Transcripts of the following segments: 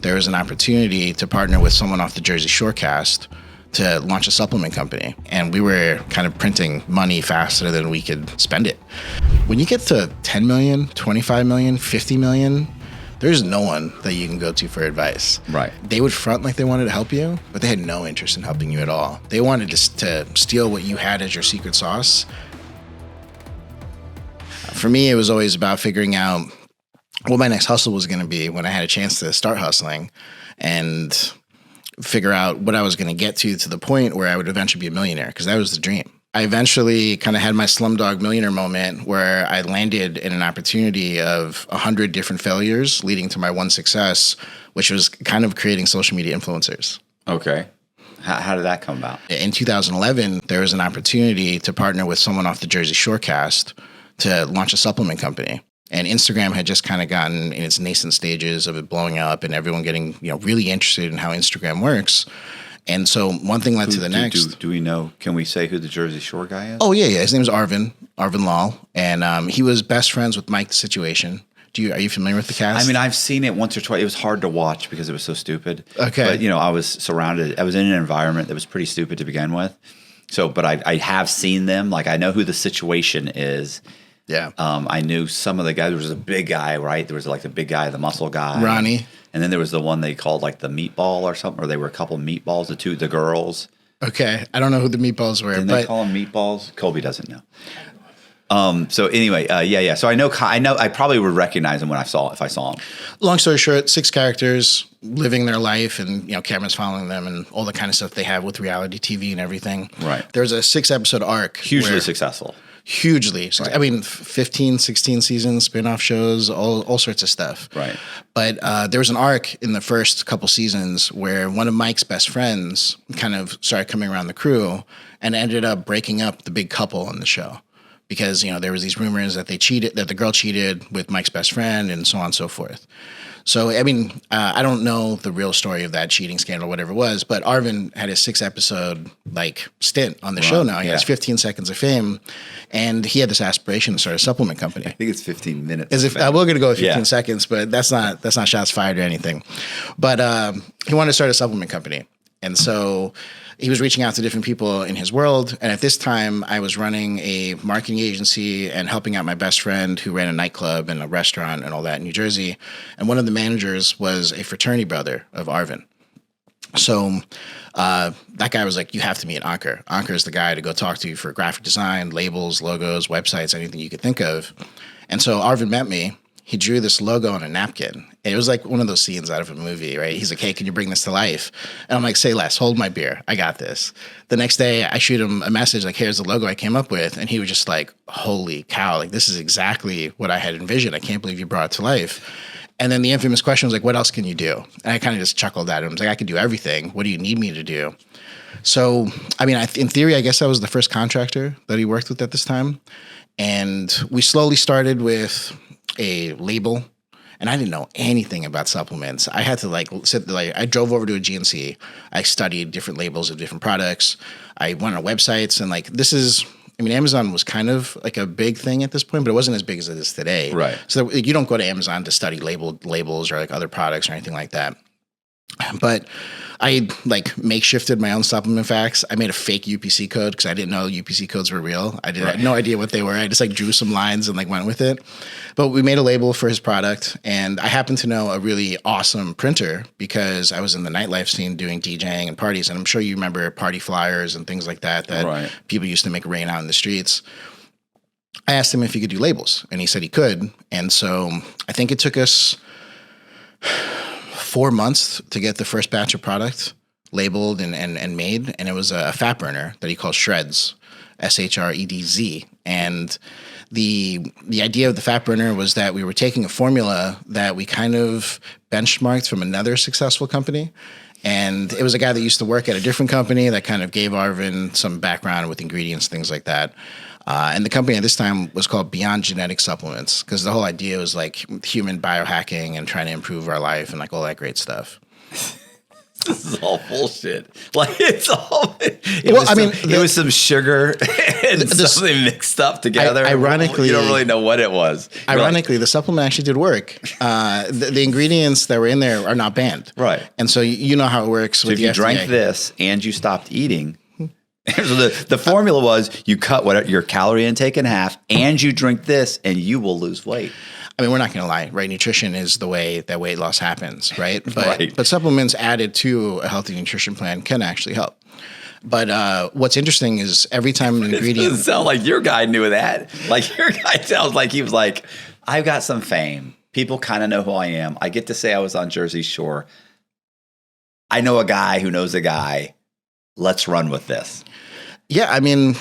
there was an opportunity to partner with someone off the Jersey Shore cast to launch a supplement company. And we were kind of printing money faster than we could spend it. When you get to 10 million, 25 million, 50 million, there's no one that you can go to for advice. Right. They would front like they wanted to help you, but they had no interest in helping you at all. They wanted to steal what you had as your secret sauce. For me, it was always about figuring out what my next hustle was going to be when I had a chance to start hustling and figure out what I was going to get to the point where I would eventually be a millionaire, because that was the dream. I eventually kind of had my Slumdog Millionaire moment where I landed in an opportunity of 100 different failures leading to my one success, which was kind of creating social media influencers. Okay. How did that come about? In 2011, there was an opportunity to partner with someone off the Jersey Shore cast to launch a supplement company. And Instagram had just kind of gotten in its nascent stages of it blowing up and everyone getting, really interested in how Instagram works. And so one thing led to the next. Do we know? Can we say who the Jersey Shore guy is? Oh, yeah. His name is Arvin Lal. And he was best friends with Mike the Situation. Are you familiar with the cast? I mean, I've seen it once or twice. It was hard to watch because it was so stupid. Okay. But, I was in an environment that was pretty stupid to begin with. So, but I have seen them. Like, I know who the Situation is. Yeah. I knew some of the guys. There was a big guy, right? There was like the big guy, the muscle guy. Ronnie. And then there was the one they called like the meatball or something, or they were a couple of meatballs, the girls. Okay. I don't know who the meatballs were. Didn't they call them meatballs? Colby doesn't know. So anyway, yeah. So I know, I probably would recognize him if I saw him. Long story short, 6 characters living their life and, cameras following them and all the kind of stuff they have with reality TV and everything. Right. There's a 6-episode arc. Hugely successful. Hugely. Right. I mean, 15, 16 seasons, spin-off shows, all sorts of stuff. Right. But there was an arc in the first couple seasons where one of Mike's best friends kind of started coming around the crew and ended up breaking up the big couple on the show. Because, there was these rumors that that the girl cheated with Mike's best friend and so on and so forth. So, I mean, I don't know the real story of that cheating scandal, whatever it was, but Arvin had his 6-episode stint on the show now. He has 15 seconds of fame, and he had this aspiration to start a supplement company. I think it's 15 minutes. As if we're going to go with 15 seconds, but that's not shots fired or anything. But he wanted to start a supplement company. And so he was reaching out to different people in his world. And at this time, I was running a marketing agency and helping out my best friend who ran a nightclub and a restaurant and all that in New Jersey. And one of the managers was a fraternity brother of Arvin. So that guy was like, you have to meet Ankur. Ankur is the guy to go talk to for graphic design, labels, logos, websites, anything you could think of. And so Arvin met me. He drew this logo on a napkin. And it was like one of those scenes out of a movie, right? He's like, hey, can you bring this to life? And I'm like, say less, hold my beer. I got this. The next day, I shoot him a message like, here's the logo I came up with. And he was just like, holy cow, like this is exactly what I had envisioned. I can't believe you brought it to life. And then the infamous question was like, what else can you do? And I kind of just chuckled at him. I was like, I can do everything. What do you need me to do? So, I mean, in theory, I guess I was the first contractor that he worked with at this time. And we slowly started with a label, and I didn't know anything about supplements. I had to I drove over to a GNC. I studied different labels of different products. I went on websites and Amazon was kind of like a big thing at this point, but it wasn't as big as it is today. Right. So you don't go to Amazon to study labels or like other products or anything like that. But I makeshifted my own supplement facts. I made a fake UPC code because I didn't know UPC codes were real. I had no idea what they were. I just drew some lines and went with it. But we made a label for his product, and I happen to know a really awesome printer because I was in the nightlife scene doing DJing and parties, and I'm sure you remember party flyers and things like that people used to make rain out in the streets. I asked him if he could do labels, and he said he could. And so I think it took us 4 months to get the first batch of product labeled and made. And it was a fat burner that he called Shredz, Shredz. And the idea of the fat burner was that we were taking a formula that we kind of benchmarked from another successful company. And it was a guy that used to work at a different company that kind of gave Arvin some background with ingredients, things like that. And the company at this time was called Beyond Genetic Supplements because the whole idea was human biohacking and trying to improve our life and all that great stuff. This is all bullshit. Like it was some sugar and something mixed up together. Ironically, you don't really know what it was. Ironically, the supplement actually did work. The ingredients that were in there are not banned. Right. And so you know how it works So with if the you FDA. drank this and you stopped eating, so the formula was you cut your calorie intake in half and you drink this and you will lose weight. I mean, we're not going to lie, right? Nutrition is the way that weight loss happens, right? Right. But supplements added to a healthy nutrition plan can actually help. But what's interesting is every time an It ingredient... doesn't sound like your guy knew that. Like your guy sounds like he was like, I've got some fame. People kind of know who I am. I get to say I was on Jersey Shore. I know a guy who knows a guy. Let's run with this. Yeah, I mean...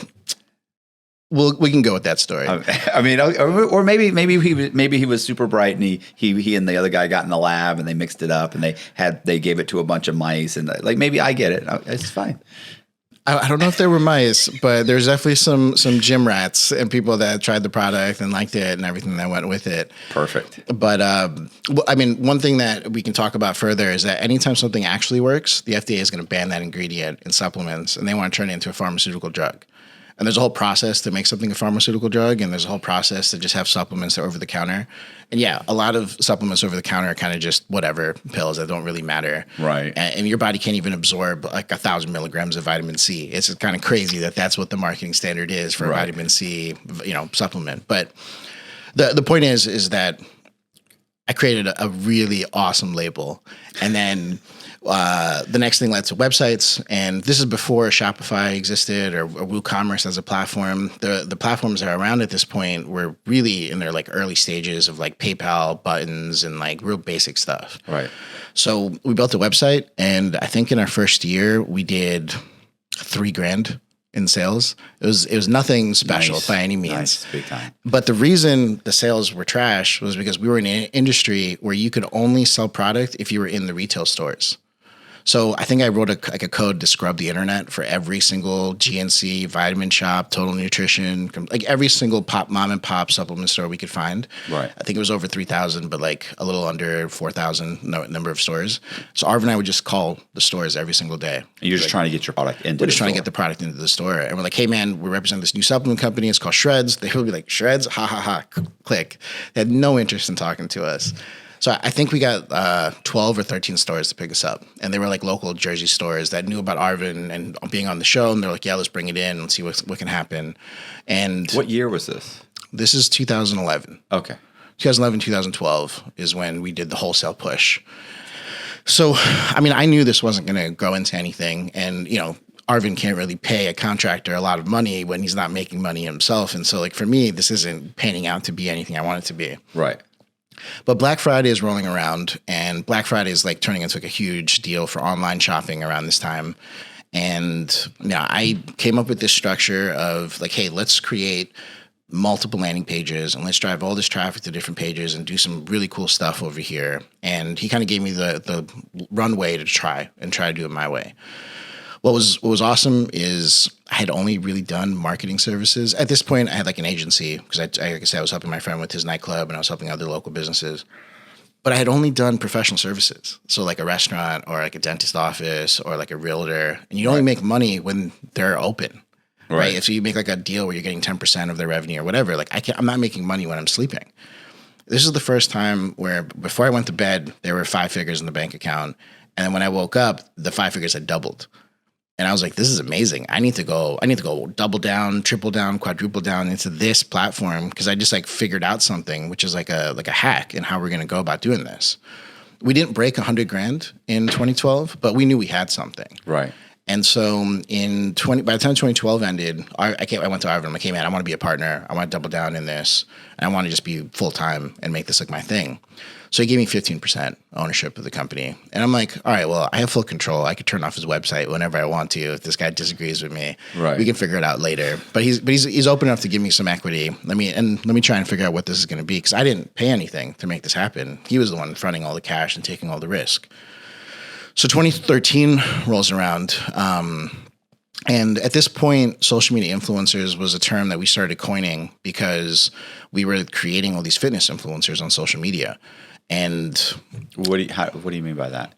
we can go with that story. I mean, or maybe he was super bright and he and the other guy got in the lab and they mixed it up and they gave it to a bunch of mice and like maybe I get it. It's fine. I don't know if there were mice, but there's definitely some gym rats and people that tried the product and liked it and everything that went with it. Perfect. But I mean, one thing that we can talk about further is that anytime something actually works, the FDA is going to ban that ingredient in supplements and they want to turn it into a pharmaceutical drug. And there's a whole process to make something a pharmaceutical drug, and there's a whole process to just have supplements that are over the counter. And yeah, a lot of supplements over the counter are kind of just whatever pills that don't really matter. Right. And your body can't even absorb like 1,000 milligrams of vitamin C. It's kind of crazy that that's what the marketing standard is for a vitamin C, supplement. But the point is that I created a really awesome label, and then the next thing led to websites, and this is before Shopify existed or WooCommerce as a platform. The platforms that are around at this point were really in their like early stages of like PayPal buttons and like real basic stuff. Right. So we built a website, and I think in our first year we did $3,000 in sales. It was nothing special by any means. Nice, big time. But the reason the sales were trash was because we were in an industry where you could only sell product if you were in the retail stores. So I think I wrote a code to scrub the internet for every single GNC, Vitamin Shop, Total Nutrition, like every single mom and pop supplement store we could find. Right. I think it was over 3,000, but like a little under 4,000 number of stores. So Arvin and I would just call the stores every single day. And you're just trying to get your product into We're just trying to get the product into the store. And we're like, hey man, we represent this new supplement company. It's called Shredz. They would be like, Shredz? Ha ha ha. Click. They had no interest in talking to us. So I think we got 12 or 13 stores to pick us up. And they were like local Jersey stores that knew about Arvin and being on the show. And they're like, yeah, let's bring it in and see what can happen. And what year was this? This is 2011. Okay. 2011, 2012 is when we did the wholesale push. So, I mean, I knew this wasn't going to grow into anything. And, Arvin can't really pay a contractor a lot of money when he's not making money himself. And so, like, for me, this isn't panning out to be anything I want it to be. Right. But Black Friday is rolling around, and Black Friday is like turning into like a huge deal for online shopping around this time. And I came up with this structure of like, hey, let's create multiple landing pages and let's drive all this traffic to different pages and do some really cool stuff over here. And he kind of gave me the runway to try to do it my way. What was awesome is I had only really done marketing services. At this point, I had like an agency because like I said, I was helping my friend with his nightclub and I was helping other local businesses. But I had only done professional services. So like a restaurant or like a dentist office or like a realtor. And you only make money when they're open. Right. If you make like a deal where you're getting 10% of their revenue or whatever, like I'm not making money when I'm sleeping. This is the first time where before I went to bed, there were 5 figures in the bank account. And then when I woke up, the 5 figures had doubled. And I was like, this is amazing. I need to go double down, triple down, quadruple down into this platform because I just like figured out something, which is like a hack in how we're going to go about doing this. We didn't break $100,000 in 2012, but we knew we had something. Right. And so by the time 2012 ended, I went to Arvin. I'm like, hey man, I want to be a partner. I want to double down in this. And I want to just be full time and make this like my thing. So he gave me 15% ownership of the company. And I'm like, all right, well, I have full control. I could turn off his website whenever I want to. If this guy disagrees with me, we can figure it out later. But he's open enough to give me some equity. Let me try and figure out what this is going to be because I didn't pay anything to make this happen. He was the one fronting all the cash and taking all the risk. So 2013 rolls around. And at this point, social media influencers was a term that we started coining because we were creating all these fitness influencers on social media. And what do you mean by that?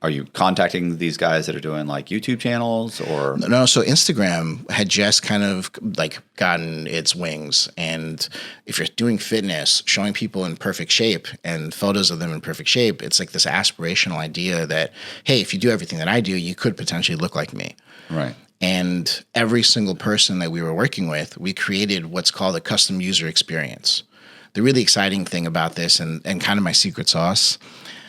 are you contacting these guys that are doing like YouTube channels or? No, so Instagram had just kind of like gotten its wings. And if you're doing fitness, showing people in perfect shape and photos of them in perfect shape, it's like this aspirational idea that, hey, if you do everything that I do, you could potentially look like me. Right. And every single person that we were working with, we created what's called a custom user experience. The really exciting thing about this and kind of my secret sauce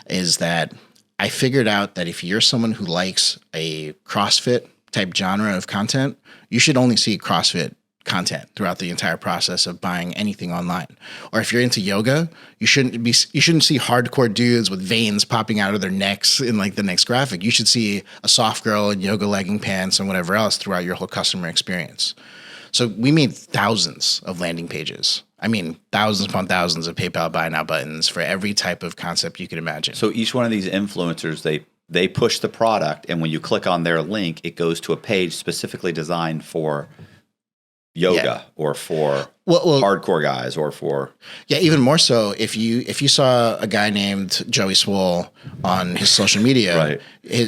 is that I figured out that if you're someone who likes a CrossFit type genre of content, you should only see CrossFit content throughout the entire process of buying anything online. Or if you're into yoga, you shouldn't see hardcore dudes with veins popping out of their necks in like the next graphic. You should see a soft girl in yoga legging pants and whatever else throughout your whole customer experience. So we made thousands of landing pages. I mean, thousands upon thousands of PayPal buy now buttons for every type of concept you could imagine. So each one of these influencers, they push the product, and when you click on their link, it goes to a page specifically designed for yoga or for hardcore guys or for even more so if you saw a guy named Joey Swole on his social media, right?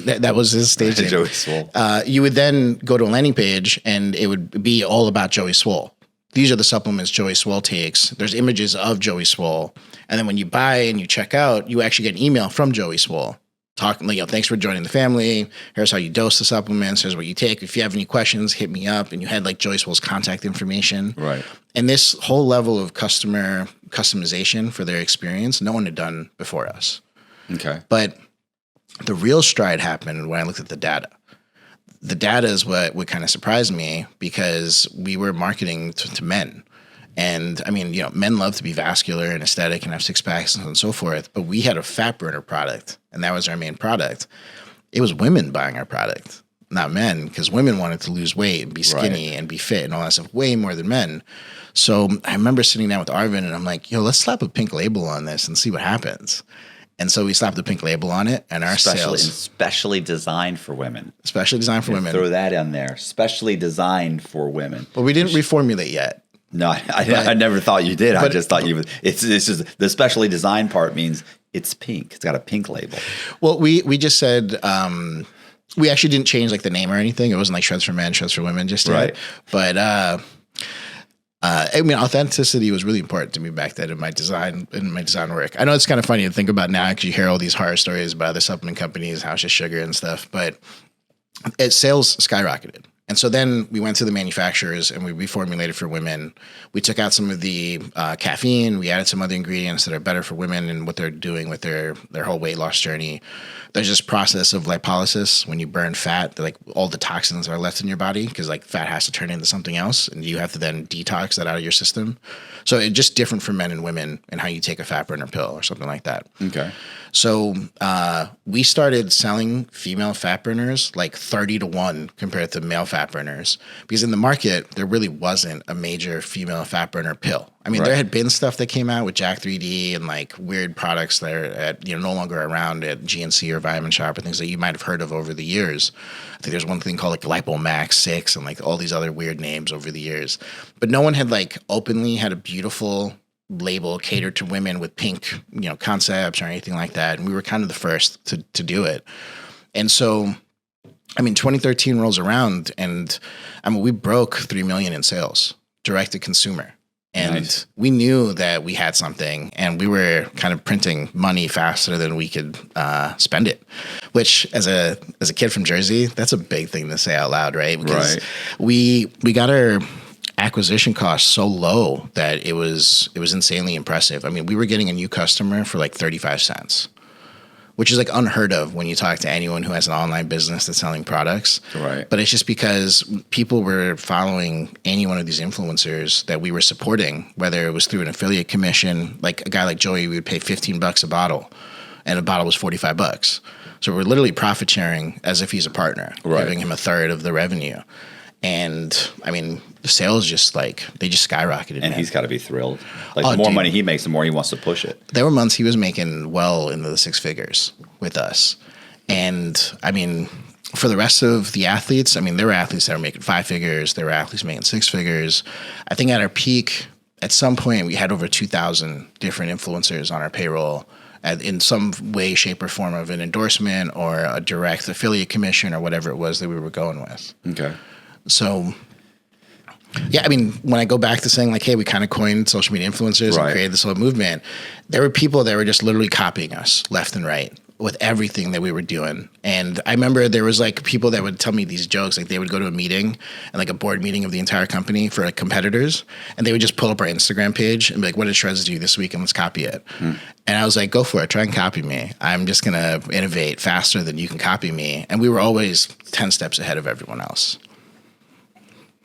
That was his stage name. Joey Swole. You would then go to a landing page and it would be all about Joey Swole. These are the supplements Joey Swole takes. There's images of Joey Swole, and then when you buy and you check out, you actually get an email from Joey Swole talking, thanks for joining the family. Here's how you dose the supplements. Here's what you take. If you have any questions, hit me up. And you had like Joey Swole's contact information. Right. And this whole level of customer customization for their experience, no one had done before us. Okay. But the real stride happened when I looked at the data. The data is what kind of surprised me because we were marketing to men. And I mean, men love to be vascular and aesthetic and have six packs and so forth, but we had a fat burner product and that was our main product. It was women buying our product, not men, because women wanted to lose weight and be skinny and be fit and all that stuff way more than men. So I remember sitting down with Arvin and I'm like, let's slap a pink label on this and see what happens. And so we slapped the pink label on it and our sales. Specially designed for women. Specially designed for women. Throw that in there. Specially designed for women. But we didn't reformulate yet. No, I never thought you did. I just thought you would. It's just the specially designed part means it's pink. It's got a pink label. Well, we just said we actually didn't change like the name or anything. It wasn't like Shredz for men, Shredz for women just yet. Right. But I mean, authenticity was really important to me back then in my design work. I know it's kind of funny to think about now because you hear all these horror stories about other supplement companies, how it's just sugar and stuff. But sales skyrocketed. And so then we went to the manufacturers and we reformulated for women. We took out some of the caffeine. We added some other ingredients that are better for women and what they're doing with their whole weight loss journey. There's this process of lipolysis. When you burn fat, like all the toxins are left in your body because like fat has to turn into something else and you have to then detox that out of your system. So it's just different for men and women and how you take a fat burner pill or something like that. Okay. So we started selling female fat burners like 30-1 compared to male fat burners because in the market, there really wasn't a major female fat burner pill. I mean, there had been stuff that came out with Jack 3D and like weird products that are no longer around at GNC or Vitamin Shop or things that you might have heard of over the years. I think there's one thing called like Lipomax 6 and like all these other weird names over the years. But no one had like openly had a beautiful label catered to women with pink, concepts or anything like that. And we were kind of the first to do it. And so, I mean, 2013 rolls around and I mean, we broke 3 million in sales direct to consumer. And we knew that we had something and we were kind of printing money faster than we could spend it, which as a kid from Jersey, that's a big thing to say out loud, right? Because we got our acquisition cost so low that it was insanely impressive. I mean, we were getting a new customer for like 35 cents, which is like unheard of when you talk to anyone who has an online business that's selling products. Right. But it's just because people were following any one of these influencers that we were supporting, whether it was through an affiliate commission, like a guy like Joey, we would pay $15 a bottle and a bottle was $45. So we're literally profit sharing as if he's a partner, giving him a third of the revenue. And I mean, the sales they just skyrocketed. And he's got to be thrilled. Like the more money he makes, the more he wants to push it. There were months he was making well into the six figures with us. And I mean, for the rest of the athletes, I mean, there were athletes that were making 5 figures. There were athletes making 6 figures. I think at our peak, at some point, we had over 2,000 different influencers on our payroll. in some way, shape, or form of an endorsement or a direct affiliate commission or whatever it was that we were going with. Okay. So, yeah, I mean, when I go back to saying like, hey, we kind of coined social media influencers and created this whole movement, there were people that were just literally copying us left and right with everything that we were doing. And I remember there was like people that would tell me these jokes, like they would go to a meeting and like a board meeting of the entire company for like competitors, and they would just pull up our Instagram page and be like, what did Shredz do this week? And let's copy it. And I was like, go for it. Try and copy me. I'm just going to innovate faster than you can copy me. And we were always 10 steps ahead of everyone else.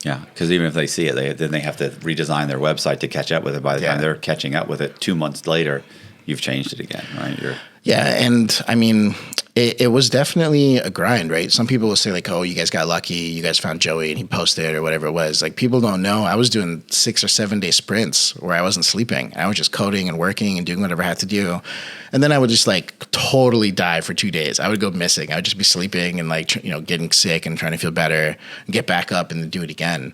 Yeah, because even if they see it, then they have to redesign their website to catch up with it. By the time they're catching up with it 2 months later, you've changed it again, right? Yeah, and I mean, it was definitely a grind, right? Some people will say like, oh, you guys got lucky, you guys found Joey and he posted or whatever it was. Like, people don't know. I was doing 6 or 7 day sprints where I wasn't sleeping. I was just coding and working and doing whatever I had to do. And then I would just like totally die for 2 days. I would go missing. I would just be sleeping and like, getting sick and trying to feel better and get back up and then do it again.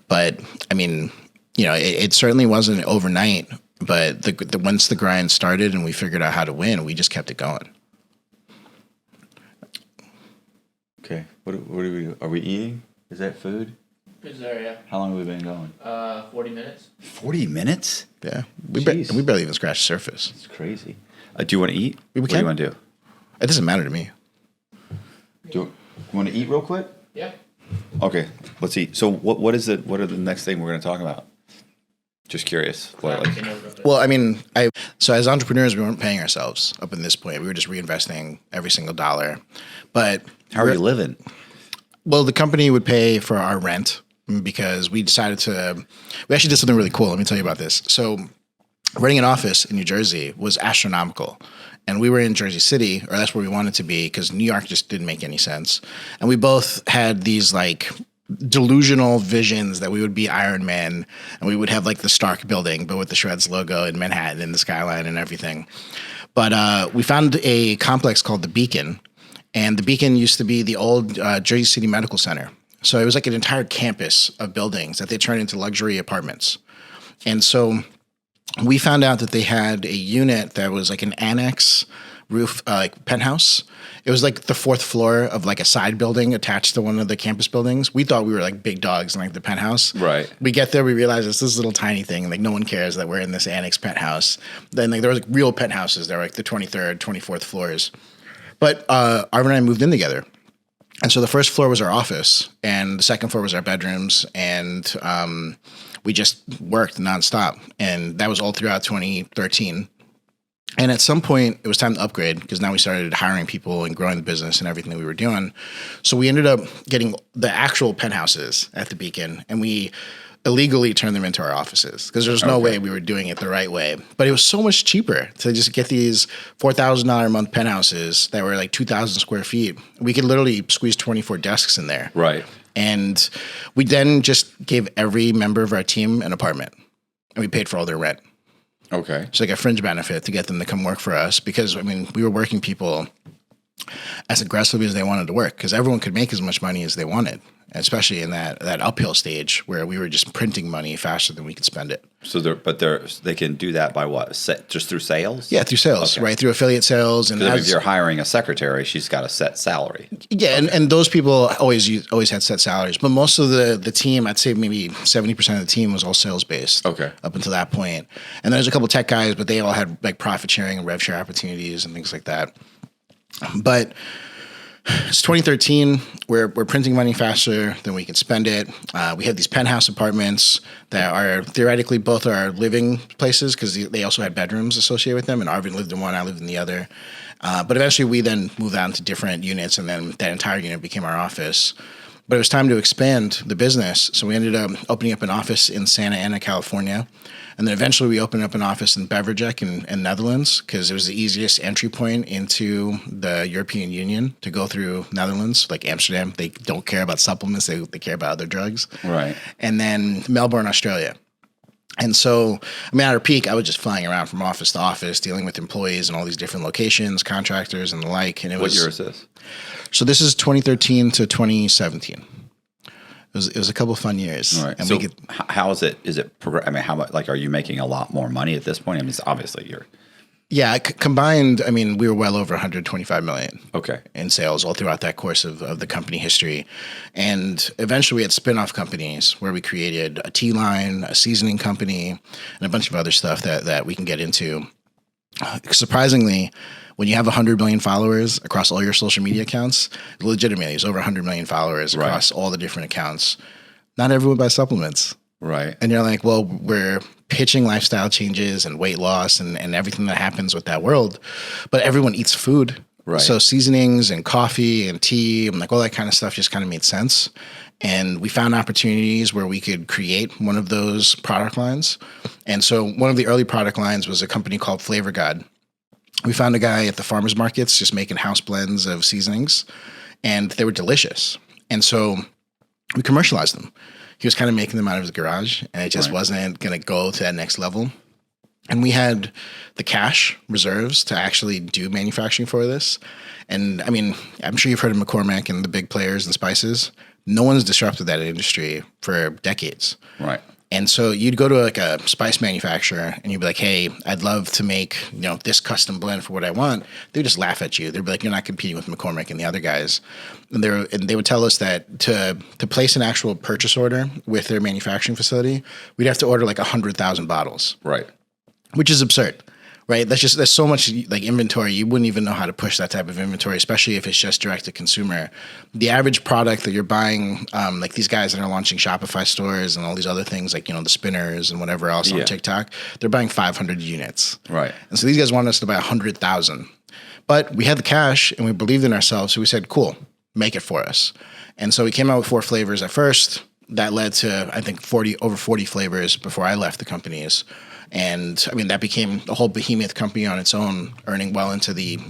But I mean, it certainly wasn't overnight. But once the grind started and we figured out how to win, we just kept it going. Okay. What are we eating? Is that food? It's there, yeah. How long have we been going? 40 minutes. 40 minutes? Yeah. We barely even scratched the surface. It's crazy. Do you want to eat? We what do you want to do? It doesn't matter to me. Do you want to eat real quick? Yeah. Okay. Let's eat. So what are the next thing we're going to talk about? Just curious. Well, I mean, so as entrepreneurs, we weren't paying ourselves up in this point. We were just reinvesting every single dollar. But how are you living? Well, the company would pay for our rent because we actually did something really cool. Let me tell you about this. So renting an office in New Jersey was astronomical. And we were in Jersey City, or that's where we wanted to be, because New York just didn't make any sense. And we both had these like delusional visions that we would be Iron Man and we would have like the Stark building, but with the Shredz logo in Manhattan and the skyline and everything. But we found a complex called the Beacon, and the Beacon used to be the old Jersey City Medical Center. So it was like an entire campus of buildings that they turned into luxury apartments. And so we found out that they had a unit that was like an annex roof, like penthouse. It was like the 4th floor of like a side building attached to one of the campus buildings. We thought we were like big dogs in like the penthouse. Right. We get there, we realize it's this little tiny thing. Like no one cares that we're in this annex penthouse. Then like there was like real penthouses. There were like the 23rd, 24th floors. But Arvin and I moved in together. And so the first floor was our office and the second floor was our bedrooms. And we just worked nonstop. And that was all throughout 2013. And at some point, it was time to upgrade because now we started hiring people and growing the business and everything that we were doing. So we ended up getting the actual penthouses at the Beacon, and we illegally turned them into our offices because there's no way we were doing it the right way. But it was so much cheaper to just get these $4,000 a month penthouses that were like 2,000 square feet. We could literally squeeze 24 desks in there. Right. And we then just gave every member of our team an apartment, and we paid for all their rent. Okay. It's like a fringe benefit to get them to come work for us because, I mean, we were working people as aggressively as they wanted to work because everyone could make as much money as they wanted, especially in that uphill stage where we were just printing money faster than we could spend it. So they can do that by what? Just through sales? Yeah, through sales, right? Through affiliate sales. And if you're hiring a secretary, she's got a set salary. Yeah, and those people always had set salaries. But most of the team, I'd say maybe 70% of the team was all sales based. Okay. Up until that point. And there's a couple tech guys, but they all had like profit sharing and rev share opportunities and things like that. But it's 2013. We're printing money faster than we can spend it. We have these penthouse apartments that are theoretically both our living places because they also had bedrooms associated with them. And Arvin lived in one, I lived in the other. But eventually we then moved on to different units, and then that entire unit became our office. But it was time to expand the business. So we ended up opening up an office in Santa Ana, California. And then eventually we opened up an office in Beverwijk in Netherlands because it was the easiest entry point into the European Union to go through Netherlands, like Amsterdam. They don't care about supplements. They care about other drugs. Right. And then Melbourne, Australia. And so, I mean, at our peak, I was just flying around from office to office, dealing with employees in all these different locations, contractors, and the like. And what year is this? So this is 2013 to 2017. It was a couple of fun years. All right. And so how is it? I mean, how much? Like, are you making a lot more money at this point? I mean, it's obviously you're Yeah, combined, I mean, we were well over 125 million Okay. in sales all throughout that course of the company history. And eventually we had spin-off companies where we created a tea line, a seasoning company, and a bunch of other stuff that we can get into. Surprisingly, when you have 100 million followers across all your social media accounts, legitimately, there's over 100 million followers across all the different accounts. Not everyone buys supplements. Right. And you're like, well, we're pitching lifestyle changes and weight loss and everything that happens with that world. But everyone eats food. Right. So seasonings and coffee and tea and like all that kind of stuff just kind of made sense. And we found opportunities where we could create one of those product lines. And so one of the early product lines was a company called Flavor God. We found a guy at the farmers markets just making house blends of seasonings, and they were delicious. And so we commercialized them. He was kind of making them out of his garage, and it just wasn't going to go to that next level. And we had the cash reserves to actually do manufacturing for this. And I mean, I'm sure you've heard of McCormick and the big players and spices. No one's disrupted that industry for decades. Right. And so you'd go to like a spice manufacturer and you'd be like, hey, I'd love to make, this custom blend for what I want. They'd just laugh at you. They'd be like, you're not competing with McCormick and the other guys. And they would tell us that to place an actual purchase order with their manufacturing facility, we'd have to order like 100,000 bottles. Right. Which is absurd. Right. There's so much like inventory. You wouldn't even know how to push that type of inventory, especially if it's just direct to consumer. The average product that you're buying, like these guys that are launching Shopify stores and all these other things, like, the spinners and whatever else on TikTok, they're buying 500 units. Right. And so these guys wanted us to buy 100,000. But we had the cash and we believed in ourselves. So we said, cool, make it for us. And so we came out with 4 flavors at first. That led to, I think, over 40 flavors before I left the companies. And I mean, that became a whole behemoth company on its own, earning well into the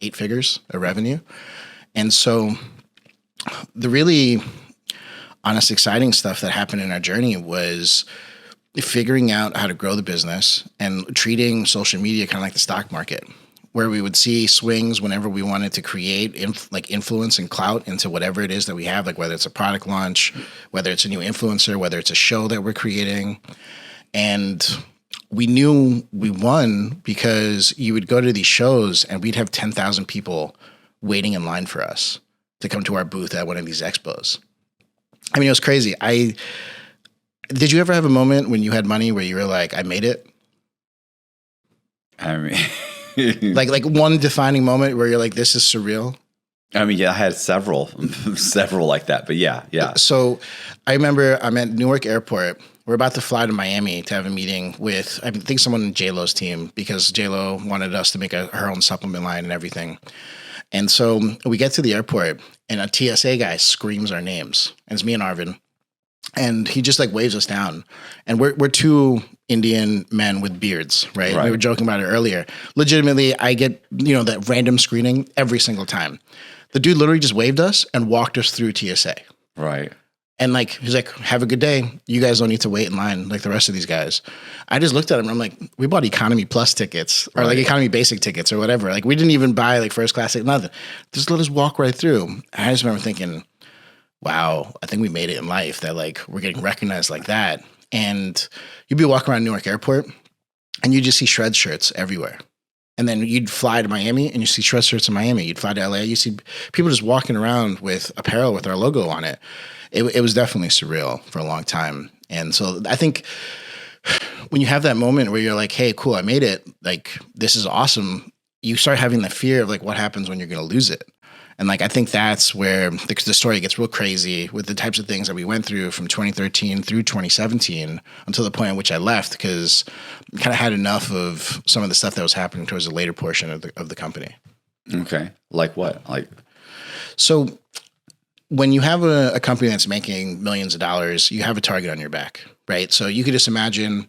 8 figures of revenue. And so the really honest, exciting stuff that happened in our journey was figuring out how to grow the business and treating social media kind of like the stock market, where we would see swings whenever we wanted to create influence and clout into whatever it is that we have, like whether it's a product launch, whether it's a new influencer, whether it's a show that we're creating. And we knew we won because you would go to these shows and we'd have 10,000 people waiting in line for us to come to our booth at one of these expos. I mean, it was crazy. Did you ever have a moment when you had money where you were like, I made it? I mean, like one defining moment where you're like, this is surreal. I mean, yeah, I had several like that, but yeah. So I remember I'm at Newark Airport. We're about to fly to Miami to have a meeting with, I think, someone in J-Lo's team, because J-Lo wanted us to make her own supplement line and everything. And so we get to the airport and a TSA guy screams our names. And it's me and Arvin. And he just like waves us down. And we're 2 Indian men with beards, right? We were joking about it earlier. Legitimately, I get, that random screening every single time. The dude literally just waved us and walked us through TSA. Right. And like, he's like, have a good day. You guys don't need to wait in line like the rest of these guys. I just looked at him and I'm like, we bought economy plus tickets or like economy basic tickets or whatever. Like we didn't even buy like first class, nothing. Just let us walk right through. And I just remember thinking, wow, I think we made it in life that like we're getting recognized like that. And you'd be walking around Newark Airport and you just see Shredz shirts everywhere. And then you'd fly to Miami and you see Shredz shirts in Miami. You'd fly to LA, you see people just walking around with apparel with our logo on it. It was definitely surreal for a long time. And so I think when you have that moment where you're like, hey, cool, I made it. Like, this is awesome. You start having the fear of like, what happens when you're going to lose it? And like, I think that's where the story gets real crazy with the types of things that we went through from 2013 through 2017 until the point at which I left, because I kind of had enough of some of the stuff that was happening towards the later portion of the company. Okay. Like what? So when you have a company that's making millions of dollars, you have a target on your back, right? So you could just imagine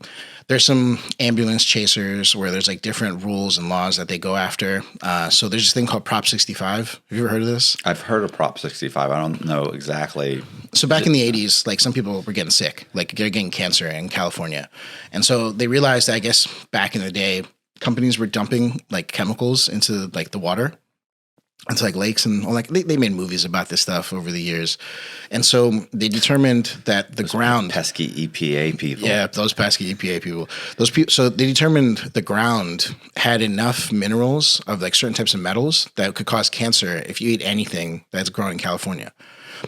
there's some ambulance chasers where there's like different rules and laws that they go after. So there's this thing called Prop 65. Have you ever heard of this? I've heard of Prop 65. I don't know exactly. So back in the 80s, like some people were getting sick, like they're getting cancer in California. And so they realized that, I guess back in the day, companies were dumping like chemicals into like the water. It's like lakes and all, like they made movies about this stuff over the years. And so they determined that the ground, pesky EPA people. yeah, those pesky EPA people, so they determined the ground had enough minerals of like certain types of metals that could cause cancer if you eat anything that's grown in California.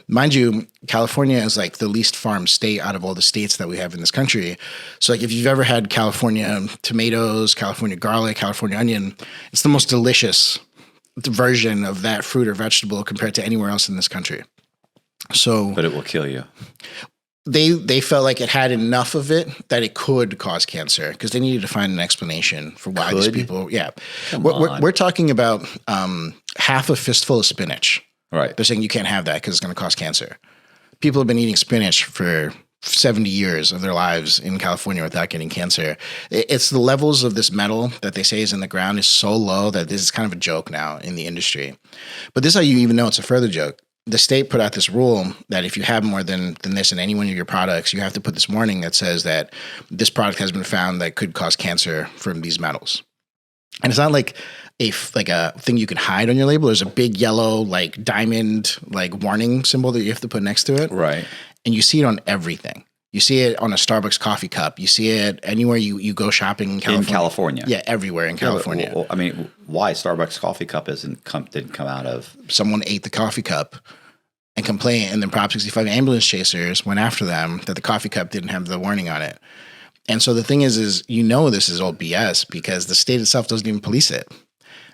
Mind you, California is like the least farmed state out of all the states that we have in this country. So like if you've ever had California tomatoes, California garlic, California onion, it's the most delicious version of that fruit or vegetable compared to anywhere else in this country. So, but it will kill you. They felt like it had enough of it that it could cause cancer because they needed to find an explanation for why these people. Yeah, we're talking about half a fistful of spinach. Right. They're saying you can't have that because it's going to cause cancer. People have been eating spinach for 70 years of their lives in California without getting cancer. It's the levels of this metal that they say is in the ground is so low that this is kind of a joke now in the industry. But this is how you even know it's a further joke. The state put out this rule that if you have more than this in any one of your products, you have to put this warning that says that this product has been found that could cause cancer from these metals. And it's not like a thing you can hide on your label. There's a big yellow like diamond like warning symbol that you have to put next to it. Right. And you see it on everything. You see it on a Starbucks coffee cup. You see it anywhere you go shopping in California. In California. Yeah, everywhere in California. Well, I mean, why Starbucks coffee cup didn't come out of? Someone ate the coffee cup and complained, and then Prop 65 ambulance chasers went after them that the coffee cup didn't have the warning on it. And so the thing is this is all BS because the state itself doesn't even police it.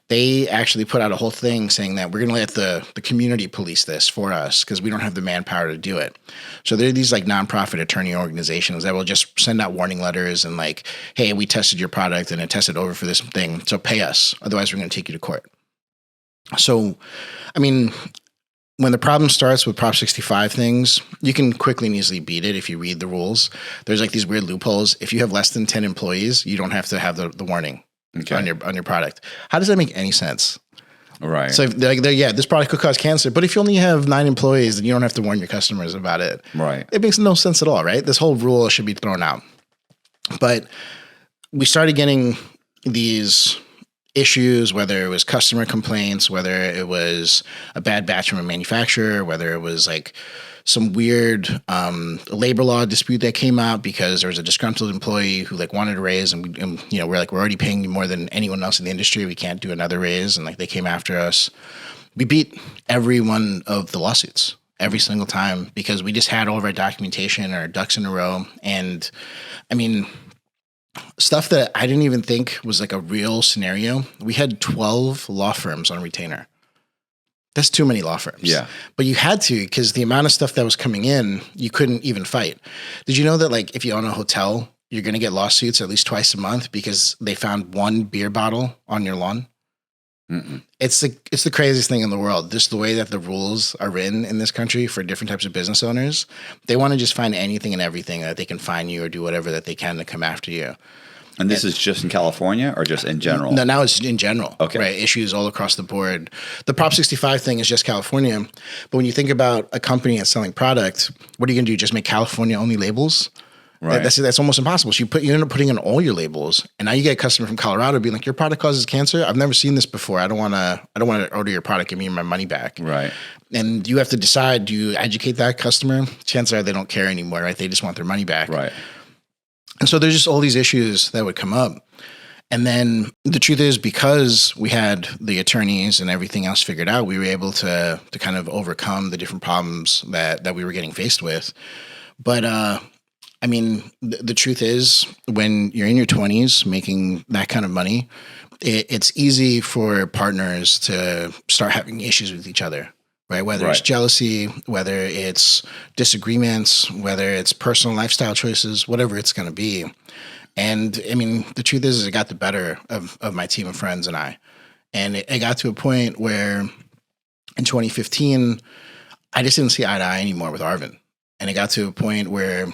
They actually put out a whole thing saying that we're going to let the community police this for us because we don't have the manpower to do it. So there are these like nonprofit attorney organizations that will just send out warning letters and like, hey, we tested your product and it tested over for this thing, so pay us. Otherwise, we're going to take you to court. So, I mean, when the problem starts with Prop 65 things, you can quickly and easily beat it if you read the rules. There's like these weird loopholes. If you have less than 10 employees, you don't have to have the warning. Okay. On your product. How does that make any sense? Right. So this product could cause cancer, but if you only have 9 employees, then you don't have to warn your customers about it. Right. It makes no sense at all, right? This whole rule should be thrown out. But we started getting these issues, whether it was customer complaints, whether it was a bad batch from a manufacturer, whether it was like some weird labor law dispute that came out because there was a disgruntled employee who like wanted a raise, and we're already paying you more than anyone else in the industry. We can't do another raise, and like they came after us. We beat every one of the lawsuits every single time because we just had all of our documentation, our ducks in a row, and I mean, stuff that I didn't even think was like a real scenario. We had 12 law firms on retainer. That's too many law firms. Yeah. But you had to because the amount of stuff that was coming in, you couldn't even fight. Did you know that like if you own a hotel, you're going to get lawsuits at least twice a month because they found one beer bottle on your lawn? Mm-mm. It's the craziest thing in the world. Just the way that the rules are written in this country for different types of business owners. They want to just find anything and everything that they can fine you or do whatever that they can to come after you. And this is just in California or just in general? No, now it's in general. Okay. Right? Issues all across the board. The Prop 65 thing is just California. But when you think about a company that's selling product, what are you going to do? Just make California only labels? Right. That's almost impossible. So you end up putting in all your labels, and now you get a customer from Colorado being like, "Your product causes cancer. I've never seen this before. I don't want to order your product. Give me my money back." Right. And you have to decide: do you educate that customer? Chances are they don't care anymore, right? They just want their money back. Right. And so there's just all these issues that would come up. And then the truth is, because we had the attorneys and everything else figured out, we were able to kind of overcome the different problems that we were getting faced with. But I mean, the truth is, when you're in your 20s making that kind of money, it's easy for partners to start having issues with each other. Right? Whether it's jealousy, whether it's disagreements, whether it's personal lifestyle choices, whatever it's going to be. And I mean, the truth is it got the better of my team of friends and I. And it got to a point where in 2015, I just didn't see eye to eye anymore with Arvin. And it got to a point where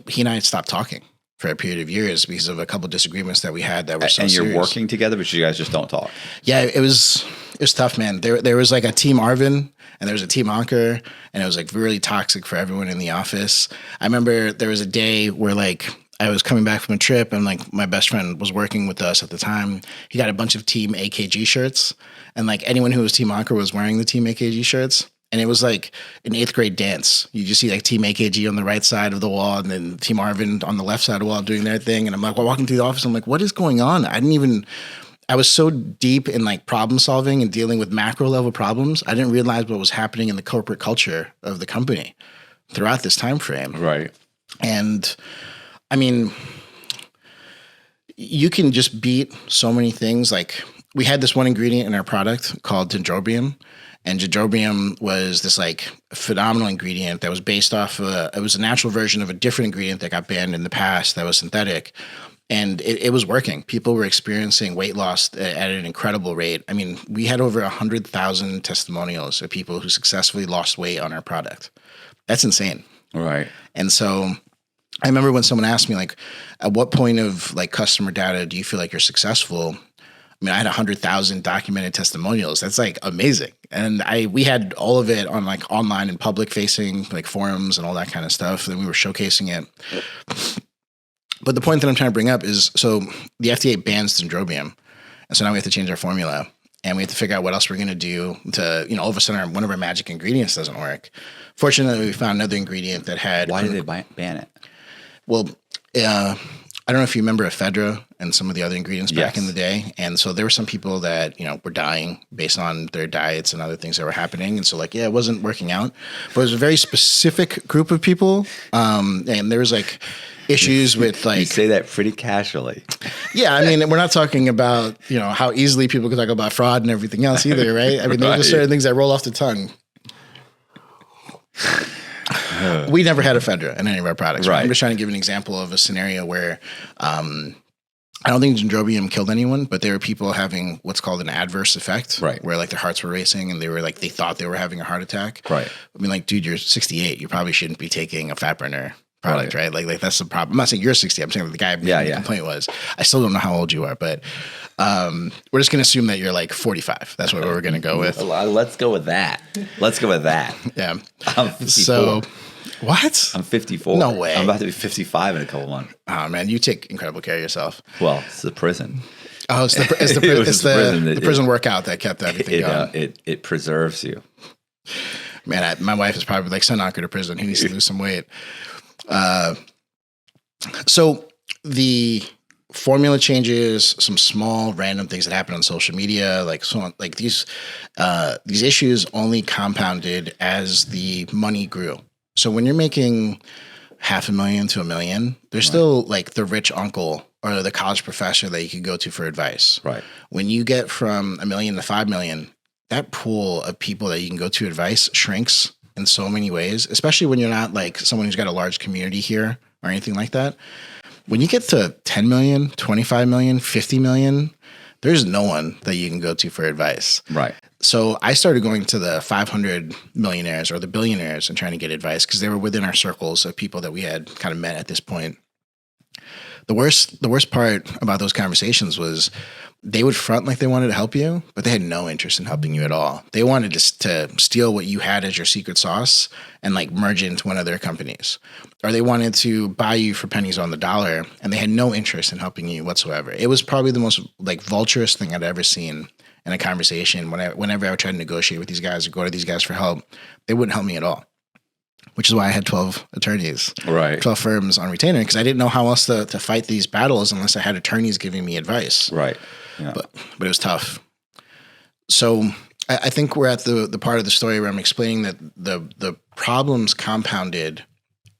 he and I had stopped talking for a period of years because of a couple of disagreements that we had that were so serious. And you're working together, but you guys just don't talk. Yeah, it was tough, man. There was like a team Arvin and there was a team Ankur, and it was like really toxic for everyone in the office. I remember there was a day where like I was coming back from a trip, and like my best friend was working with us at the time. He got a bunch of Team AKG shirts, and like anyone who was Team Ankur was wearing the Team AKG shirts. And it was like an 8th grade dance. You just see like Team AKG on the right side of the wall, and then Team Arvin on the left side of the wall doing their thing. And I'm like, walking through the office, I'm like, what is going on? I was so deep in like problem solving and dealing with macro level problems, I didn't realize what was happening in the corporate culture of the company throughout this time frame. Right. And I mean, you can just beat so many things. Like we had this one ingredient in our product called dendrobium. And dendrobium was this like phenomenal ingredient that was based off it was a natural version of a different ingredient that got banned in the past that was synthetic. And it was working. People were experiencing weight loss at an incredible rate. I mean, we had over 100,000 testimonials of people who successfully lost weight on our product. That's insane. Right. And so I remember when someone asked me, like, at what point of like customer data do you feel like you're successful? I mean, I had 100,000 documented testimonials. That's like amazing. And we had all of it on like online and public facing like forums and all that kind of stuff. And we were showcasing it. But the point that I'm trying to bring up is, so the FDA bans dendrobium. And so now we have to change our formula, and we have to figure out what else we're going to do to, all of a sudden one of our magic ingredients doesn't work. Fortunately, we found another ingredient that had. Why did they ban it? Well, I don't know if you remember ephedra and some of the other ingredients back in the day. And so there were some people that, were dying based on their diets and other things that were happening. And so like, it wasn't working out, but it was a very specific group of people. And there was like issues with like. You say that pretty casually. Yeah. I mean, we're not talking about, how easily people can talk about fraud and everything else either. Right. I mean, there are just certain things that roll off the tongue. We never had ephedra in any of our products. Right? I'm just trying to give an example of a scenario where I don't think dendrobium killed anyone, but there were people having what's called an adverse effect, right? Where like their hearts were racing and they thought they were having a heart attack. Right. I mean, like, dude, you're 68. You probably shouldn't be taking a fat burner product, right? Like that's the problem. I'm not saying you're 60. I'm saying that the guy the complaint was. I still don't know how old you are, but we're just going to assume that you're like 45. That's what we're going to go with. Let's go with that. Yeah. I'm 54. So what? I'm 54. No way. I'm about to be 55 in a couple months. Oh man, you take incredible care of yourself. Well, it's the prison. Oh, it's the prison workout that kept everything going. It preserves you. Man, my wife is probably like, send Ankur to prison. He needs to lose some weight. So the formula changes, some small random things that happen on social media, like so on, like these issues only compounded as the money grew. So when you're making $500,000 to $1 million, there's still like the rich uncle or the college professor that you could go to for advice. Right. When you get from $1 million to $5 million, that pool of people that you can go to advice shrinks in so many ways, especially when you're not like someone who's got a large community here or anything like that. When you get to 10 million, 25 million, 50 million, there's no one that you can go to for advice. Right. So I started going to the 500 millionaires or the billionaires and trying to get advice because they were within our circles of people that we had kind of met at this point. The worst part about those conversations was they would front like they wanted to help you, but they had no interest in helping you at all. They wanted to steal what you had as your secret sauce and like merge it into one of their companies. Or they wanted to buy you for pennies on the dollar, and they had no interest in helping you whatsoever. It was probably the most like vulturous thing I'd ever seen in a conversation. Whenever I would try to negotiate with these guys or go to these guys for help, they wouldn't help me at all. Which is why I had 12 attorneys, 12 firms on retainer, because I didn't know how else to fight these battles unless I had attorneys giving me advice. Right. Yeah. But it was tough. So I think we're at the part of the story where I'm explaining that the problems compounded,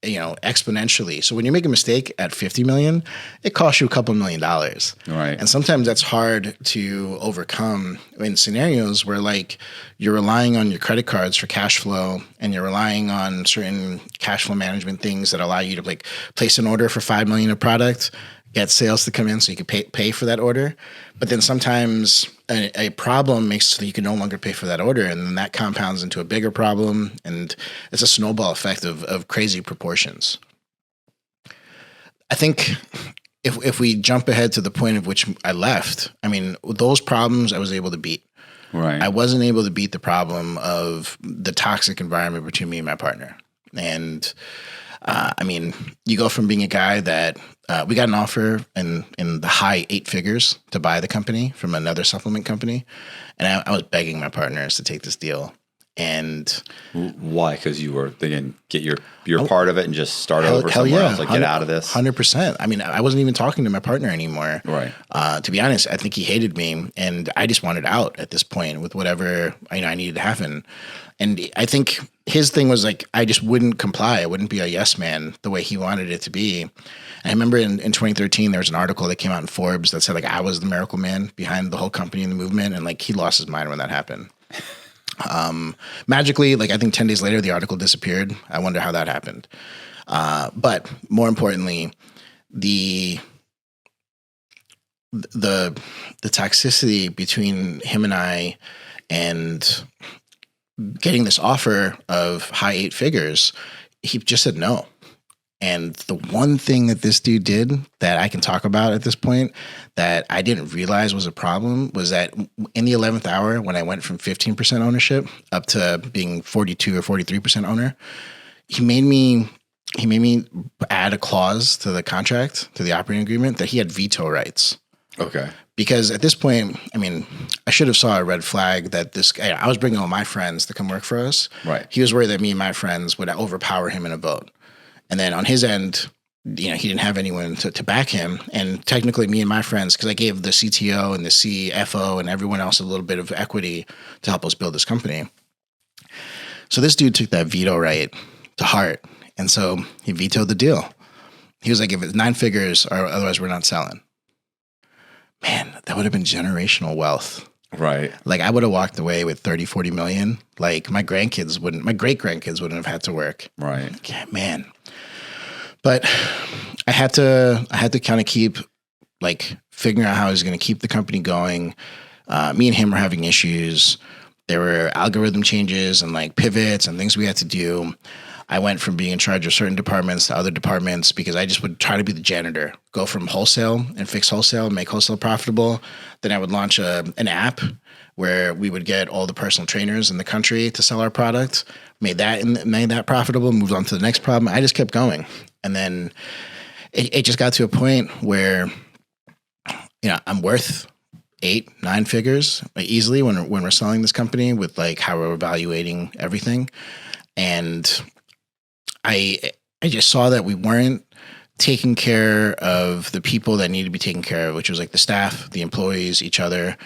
exponentially. So when you make a mistake at 50 million, it costs you a couple $1 million. Right. And sometimes that's hard to overcome in scenarios where like you're relying on your credit cards for cash flow and you're relying on certain cash flow management things that allow you to like place an order for 5 million of product, get sales to come in so you can pay for that order. But then sometimes a problem makes so that you can no longer pay for that order, and then that compounds into a bigger problem, and it's a snowball effect of crazy proportions. I think if we jump ahead to the point of which I left, I mean, those problems I was able to beat. Right. I wasn't able to beat the problem of the toxic environment between me and my partner. And I mean, you go from being a guy that we got an offer in the high 8 figures to buy the company from another supplement company. And I was begging my partners to take this deal. And why? Because you were thinking, get your part of it and just start over somewhere else, like get out of this. 100%. I mean, I wasn't even talking to my partner anymore. Right. To be honest, I think he hated me, and I just wanted out at this point with whatever I needed to happen. And I think his thing was like, I just wouldn't comply. I wouldn't be a yes man the way he wanted it to be. And I remember in 2013, there was an article that came out in Forbes that said like I was the miracle man behind the whole company and the movement, and like he lost his mind when that happened. Magically, like I think 10 days later, the article disappeared. I wonder how that happened. But more importantly, the toxicity between him and I, and getting this offer of high 8 figures, he just said no. And the one thing that this dude did that I can talk about at this point that I didn't realize was a problem was that in the 11th hour, when I went from 15% ownership up to being 42 or 43% owner, he made me add a clause to the contract, to the operating agreement, that he had veto rights. Okay. Because at this point, I mean, I should have saw a red flag that this guy, I was bringing all my friends to come work for us. Right. He was worried that me and my friends would overpower him in a vote. And then on his end, he didn't have anyone to back him. And technically me and my friends, because I gave the CTO and the CFO and everyone else a little bit of equity to help us build this company. So this dude took that veto right to heart. And so he vetoed the deal. He was like, if it's 9 figures or otherwise we're not selling. Man, that would have been generational wealth. Right. Like I would have walked away with 30, 40 million. Like my great grandkids wouldn't have had to work. Right. Yeah, man. But I had to kind of keep like figuring out how I was going to keep the company going. Me and him were having issues. There were algorithm changes and like pivots and things we had to do. I went from being in charge of certain departments to other departments because I just would try to be the janitor, go from wholesale and fix wholesale and make wholesale profitable. Then I would launch an app where we would get all the personal trainers in the country to sell our product, made that profitable, moved on to the next problem. I just kept going. And then it just got to a point where, I'm worth 8, 9 figures easily when we're selling this company with like how we're evaluating everything. And I just saw that we weren't taking care of the people that needed to be taken care of, which was like the staff, the employees, each other.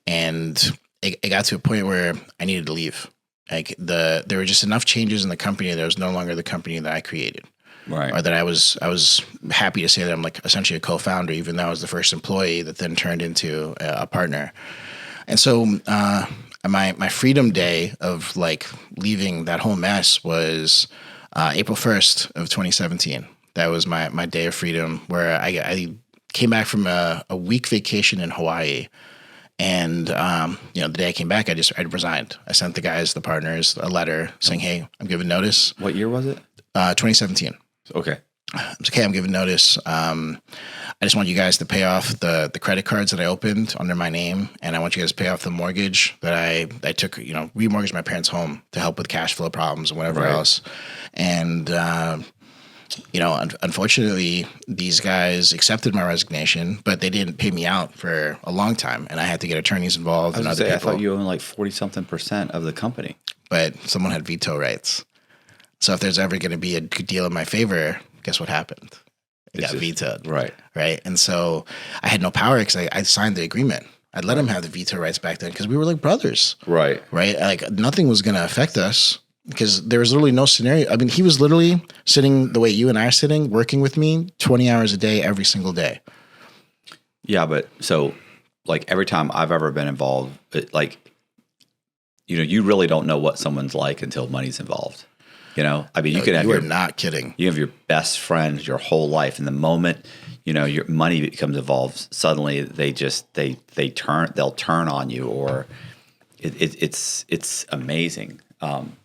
And it got to a point where I needed to leave. Like there were just enough changes in the company that it was no longer the company that I created. Right. Or that I was happy to say that I'm like essentially a co-founder, even though I was the first employee that then turned into a partner. And so my freedom day of like leaving that whole mess was April 1st of 2017. That was my day of freedom, where I came back from a week vacation in Hawaii. And, the day I came back, I resigned. I sent the partners, a letter saying, hey, I'm giving notice. What year was it? 2017. Okay. It's okay. I'm giving notice. I just want you guys to pay off the credit cards that I opened under my name. And I want you guys to pay off the mortgage that I took, remortgaged my parents' home to help with cash flow problems and whatever else. And, unfortunately, these guys accepted my resignation, but they didn't pay me out for a long time. And I had to get attorneys involved and other people. I thought you owned like 40-something% of the company. But someone had veto rights. So if there's ever going to be a good deal in my favor, guess what happened? It got vetoed. Right. Right. And so I had no power because I signed the agreement. I'd let him have the veto rights back then because we were like brothers. Right. Right. Like nothing was going to affect us because there was literally no scenario. I mean, he was literally sitting the way you and I are sitting, working with me 20 hours a day, every single day. Yeah. But so like every time I've ever been involved, you really don't know what someone's like until money's involved. I mean, you are not kidding. You have your best friends your whole life, and the moment your money becomes involved, suddenly they'll turn on you, or it's amazing. And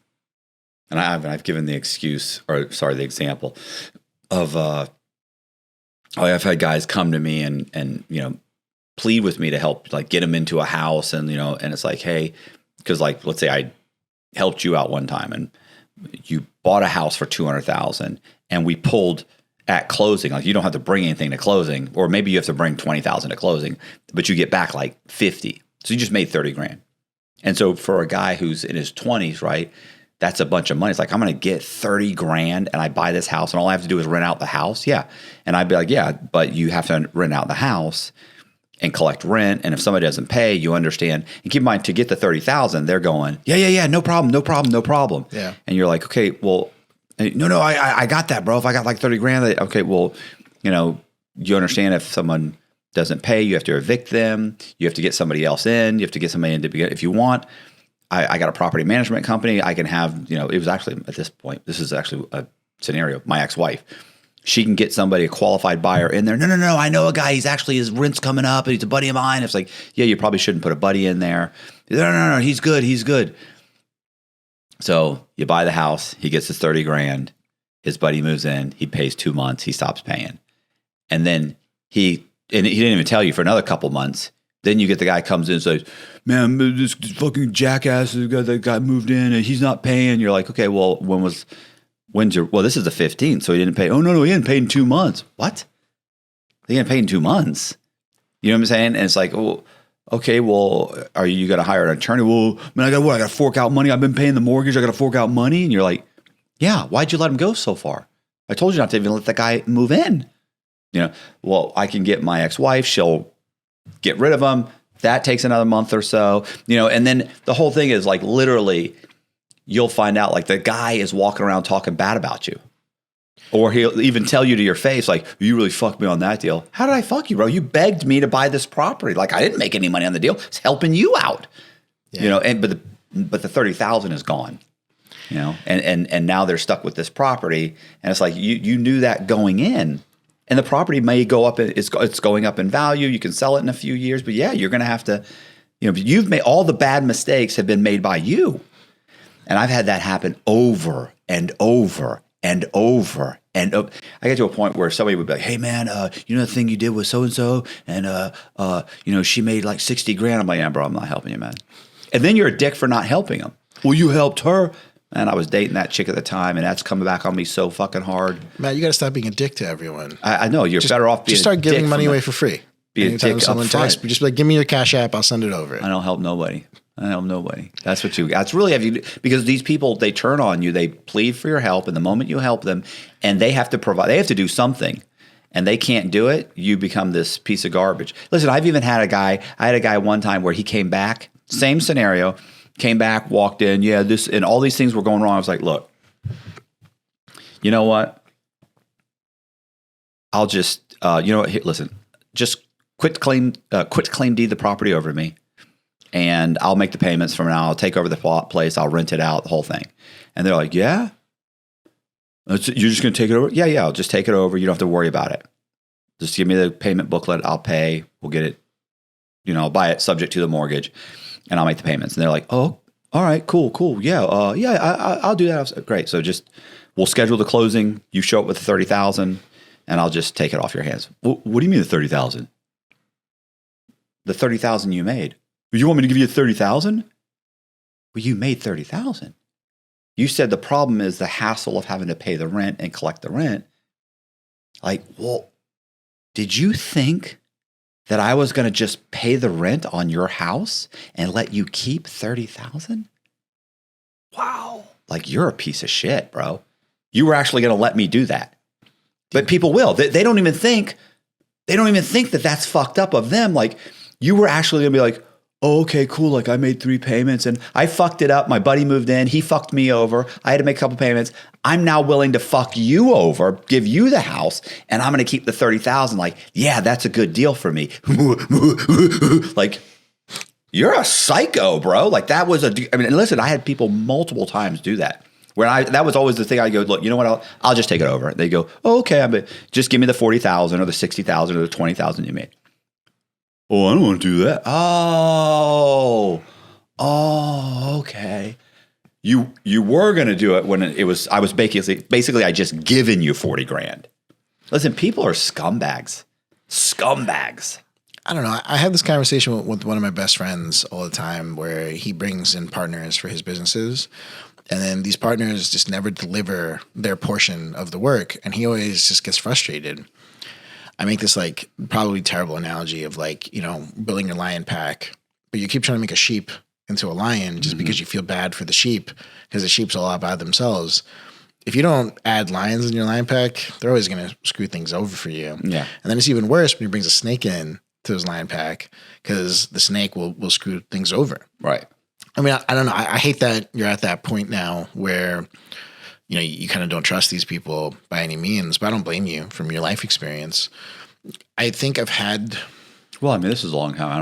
I've given the example of I've had guys come to me and plead with me to help like get them into a house, and and it's like, hey, because like let's say I helped you out one time and you bought a house for $200,000 and we pulled at closing. Like you don't have to bring anything to closing, or maybe you have to bring 20,000 to closing, but you get back like 50. So you just made 30 grand. And so for a guy who's in his 20s, right, that's a bunch of money. It's like, I'm going to get 30 grand and I buy this house and all I have to do is rent out the house. Yeah. And I'd be like, yeah, but you have to rent out the house and collect rent. And if somebody doesn't pay, you understand. And keep in mind, to get the 30,000, they're going, yeah, no problem. Yeah. And you're like, okay, well, no, I got that, bro. If I got like 30 grand, okay, well, you understand if someone doesn't pay, you have to evict them. You have to get somebody else in. You have to get somebody in to begin. If you want, I got a property management company. I can have, it was actually at this point, this is actually a scenario. My ex-wife, she can get somebody, a qualified buyer in there. No. I know a guy. His rent's coming up and he's a buddy of mine. It's like, yeah, you probably shouldn't put a buddy in there. No. He's good. So you buy the house. He gets his 30 grand. His buddy moves in. He pays 2 months. He stops paying. And then he didn't even tell you for another couple months. Then you get the guy comes in and says, man, this fucking jackass that got moved in and he's not paying. You're like, okay, well, this is the 15th, so he didn't pay. Oh, no, he hadn't paid in 2 months. What? He hadn't paid in 2 months. You know what I'm saying? And it's like, oh, okay, well, are you going to hire an attorney? Well, man, I got to fork out money. I've been paying the mortgage. I got to fork out money. And you're like, yeah, why'd you let him go so far? I told you not to even let the guy move in. Well, I can get my ex-wife. She'll get rid of him. That takes another month or so, and then the whole thing is like literally you'll find out like the guy is walking around talking bad about you, or he'll even tell you to your face, like, you really fucked me on that deal. How did I fuck you, bro? You begged me to buy this property. Like I didn't make any money on the deal. It's helping you out, but the 30,000 is gone, and now they're stuck with this property. And it's like, you knew that going in. And the property may go up, it's going up in value. You can sell it in a few years, but yeah, you're going to have to, you've made all the bad mistakes have been made by you. And I've had that happen over and over and over. And I get to a point where somebody would be like, hey man, the thing you did with so-and-so and she made like 60 grand. I'm like, yeah, bro, I'm not helping you, man. And then you're a dick for not helping them. Well, you helped her. And I was dating that chick at the time, and that's coming back on me so fucking hard. Matt, you got to stop being a dick to everyone. I know. You're better off being just start giving money away for free. Be a dick someone texts, just be like, give me your Cash App, I'll send it over. I don't help nobody. That's really because these people, they turn on you, they plead for your help, and the moment you help them, and they have to provide, they have to do something, and they can't do it, you become this piece of garbage. Listen, I had a guy one time where he came back, same scenario, came back, walked in, this and all these things were going wrong. I was like, look, you know what? I'll just, listen, just quit claim deed the property over to me, and I'll make the payments from now. I'll take over the place. I'll rent it out, the whole thing. And they're like, yeah, you're just going to take it over? Yeah, I'll just take it over. You don't have to worry about it. Just give me the payment booklet. I'll pay. We'll get it. I'll buy it subject to the mortgage. And I'll make the payments. And they're like, oh, all right, cool. Yeah, I'll do that. I was like, great. So we'll schedule the closing. You show up with the 30,000, and I'll just take it off your hands. What do you mean the 30,000? The 30,000 you made. You want me to give you 30,000? Well, you made 30,000. You said the problem is the hassle of having to pay the rent and collect the rent. Like, well, did you think that I was going to just pay the rent on your house and let you keep 30,000? Wow. Like, you're a piece of shit, bro. You were actually going to let me do that. But people will. They don't even think that that's fucked up of them. Like, you were actually going to be like, oh, okay, cool. Like, I made 3 payments and I fucked it up. My buddy moved in. He fucked me over. I had to make a couple payments. I'm now willing to fuck you over, give you the house, and I'm going to keep the 30,000. Like, yeah, that's a good deal for me. Like, you're a psycho, bro. Like, that was listen, I had people multiple times do that. That was always the thing. I go, look, you know what? I'll just take it over. They go, oh, okay, just give me the 40,000 or the 60,000 or the 20,000 you made. Oh, I don't want to do that. Oh, okay. You were going to do it when I was basically I just given you 40 grand. Listen, people are scumbags. I don't know. I have this conversation with one of my best friends all the time where he brings in partners for his businesses. And then these partners just never deliver their portion of the work. And he always just gets frustrated. I make this like probably terrible analogy of like, building your lion pack, but you keep trying to make a sheep into a lion just because you feel bad for the sheep because the sheep's all out by themselves. If you don't add lions in your lion pack, they're always going to screw things over for you. Yeah. And then it's even worse when he brings a snake in to his lion pack because the snake will screw things over. Right. I mean, I don't know. I hate that you're at that point now where, you kind of don't trust these people by any means, but I don't blame you from your life experience. I think I've had. Well, I mean, this is a long time. I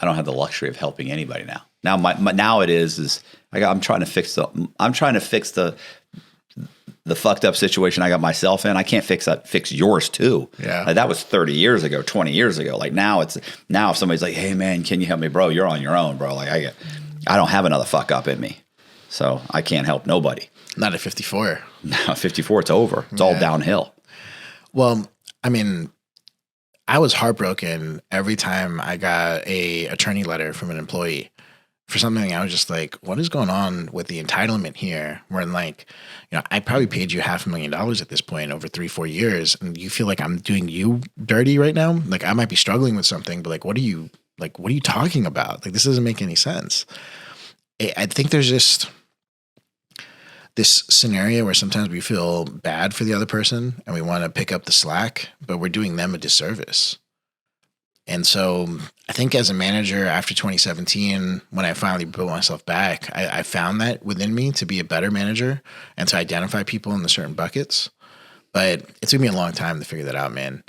don't have the luxury of helping anybody now. Now, now it is I'm trying to fix the fucked up situation I got myself in. I can't fix yours too. Yeah. Like, that was 30 years ago, 20 years ago. Like now if somebody's like, hey man, can you help me, bro? You're on your own, bro. Like I don't have another fuck up in me. So I can't help nobody. Not at 54. No, 54, it's over. It's all downhill. Well, I mean, I was heartbroken every time I got a attorney letter from an employee for something. I was just like, what is going on with the entitlement here? Where like, I probably paid you $500,000 at this point over 3-4 years. And you feel like I'm doing you dirty right now. Like I might be struggling with something, but what are you talking about? Like, this doesn't make any sense. I think there's just this scenario where sometimes we feel bad for the other person and we want to pick up the slack, but we're doing them a disservice. And so I think as a manager after 2017, when I finally built myself back, I found that within me to be a better manager and to identify people in the certain buckets. But it took me a long time to figure that out, man.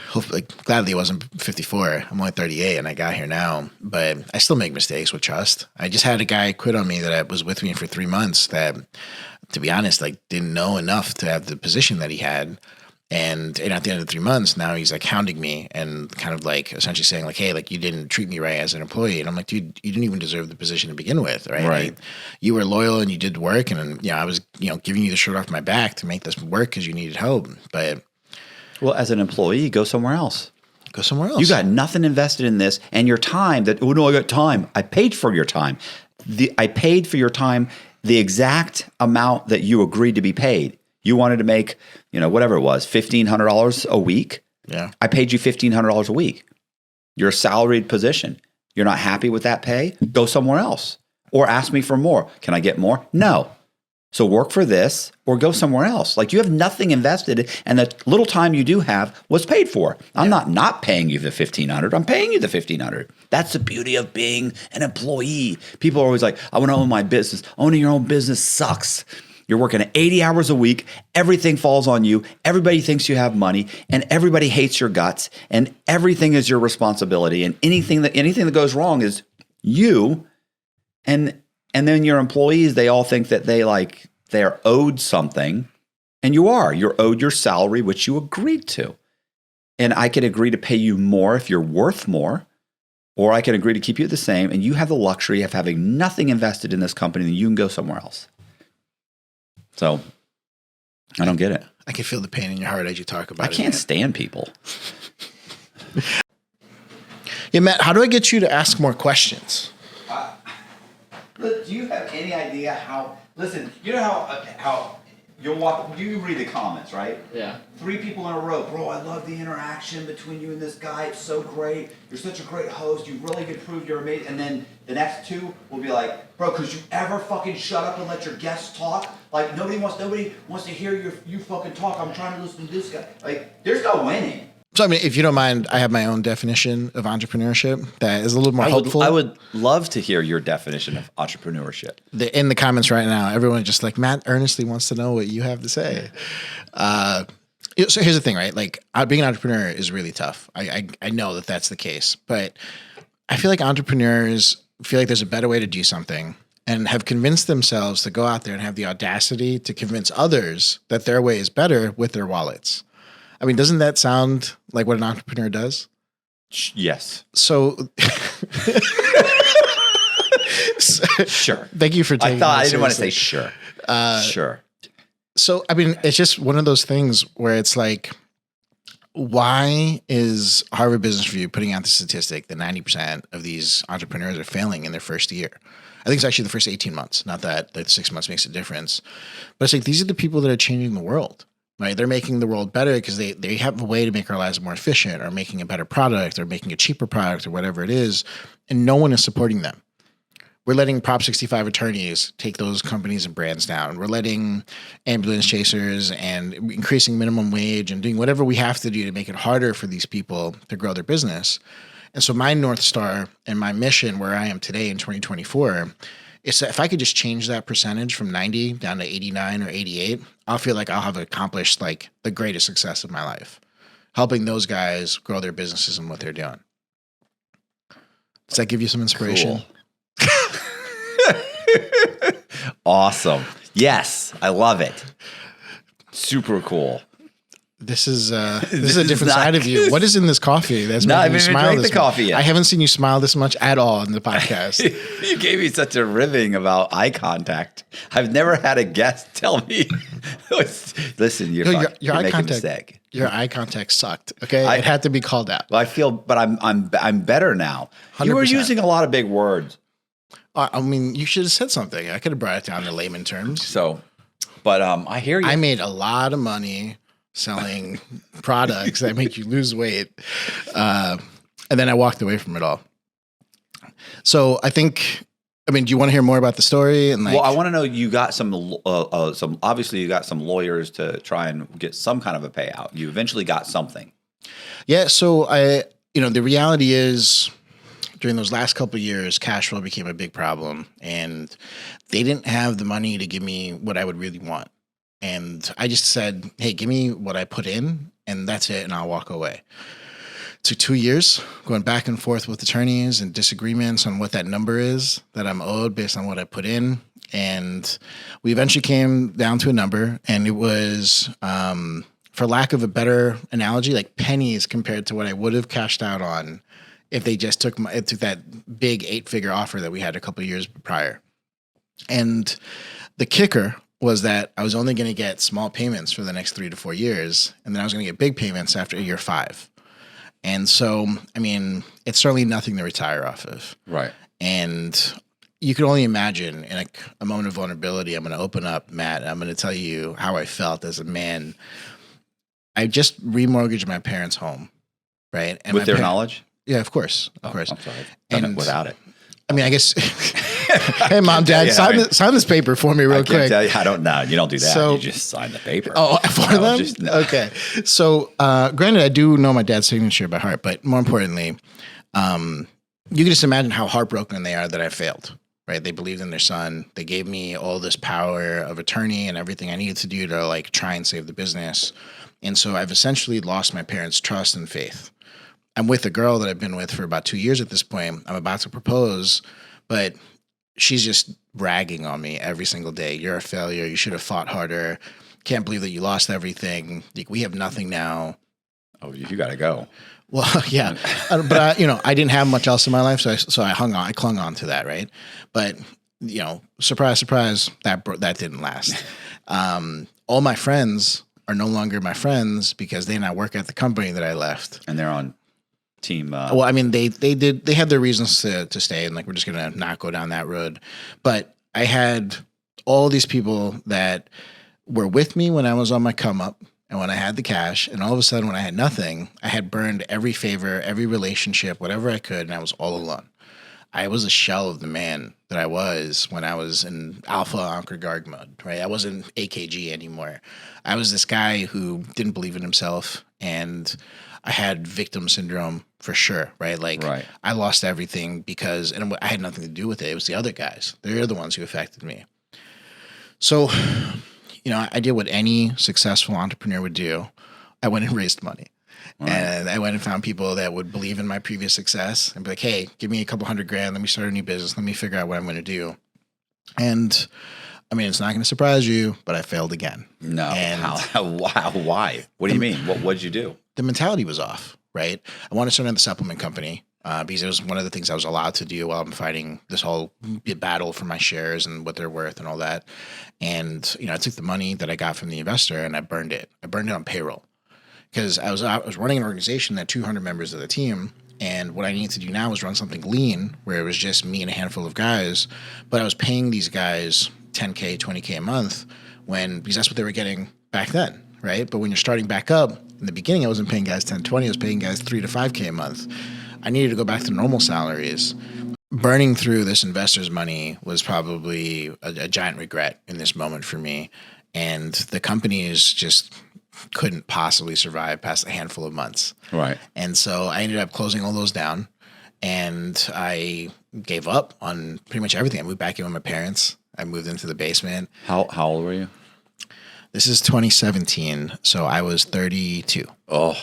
Hopefully, gladly it wasn't 54. I'm only 38 and I got here now, but I still make mistakes with trust. I just had a guy quit on me that was with me for 3 months that, to be honest, didn't know enough to have the position that he had. And at the end of 3 months, now he's hounding me and kind of essentially saying hey, you didn't treat me right as an employee. And I'm like, dude, you didn't even deserve the position to begin with, right? Right. You were loyal and you did work, and I was giving you the shirt off my back to make this work because you needed help. But well, as an employee, go somewhere else. Go somewhere else. You got nothing invested in this, and your time. I got time. I paid for your time. I paid for your time the exact amount that you agreed to be paid. You wanted to make, whatever it was, $1,500 a week. Yeah. I paid you $1,500 a week. You're a salaried position. You're not happy with that pay? Go somewhere else. Or ask me for more. Can I get more? No. So work for this or go somewhere else. You have nothing invested, and the little time you do have was paid for. I'm not paying you the $1,500. I'm paying you the $1,500. That's the beauty of being an employee. People are always like, I want to own my business. Owning your own business sucks. You're working 80 hours a week. Everything falls on you. Everybody thinks you have money, and everybody hates your guts, and everything is your responsibility. And anything that goes wrong is you. And then your employees, they all think that they're owed something, and you are. You're owed your salary, which you agreed to. And I can agree to pay you more if you're worth more, or I can agree to keep you the same, and you have the luxury of having nothing invested in this company, and you can go somewhere else. So I don't get it. I can feel the pain in your heart as you talk about it. I can't stand people. Yeah, Matt, how do I get you to ask more questions? Do you have any idea how? Listen, you know how you'll walk. You read the comments, right? Yeah. 3 people in a row, bro. I love the interaction between you and this guy. It's so great. You're such a great host. You really could prove you're amazing. And then the next 2 will be like, bro, could you ever fucking shut up and let your guests talk? Nobody wants to hear you fucking talk. I'm trying to listen to this guy. There's no winning. So, I mean, if you don't mind, I have my own definition of entrepreneurship that is a little more helpful. I would love to hear your definition of entrepreneurship. In the comments right now, everyone just Matt earnestly wants to know what you have to say. So here's the thing, right? Being an entrepreneur is really tough. I know that that's the case, but I feel like entrepreneurs feel like there's a better way to do something and have convinced themselves to go out there and have the audacity to convince others that their way is better with their wallets. I mean, doesn't that sound like what an entrepreneur does? Yes. So, Sure. Thank you for taking I didn't want to say sure. Sure. So, I mean, it's just one of those things where it's Why is Harvard Business Review putting out the statistic that 90% of these entrepreneurs are failing in their first year? I think it's actually the first 18 months, not that 6 months makes a difference. But it's like these are the people that are changing the world, right? They're making the world better because they have a way to make our lives more efficient, or making a better product, or making a cheaper product, or whatever it is. And no one is supporting them. We're letting Prop 65 attorneys take those companies and brands down. We're letting ambulance chasers and increasing minimum wage and doing whatever we have to do to make it harder for these people to grow their business. And so my North Star and my mission where I am today in 2024 is that if I could just change that percentage from 90 down to 89 or 88, I'll feel like I'll have accomplished like the greatest success of my life, helping those guys grow their businesses and what they're doing. Does that give you some inspiration? Cool. Awesome. Yes, I love it. Super cool. This is a different side of you. What is in this coffee that's No, I making you haven't even smile drank this the coffee much? yet. I haven't seen you smile this much at all in the podcast. You gave me such a ribbing about eye contact. I've never had a guest tell me, listen, you're Your making eye a contact. mistake. Your eye contact sucked. Okay, it had to be called out. Well, I feel, but I'm better now. You were 100%. using a lot of big words. I mean, you should have said something. I could have brought it down to layman terms. So, but I hear you. I made a lot of money selling products that make you lose weight, and then I walked away from it all. So I think. I mean, do you want to hear more about the story? And well, I want to know. You got some. Obviously, you got some lawyers to try and get some kind of a payout. You eventually got something. Yeah. So the reality is, during those last couple of years, cash flow became a big problem, and they didn't have the money to give me what I would really want. And I just said, hey, give me what I put in, and that's it, and I'll walk away. It took 2 years going back and forth with attorneys and disagreements on what that number is that I'm owed based on what I put in. And we eventually came down to a number, and it was, for lack of a better analogy, like pennies compared to what I would have cashed out on if they just took that big 8-figure offer that we had a couple of years prior. And the kicker was that I was only going to get small payments for the next 3 to 4 years, and then I was going to get big payments after year 5. And so, I mean, it's certainly nothing to retire off of. Right. And you can only imagine in a moment of vulnerability, I'm going to open up, Matt, and I'm going to tell you how I felt as a man. I just remortgaged my parents' home, right? And With their knowledge? Yeah, of course. Of course. I'm sorry. Done it without it. I mean, I guess, hey, Mom, Dad, sign this paper for me real quick. Tell you, I don't know. You don't do that. So, you just sign the paper. Oh, for them? No. Okay. So, granted, I do know my dad's signature by heart, but more importantly, you can just imagine how heartbroken they are that I failed, right? They believed in their son. They gave me all this power of attorney and everything I needed to do to like try and save the business. And so I've essentially lost my parents' trust and faith. I'm with a girl that I've been with for about 2 years at this point. I'm about to propose, but she's just bragging on me every single day. You're a failure. You should have fought harder. Can't believe that you lost everything. Like, we have nothing now. Oh, you got to go. Well, yeah, but I didn't have much else in my life, so I clung on to that, right? But surprise, surprise, that didn't last. All my friends are no longer my friends because they now work at the company that I left, and they're on team. Well, I mean, they had their reasons to stay, and like we're just gonna not go down that road. But I had all these people that were with me when I was on my come up and when I had the cash, and all of a sudden when I had nothing, I had burned every favor, every relationship, whatever I could, and I was all alone. I was a shell of the man that I was when I was in alpha Ankur Garg mode, right? I wasn't AKG anymore. I was this guy who didn't believe in himself, and I had victim syndrome for sure, right? Like, right. I lost everything and I had nothing to do with it. It was the other guys. They're the ones who affected me. So, I did what any successful entrepreneur would do. I went and raised money. Right. And I went and found people that would believe in my previous success and be like, hey, give me a couple $100,000. Let me start a new business. Let me figure out what I'm going to do. And I mean, it's not going to surprise you, but I failed again. No. And why? What do you mean? What did you do? The mentality was off, right? I wanted to start another supplement company because it was one of the things I was allowed to do while I'm fighting this whole battle for my shares and what they're worth and all that. And, I took the money that I got from the investor and I burned it. I burned it on payroll. because I was running an organization that had 200 members of the team. And what I needed to do now was run something lean where it was just me and a handful of guys. But I was paying these guys $10K, $20K a month because that's what they were getting back then, right? But when you're starting back up, in the beginning, I wasn't paying guys 10, 20. I was paying guys 3 to 5K a month. I needed to go back to normal salaries. Burning through this investor's money was probably a giant regret in this moment for me. And the companies just couldn't possibly survive past a handful of months. Right. And so I ended up closing all those down, and I gave up on pretty much everything. I moved back in with my parents. I moved into the basement. How old were you? This is 2017, so I was 32. Oh.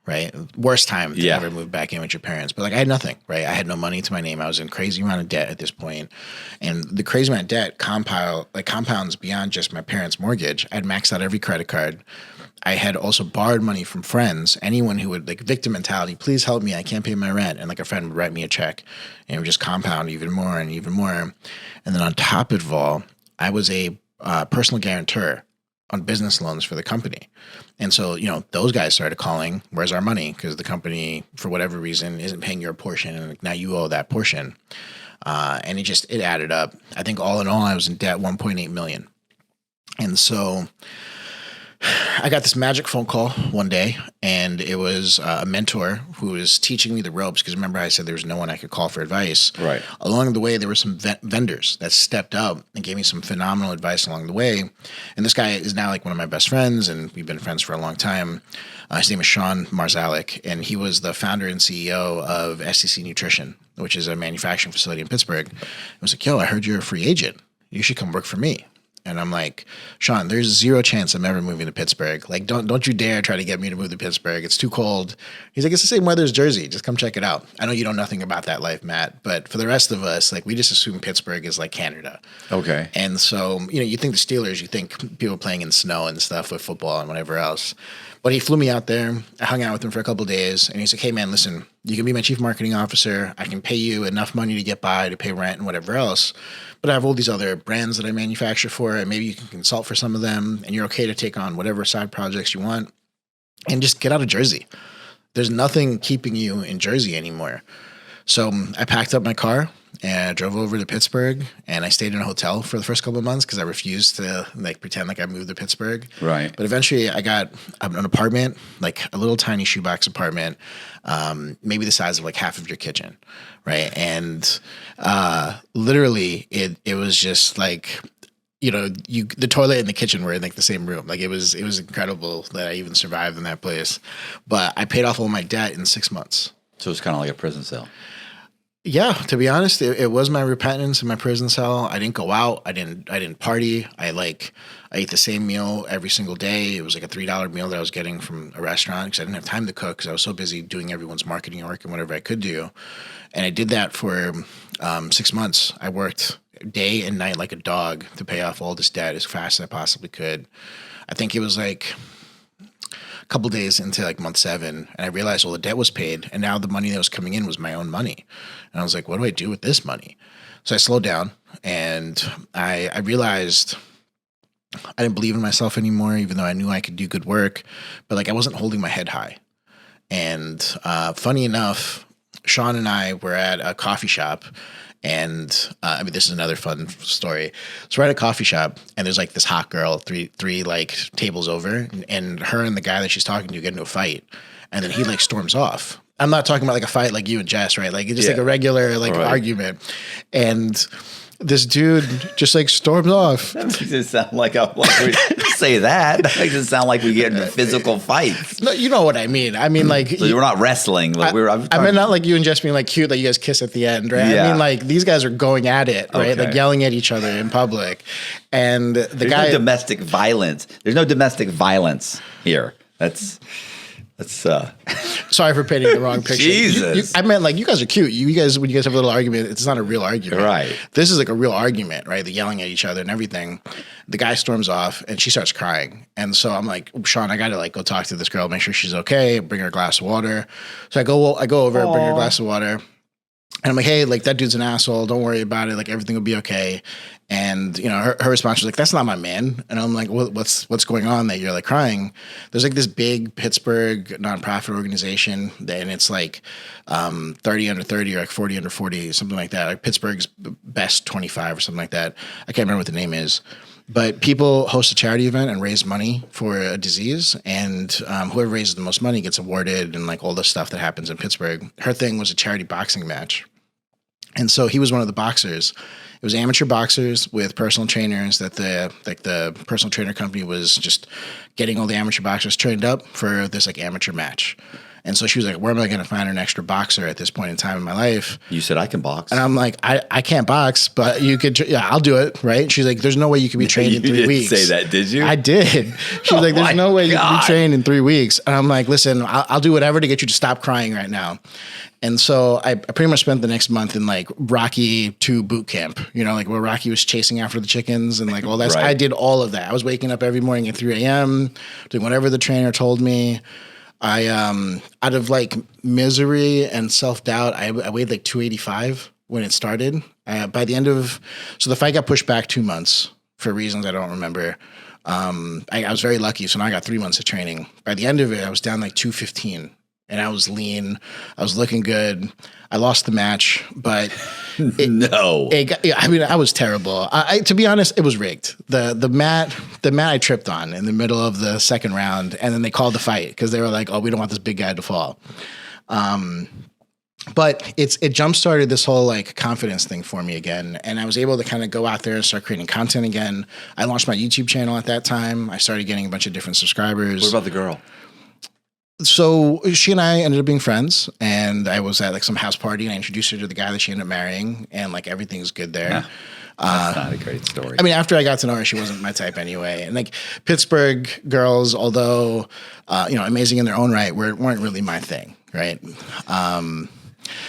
Right? Worst time to ever move back in with your parents. But like I had nothing, right? I had no money to my name. I was in crazy amount of debt at this point. And the crazy amount of debt compounds beyond just my parents' mortgage. I had maxed out every credit card. I had also borrowed money from friends, anyone who would, like, victim mentality, please help me, I can't pay my rent. And like a friend would write me a check, and it would just compound even more and even more. And then on top of it all, I was a personal guarantor on business loans for the company. And so, those guys started calling, where's our money? Because the company, for whatever reason, isn't paying your portion, and now you owe that portion. And it added up. I think all in all, I was in debt $1.8 million. And so I got this magic phone call one day, and it was a mentor who was teaching me the ropes, because remember I said there was no one I could call for advice. Right. Along the way, there were some vendors that stepped up and gave me some phenomenal advice along the way. And this guy is now like one of my best friends, and we've been friends for a long time. His name is Sean Marzalek, and he was the founder and CEO of SEC Nutrition, which is a manufacturing facility in Pittsburgh. I was like, yo, I heard you're a free agent. You should come work for me. And I'm like, Sean, there's zero chance I'm ever moving to Pittsburgh. Like, don't you dare try to get me to move to Pittsburgh. It's too cold. He's like, it's the same weather as Jersey. Just come check it out. I know you know nothing about that life, Matt, but for the rest of us, like, we just assume Pittsburgh is like Canada. Okay. And so, you think the Steelers, you think people playing in snow and stuff with football and whatever else. But he flew me out there. I hung out with him for a couple of days, and he's like, hey, man, listen, you can be my chief marketing officer. I can pay you enough money to get by, to pay rent and whatever else. But I have all these other brands that I manufacture for, and maybe you can consult for some of them, and you're okay to take on whatever side projects you want, and just get out of Jersey. There's nothing keeping you in Jersey anymore. So I packed up my car and I drove over to Pittsburgh, and I stayed in a hotel for the first couple of months because I refused to pretend like I moved to Pittsburgh. Right. But eventually I got an apartment, like a little tiny shoebox apartment, maybe the size of like half of your kitchen. Right. And literally it was just like, the toilet and the kitchen were in like the same room. Like it was incredible that I even survived in that place. But I paid off all my debt in 6 months. So it's kind of like a prison cell. Yeah, to be honest, it was my repentance in my prison cell. I didn't go out. I didn't party. I ate the same meal every single day. It was like a $3 meal that I was getting from a restaurant because I didn't have time to cook because I was so busy doing everyone's marketing work and whatever I could do. And I did that for 6 months. I worked day and night like a dog to pay off all this debt as fast as I possibly could. I think it was like couple days into like month 7, and I realized all the debt was paid, and now the money that was coming in was my own money. And I was like, what do I do with this money? So I slowed down, and I realized I didn't believe in myself anymore, even though I knew I could do good work, but like I wasn't holding my head high. And funny enough, Sean and I were at a coffee shop. And this is another fun story. So we're at a coffee shop, and there's like this hot girl, three like tables over, and her and the guy that she's talking to get into a fight, and then he like storms off. I'm not talking about like a fight like you and Jess, right? Like it's just like a regular like argument, and this dude just like storms off. That makes it sound like we say that. That makes it sound like we get into physical fights. No, you know what I mean. I mean, like so we're not wrestling. Like I mean, not like you and Jess being like cute that you guys kiss at the end, right? Yeah. I mean, like these guys are going at it, right? Okay. Like yelling at each other in public, and There's no domestic violence. There's no domestic violence here. That's sorry for painting the wrong picture. Jesus. I meant like you guys are cute. You guys, when you guys have a little argument, it's not a real argument. Right. This is like a real argument, right? They're yelling at each other and everything. The guy storms off and she starts crying. And so I'm like, Sean, I got to like go talk to this girl, make sure she's okay, bring her a glass of water. So I go over, bring her a glass of water. And I'm like, hey, like that dude's an asshole. Don't worry about it. Like everything will be okay. And you know, her response was like, that's not my man. And I'm like, what's going on that you're like crying? There's like this big Pittsburgh nonprofit organization and it's like 30 under 30 or like 40 under 40, something like that. Like Pittsburgh's best 25 or something like that. I can't remember what the name is. But people host a charity event and raise money for a disease, and whoever raises the most money gets awarded, and like all the stuff that happens in Pittsburgh. Her thing was a charity boxing match, and so he was one of the boxers. It was amateur boxers with personal trainers that the personal trainer company was just getting all the amateur boxers trained up for this like amateur match. And so she was like, where am I going to find an extra boxer at this point in time in my life? You said I can box. And I'm like, I can't box, but you could, yeah, I'll do it. Right. She's like, there's no way you could be trained in 3 weeks. You didn't say that, did you? I did. She was like, there's no way you can be trained in 3 weeks. And I'm like, listen, I'll do whatever to get you to stop crying right now. And so I pretty much spent the next month in like Rocky 2 boot camp, you know, like where Rocky was chasing after the chickens and like all that. Right. I did all of that. I was waking up every morning at 3 a.m., doing whatever the trainer told me. I, out of like misery and self-doubt, I weighed like 285 when it started. By the end of, so the fight got pushed back 2 months for reasons I don't remember. I was very lucky. So now I got 3 months of training. By the end of it, I was down like 215 and I was lean. I was looking good. I lost the match, but I mean, I was terrible. To be honest, it was rigged. The mat I tripped on in the middle of the second round, and then they called the fight because they were like, "Oh, we don't want this big guy to fall." But it jump started this whole like confidence thing for me again, and I was able to kind of go out there and start creating content again. I launched my YouTube channel at that time. I started getting a bunch of different subscribers. What about the girl? So she and I ended up being friends, and I was at like some house party and I introduced her to the guy that she ended up marrying, and like everything's good there. Yeah. That's not a great story. I mean, after I got to know her, she wasn't my type anyway. And like Pittsburgh girls, although, amazing in their own right, weren't really my thing. Right.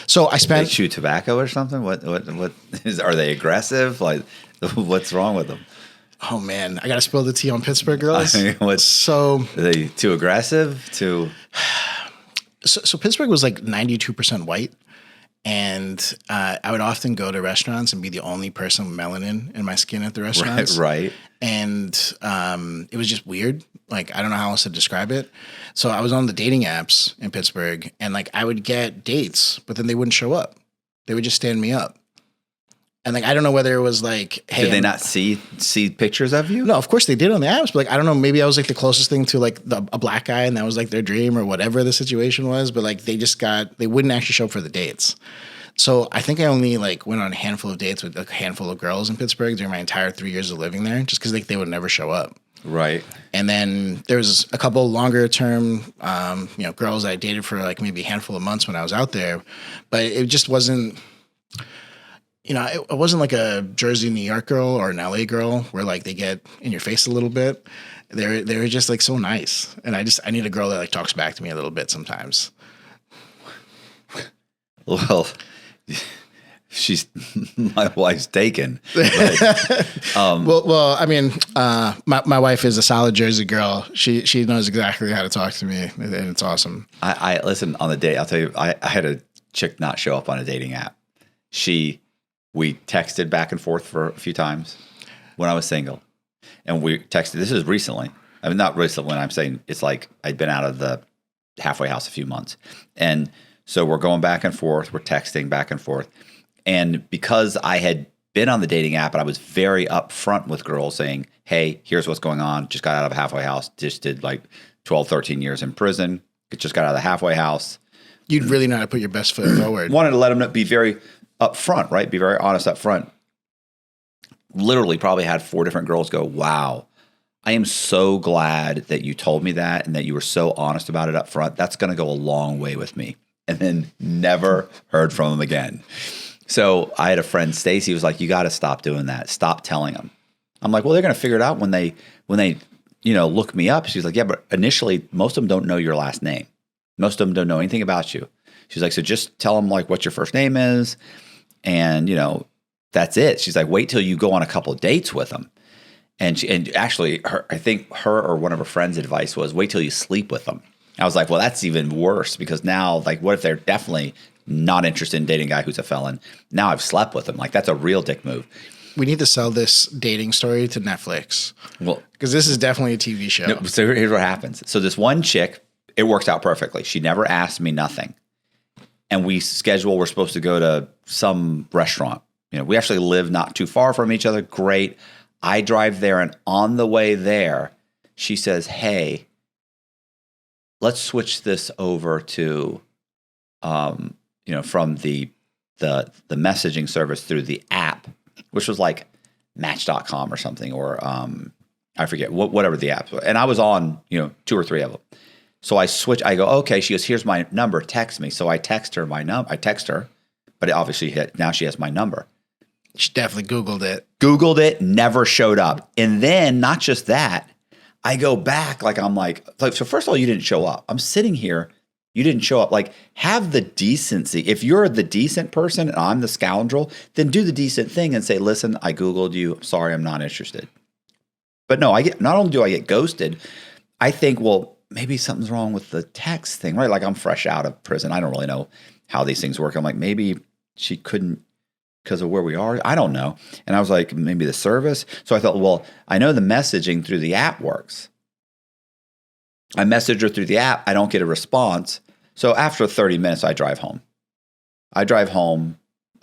So I spent. They chew tobacco or something? What are they aggressive? Like, what's wrong with them? Oh man, I got to spill the tea on Pittsburgh girls. I mean, are they too aggressive? So Pittsburgh was like 92% white. And I would often go to restaurants and be the only person with melanin in my skin at the restaurants. Right. And it was just weird. Like, I don't know how else to describe it. So I was on the dating apps in Pittsburgh, and like I would get dates, but then they wouldn't show up. They would just stand me up. And like, I don't know whether it was like, hey. Did they not see pictures of you? No, of course they did on the apps. But like, I don't know, maybe I was like the closest thing to like a black guy and that was like their dream or whatever the situation was. But like, they wouldn't actually show up for the dates. So I think I only like went on a handful of dates with a handful of girls in Pittsburgh during my entire 3 years of living there, just because like they would never show up. Right. And then there was a couple longer term, girls I dated for like maybe a handful of months when I was out there, but it just wasn't. It wasn't like a Jersey, New York girl or an LA girl where like they get in your face a little bit. They were just like so nice, and I need a girl that like talks back to me a little bit sometimes. Well, she's my wife's taken. But, well, I mean, my wife is a solid Jersey girl. She knows exactly how to talk to me, and it's awesome. I listen on the date. I'll tell you, I had a chick not show up on a dating app. We texted back and forth for a few times when I was single. And we texted, this is recently. I mean, not recently when I'm saying it's like I'd been out of the halfway house a few months. And so we're going back and forth. We're texting back and forth. And because I had been on the dating app and I was very upfront with girls saying, hey, here's what's going on. Just got out of a halfway house. Just did like 12, 13 years in prison. Just got out of the halfway house. You'd really know how to put your best foot forward. Wanted to let them be very up front, right? Be very honest up front. Literally probably had 4 different girls go, wow, I am so glad that you told me that and that you were so honest about it up front. That's going to go a long way with me. And then never heard from them again. So I had a friend, Stacy, was like, you got to stop doing that. Stop telling them. I'm like, well, they're going to figure it out when they look me up. She's like, yeah, but initially most of them don't know your last name. Most of them don't know anything about you. She's like, so just tell them like what your first name is. And, that's it. She's like, wait till you go on a couple of dates with them. And actually, I think her or one of her friends' advice was wait till you sleep with them. I was like, well, that's even worse because now, like, what if they're definitely not interested in dating a guy who's a felon. Now I've slept with him. Like, that's a real dick move. We need to sell this dating story to Netflix. Well, because this is definitely a TV show. no, so here's what happens. So this one chick, it works out perfectly. She never asked me nothing. And we're supposed to go to some restaurant. You know, we actually live not too far from each other. Great. I drive there, and on the way there, she says, hey, let's switch this over to, from the messaging service through the app, which was like Match.com or something, or I forget whatever the app was. And I was on, 2 or 3 of them. So I switch. I go, okay. She goes, here's my number. Text me. So I text her my number. I text her, but it obviously hit. Now she has my number. She definitely Googled it. Googled it, never showed up. And then not just that, I go back so first of all, you didn't show up. I'm sitting here. You didn't show up. Like, have the decency. If you're the decent person and I'm the scoundrel, then do the decent thing and say, listen, I Googled you. Sorry, I'm not interested. But no, not only do I get ghosted, I think, well, maybe something's wrong with the text thing, right? Like, I'm fresh out of prison. I don't really know how these things work. I'm like, maybe she couldn't because of where we are. I don't know. And I was like, maybe the service. So I thought, well, I know the messaging through the app works. I message her through the app. I don't get a response. So after 30 minutes, I drive home. I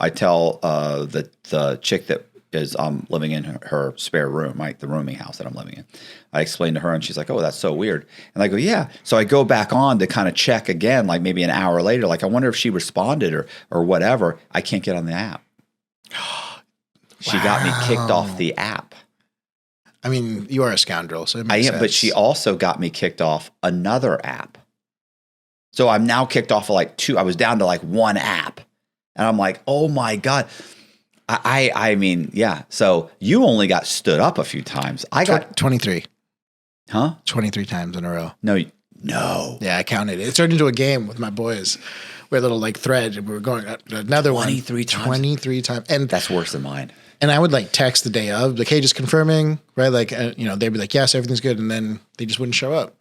tell the chick that is living in her spare room, right, the rooming house that I'm living in. I explained to her, and she's like, oh, that's so weird. And I go, yeah. So I go back on to kind of check again, like maybe an hour later, like I wonder if she responded or whatever. I can't get on the app. She got me kicked off the app. I mean, you are a scoundrel, so it makes sense. But she also got me kicked off another app. So I'm now kicked off of like 2. I was down to like 1 app. And I'm like, oh my God. I mean, yeah. So you only got stood up a few times. I got 23. Huh? 23 times in a row. No. Yeah, I counted it. It turned into a game with my boys. We had a little like thread, and we were going another 23 times. 23 times. And that's worse than mine. And I would like text the day of, like, hey, just confirming, right? Like, they'd be like, yes, everything's good. And then they just wouldn't show up.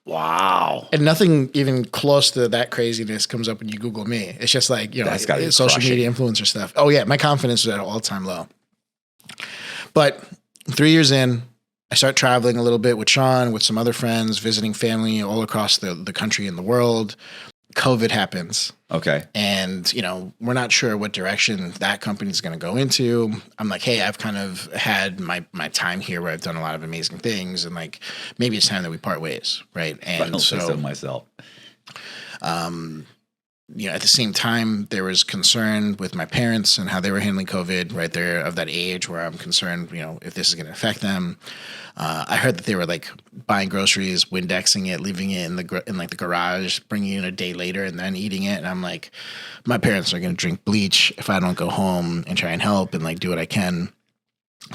Wow. And nothing even close to that craziness comes up when you Google me. It's just like, That's gotta be social crushing. media influencer stuff. Oh yeah. My confidence was at an all-time low. But 3 years in, I start traveling a little bit with Sean, with some other friends, visiting family all across the country and the world. COVID happens. Okay. And, we're not sure what direction that company is going to go into. I'm like, hey, I've kind of had my time here where I've done a lot of amazing things. And like, maybe it's time that we part ways. Right. And I don't think so myself. At the same time, there was concern with my parents and how they were handling COVID, right? They're of that age where I'm concerned, if this is going to affect them. I heard that they were like buying groceries, Windexing it, leaving it in the garage, bringing it a day later and then eating it. And I'm like, my parents are going to drink bleach if I don't go home and try and help and like do what I can.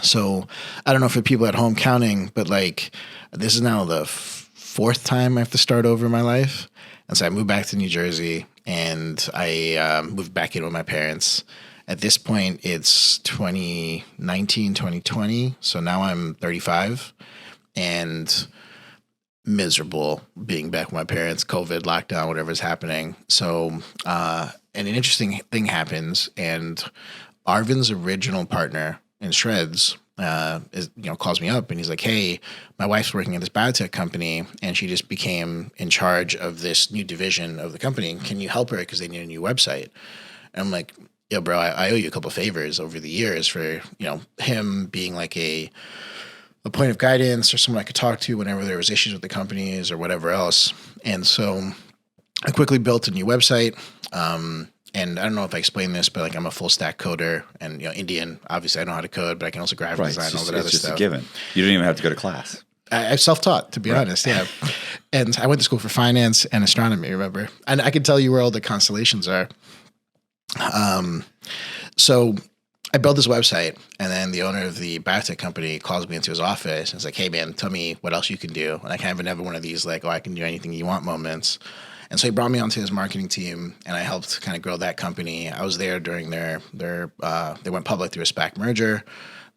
So I don't know for people at home counting, but like this is now the 4th time I have to start over in my life. And so I moved back to New Jersey and I moved back in with my parents. At this point, it's 2019, 2020. So now I'm 35 and miserable being back with my parents, COVID, lockdown, whatever's happening. So, and an interesting thing happens, and Arvin's original partner in Shredz calls me up and he's like, hey, my wife's working at this biotech company and she just became in charge of this new division of the company. Can you help her? Because they need a new website. And I'm like, yeah, bro, I owe you a couple of favors over the years for, him being like a point of guidance or someone I could talk to whenever there was issues with the companies or whatever else. And so I quickly built a new website. And I don't know if I explained this, but like I'm a full stack coder and, Indian, obviously I know how to code, but I can also graphic design and all that other stuff. It's just a given. You don't even have to go to class. I'm self-taught, to be honest. Yeah. And I went to school for finance and astronomy, remember? And I can tell you where all the constellations are. So I built this website and then the owner of the biotech company calls me into his office and is like, hey man, tell me what else you can do. And I kind of never one of these like, oh, I can do anything you want moments. And so he brought me onto his marketing team and I helped kind of grow that company. I was there during they went public through a SPAC merger.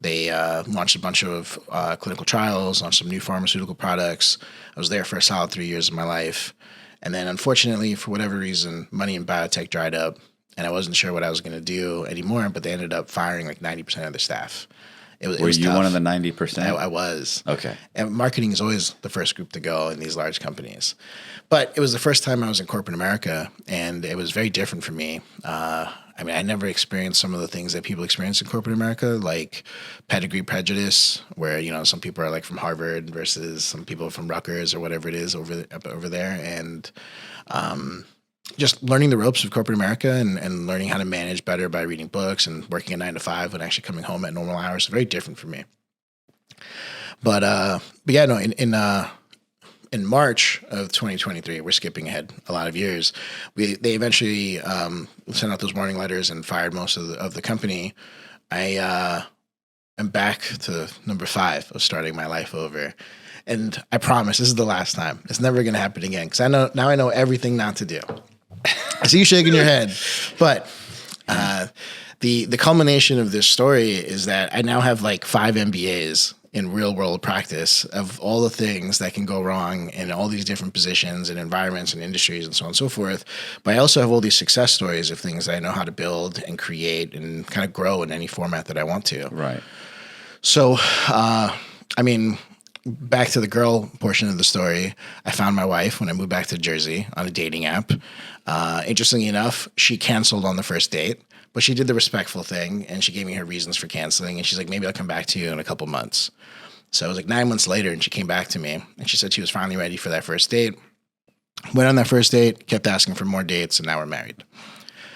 They launched a bunch of clinical trials, launched some new pharmaceutical products. I was there for a solid 3 years of my life. And then unfortunately, for whatever reason, money in biotech dried up and I wasn't sure what I was going to do anymore, but they ended up firing like 90% of the staff. It was you tough. one of the 90%? I was. Okay. And marketing is always the first group to go in these large companies. But it was the first time I was in corporate America, and it was very different for me. I mean, I never experienced some of the things that people experience in corporate America, like pedigree prejudice, where, you know, some people are like from Harvard versus some people from Rutgers or whatever it is over there. And just learning the ropes of corporate America and learning how to manage better by reading books and working a 9 to 5 and actually coming home at normal hours. Very different for me. But yeah, no, in March of 2023, we're skipping ahead a lot of years. They eventually sent out those warning letters and fired most of the company. I am back to number 5 of starting my life over. And I promise this is the last time. It's never going to happen again because I know everything not to do. I see you shaking your head, but the culmination of this story is that I now have like 5 MBAs in real world practice of all the things that can go wrong in all these different positions and environments and industries and so on and so forth. But I also have all these success stories of things that I know how to build and create and kind of grow in any format that I want to. Right. So, I mean, back to the girl portion of the story, I found my wife when I moved back to Jersey on a dating app. Interestingly enough, she canceled on the first date, but she did the respectful thing and she gave me her reasons for canceling. And she's like, maybe I'll come back to you in a couple months. So it was like 9 months later and she came back to me and she said she was finally ready for that first date. Went on that first date, kept asking for more dates, and now we're married.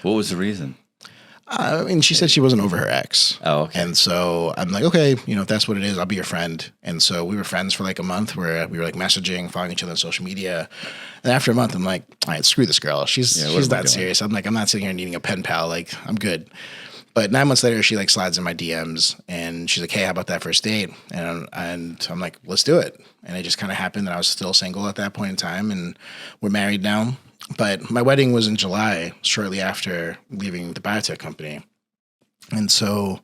What was the reason? And she said she wasn't over her ex. Oh, okay. And so I'm like, okay, you know, if that's what it is, I'll be your friend. And so we were friends for like a month where we were like messaging, following each other on social media. And after a month, I'm like, all right, screw this girl. She's not serious. I'm like, I'm not sitting here needing a pen pal. Like, I'm good. But 9 months later, she like slides in my DMs and she's like, hey, how about that first date? And I'm like, let's do it. And it just kind of happened that I was still single at that point in time. And we're married now. But my wedding was in July, shortly after leaving the biotech company. And so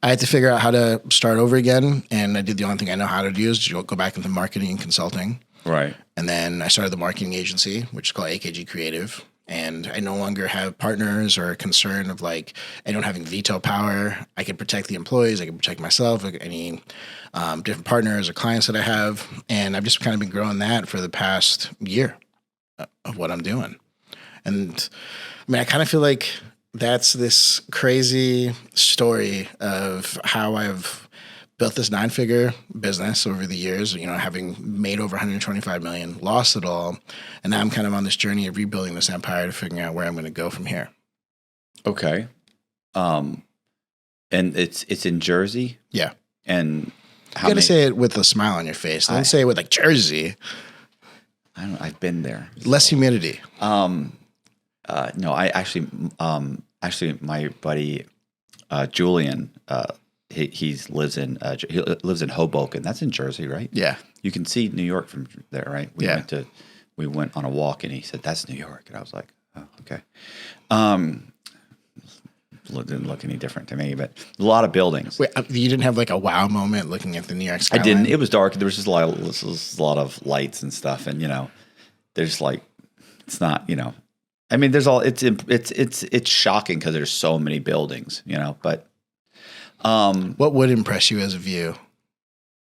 I had to figure out how to start over again. And I did the only thing I know how to do is go back into marketing and consulting. Right. And then I started the marketing agency, which is called AKG Creative. And I no longer have partners or concern of like anyone having veto power. I can protect the employees. I can protect myself, like any different partners or clients that I have. And I've just kind of been growing that for the past year of what I'm doing. And I mean, I kind of feel like that's this crazy story of how I've built this 9-figure business over the years, you know, having made over 125 million, lost it all. And now I'm kind of on this journey of rebuilding this empire to figuring out where I'm going to go from here. Okay. And it's in Jersey? Yeah. And You got to say it with a smile on your face. Don't say it with like Jersey. I've been there. Less humidity. No, I actually, my buddy Julian, he lives in Hoboken. That's in Jersey, right? Yeah. You can see New York from there, right? Yeah. We went on a walk, and he said, "That's New York," and I was like, "Oh, okay." Didn't look any different to me, but a lot of buildings. Wait, you didn't have like a wow moment looking at the New York skyline? I didn't. It was dark. There was just a lot of lights and stuff, and you know, there's like, it's not, you know, I mean, there's all, it's shocking because there's so many buildings, you know, but. What would impress you as a view?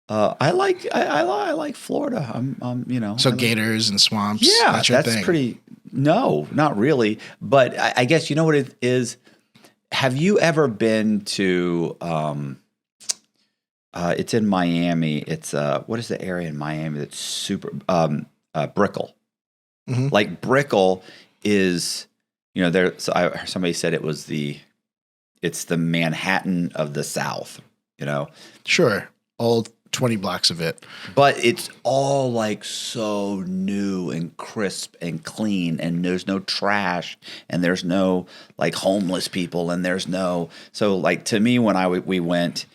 I like Florida. I'm you know. So gators and swamps. Yeah, that's your that's thing. pretty. No, not really. But I guess you know what it is. Have you ever been to? It's in Miami. It's what is the area in Miami that's super Brickell? Mm-hmm. Like Brickell is, you know, there. So somebody said it's the Manhattan of the South. You know, Sure, all 20 blocks of it. but it's all like so new and crisp and clean, and there's no trash, and there's no like homeless people, and there's no. So like to me, when we went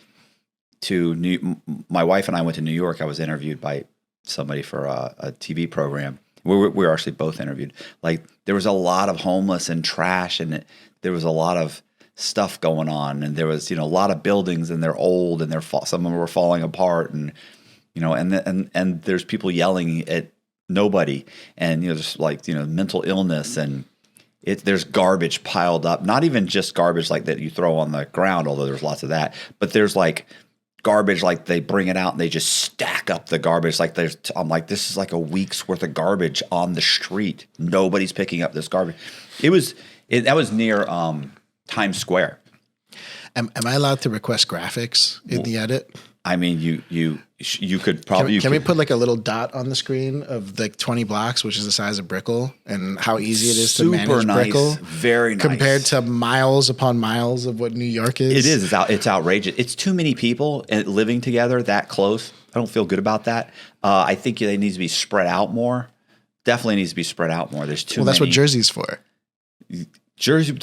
to my wife and I went to New York. I was interviewed by somebody for a TV program. We were actually both interviewed. Like there was a lot of homeless and trash, and there was a lot of stuff going on, and there was, you know, a lot of buildings, and they're old, and some of them were falling apart, and you know, and there's people yelling at nobody. And, just like, mental illness, and there's garbage piled up, not even just garbage like that you throw on the ground, although there's lots of that, but there's like garbage, like they bring it out and they just stack up the garbage. Like I'm like, this is like a week's worth of garbage on the street. Nobody's picking up this garbage. That was near Times Square. Am I allowed to request graphics in the edit? I mean, you could probably. Can we put like a little dot on the screen of like 20 blocks, which is the size of Brickell, and how easy it is to manage Brickell? Very nice. Compared to miles upon miles of what New York is. It is. It's outrageous. It's too many people living together that close. I don't feel good about that. I think they need to be spread out more. Definitely needs to be spread out more. There's too many. Well, that's what Jersey's for. Jersey,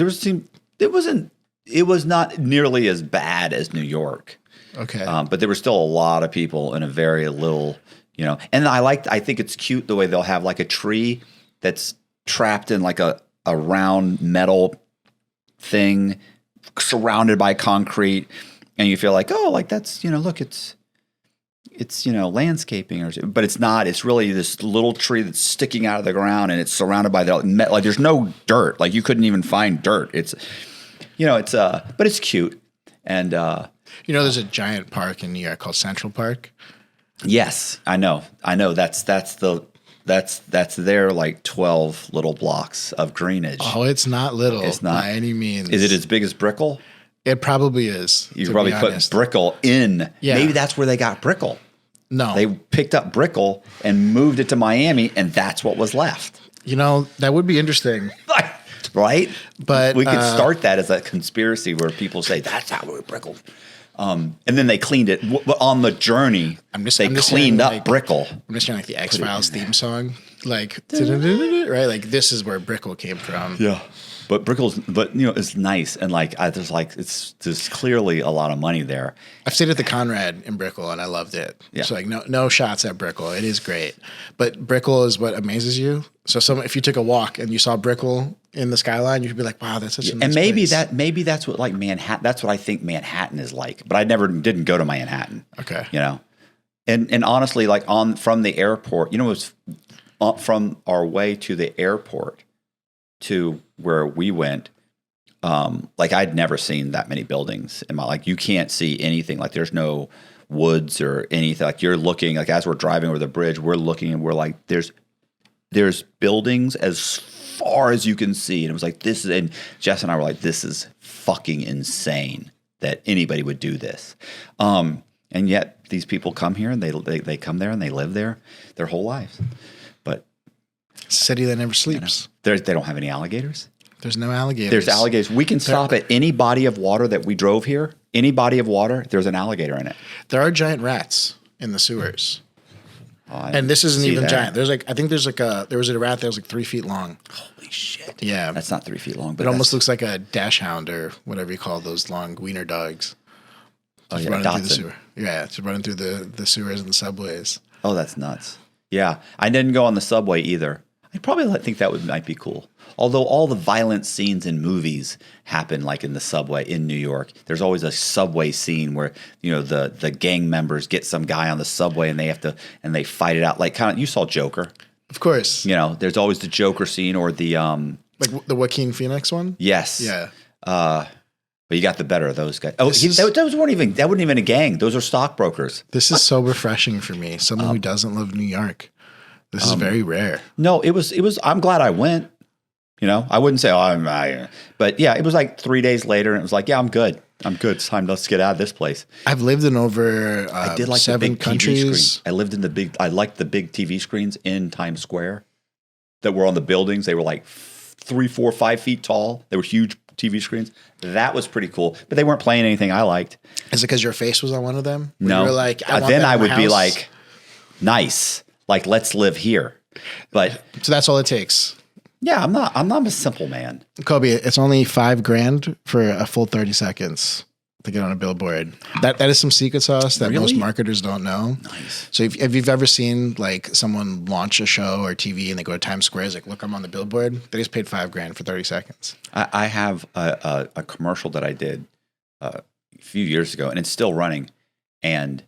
it was not nearly as bad as New York. Okay. But there were still a lot of people in a very little, and I think it's cute the way they'll have like a tree that's trapped in like a round metal thing surrounded by concrete. And you feel like, oh, like that's, look, it's landscaping but it's not. It's really this little tree that's sticking out of the ground, and it's surrounded by like there's no dirt. Like you couldn't even find dirt. It's, but it's cute. And, there's a giant park in New York called Central Park. Yes, I know. That's their like 12 little blocks of greenage. Oh, it's not little. It's not by any means. Is it as big as Brickell? It probably is. You probably put Brickell in. Yeah. Maybe that's where they got Brickell. No. They picked up Brickell and moved it to Miami, and that's what was left. That would be interesting. Right? But we could start that as a conspiracy where people say, that's how we Brickell. And then they cleaned it. On the journey, they cleaned up Brickell. I'm just hearing like the X-Files theme song. Like, right? Like, this is where Brickell came from. Yeah. But it's nice. And there's clearly a lot of money there. I've stayed at the Conrad in Brickell and I loved it. Yeah. So no shots at Brickell. It is great. But Brickell is what amazes you. So if you took a walk and you saw Brickell in the skyline, you'd be like, wow, that's such a nice And maybe place. maybe that's what like Manhattan, that's what I think Manhattan is like. But I didn't go to Manhattan. Okay. And honestly, like from the airport, it was from our way to the airport to where we went, like I'd never seen that many buildings in my, like you can't see anything, like there's no woods or anything. Like you're looking, like as we're driving over the bridge, we're looking and we're like, there's buildings as far as you can see. And it was like, and Jess and I were like, this is fucking insane that anybody would do this. And yet these people come here and they come there and they live there their whole lives. But city that never sleeps. They don't have any alligators. There's no alligators. There's alligators. We can stop at any body of water that we drove here. Any body of water, there's an alligator in it. There are giant rats in the sewers. And this isn't see even that. giant. There was a rat that was like 3 feet long. Holy shit. Yeah. That's not 3 feet long. But It almost looks like a dash hound or whatever you call those long wiener dogs. Just running through the sewer. Yeah, just running through the sewers and the subways. Oh, that's nuts. Yeah. I didn't go on the subway either. I probably think that might be cool. Although all the violent scenes in movies happen like in the subway in New York. There's always a subway scene where, the gang members get some guy on the subway and they fight it out. Like kind of, you saw Joker. Of course. There's always the Joker scene or the like the Joaquin Phoenix one? Yes. Yeah. But you got the better of those guys. Oh, that wasn't even a gang. Those are stockbrokers. This is so refreshing for me. Someone who doesn't love New York. This is very rare. No, it was. I'm glad I went. I wouldn't say, but yeah, it was like 3 days later, and it was like, yeah, I'm good. It's time. Let's get out of this place. I've lived in over I did like 7 the big countries. TV screen. I lived in I liked the big TV screens in Times Square that were on the buildings. They were like 3, 4, 5 feet tall. They were huge TV screens. That was pretty cool, but they weren't playing anything I liked. Is it because your face was on one of them? No. You were like, then I would be like, nice. Like, let's live here. But so that's all it takes. Yeah, I'm not a simple man. Kobe, it's only $5,000 for a full 30 seconds to get on a billboard. That is some secret sauce that most marketers don't know. Nice. So if you've ever seen like someone launch a show or TV and they go to Times Square, it's like, look, I'm on the billboard. They just paid $5,000 for 30 seconds. I have a commercial that I did a few years ago, and it's still running. And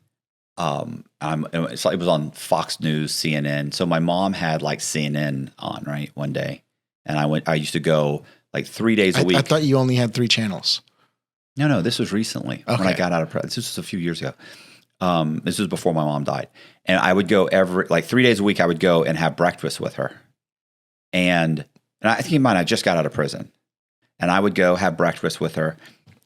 It was on Fox News, CNN. So my mom had like CNN on, right, one day. And I used to go like 3 days a week. I thought you only had 3 channels. No, this was recently when I got out of this was a few years ago. This was before my mom died. And I would go like 3 days a week, I would go and have breakfast with her. And I think in mind, I just got out of prison. And I would go have breakfast with her.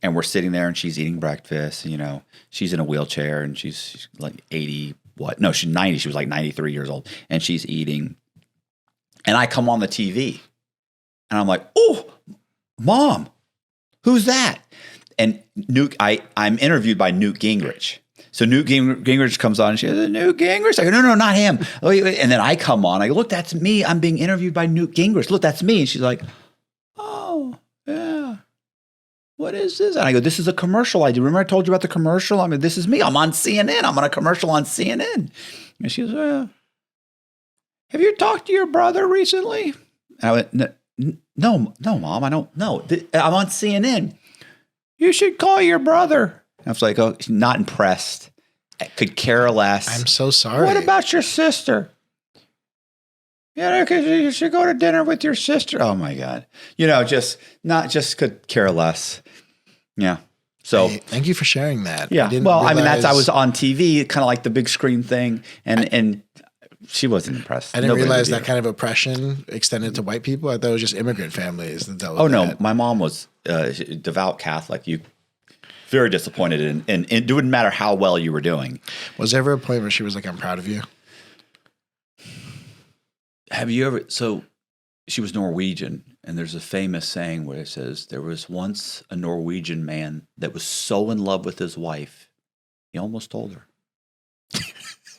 And we're sitting there and she's eating breakfast. You know, she's in a wheelchair and she's like 80, what? No, she's 90. She was like 93 years old. And she's eating. And I come on the TV. And I'm like, oh, Mom, who's that? And I'm interviewed by Newt Gingrich. So Newt Gingrich comes on and she goes, Newt Gingrich? I go, no, not him. And then I come on. I go, look, that's me. I'm being interviewed by Newt Gingrich. Look, that's me. And she's like, oh, yeah. What is this? And I go, this is a commercial I do. Remember I told you about the commercial? I mean, this is me. I'm on CNN. I'm on a commercial on CNN. And she goes, have you talked to your brother recently? And I went, no, Mom, I don't know. I'm on CNN. You should call your brother. I was like, oh, not impressed. I could care less. I'm so sorry. What about your sister? Yeah, because you should go to dinner with your sister. Oh my God. You know, just could care less. Yeah. So hey, thank you for sharing that. Yeah. Well, I mean, I was on TV, kind of like the big screen thing. And she wasn't impressed. I didn't realize that kind of oppression extended to white people. I thought it was just immigrant families that dealt with that. Oh, no. that. My mom was devout Catholic. Very disappointed. And it wouldn't matter how well you were doing. Was there ever a point where she was like, I'm proud of you? Have you ever? So she was Norwegian. And there's a famous saying where it says, there was once a Norwegian man that was so in love with his wife, he almost told her.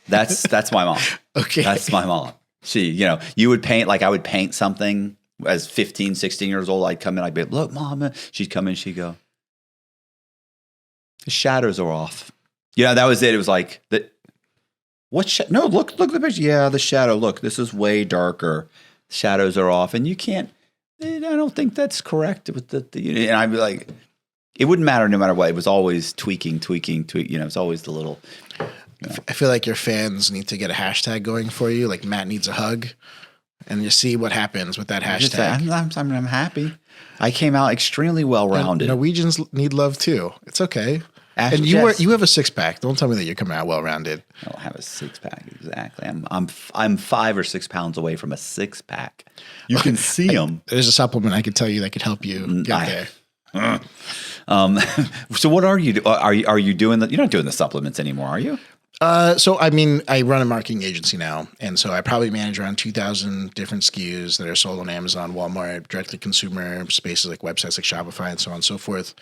That's my mom. Okay. That's my mom. She, you would paint, like I would paint something as 15, 16 years old. I'd come in, I'd be like, look, Mom. She'd come in, she'd go, the shadows are off. That was it. It was like, no, look at the picture. Yeah, the shadow. Look, this is way darker. Shadows are off. And you can't, I don't think that's correct. With and I'd be like, it wouldn't matter no matter what. It was always tweaking. It's always the little. I feel like your fans need to get a hashtag going for you, like Matt needs a hug, and you see what happens with that hashtag. I'm happy. I came out extremely well-rounded. Norwegians need love too. It's okay. And you have a 6-pack. Don't tell me that you're coming out well-rounded. I don't have a 6-pack exactly. I'm 5 or 6 pounds away from a 6-pack. You can see them. There's a supplement I could tell you that could help you get there. So what are you? Are you doing the? You're not doing the supplements anymore, are you? So I mean, I run a marketing agency now, and so I probably manage around 2,000 different SKUs that are sold on Amazon, Walmart, directly consumer spaces like websites like Shopify and so on and so forth.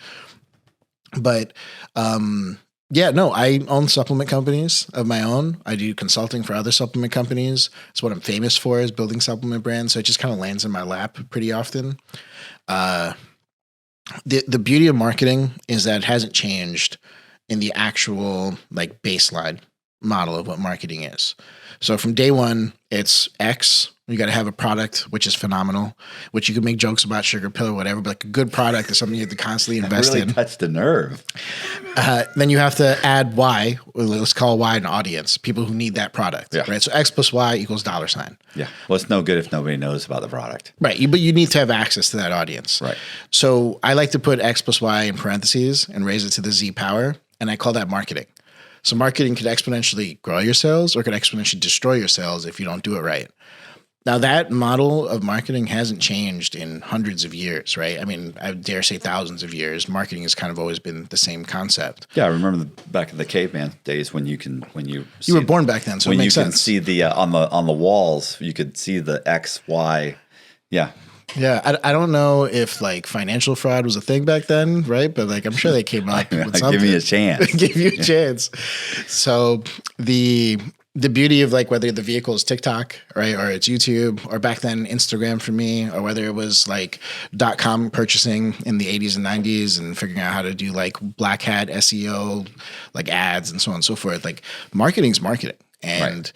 But I own supplement companies of my own. I do consulting for other supplement companies. It's what I'm famous for, is building supplement brands. So it just kind of lands in my lap pretty often. The beauty of marketing is that it hasn't changed in the actual like baseline model of what marketing is. So from day one, it's X. You got to have a product which is phenomenal, which you can make jokes about, sugar pill or whatever, but like a good product is something you have to constantly invest in. Touched the nerve. Then you have to add Y. Let's call Y an audience, people who need that product, right? So X plus Y equals $. Yeah. Well, it's no good if nobody knows about the product. Right. But you need to have access to that audience. Right. So I like to put X plus Y in parentheses and raise it to the Z power. And I call that marketing. So marketing could exponentially grow your sales or could exponentially destroy your sales if you don't do it right. Now, that model of marketing hasn't changed in hundreds of years, right? I mean, I dare say thousands of years. Marketing has kind of always been the same concept. Yeah, I remember back in the caveman days when you were born back then, so it makes sense. When you can see the on the walls, you could see the X, Y. Yeah. Yeah, I don't know if like financial fraud was a thing back then, right? But like I'm sure they came up with something. Give me a chance. Give you a chance. So the beauty of like whether the vehicle is TikTok, right, or it's YouTube, or back then Instagram for me, or whether it was like .com purchasing in the 80s and 90s and figuring out how to do like black hat SEO, like ads and so on and so forth. Like marketing's marketing. And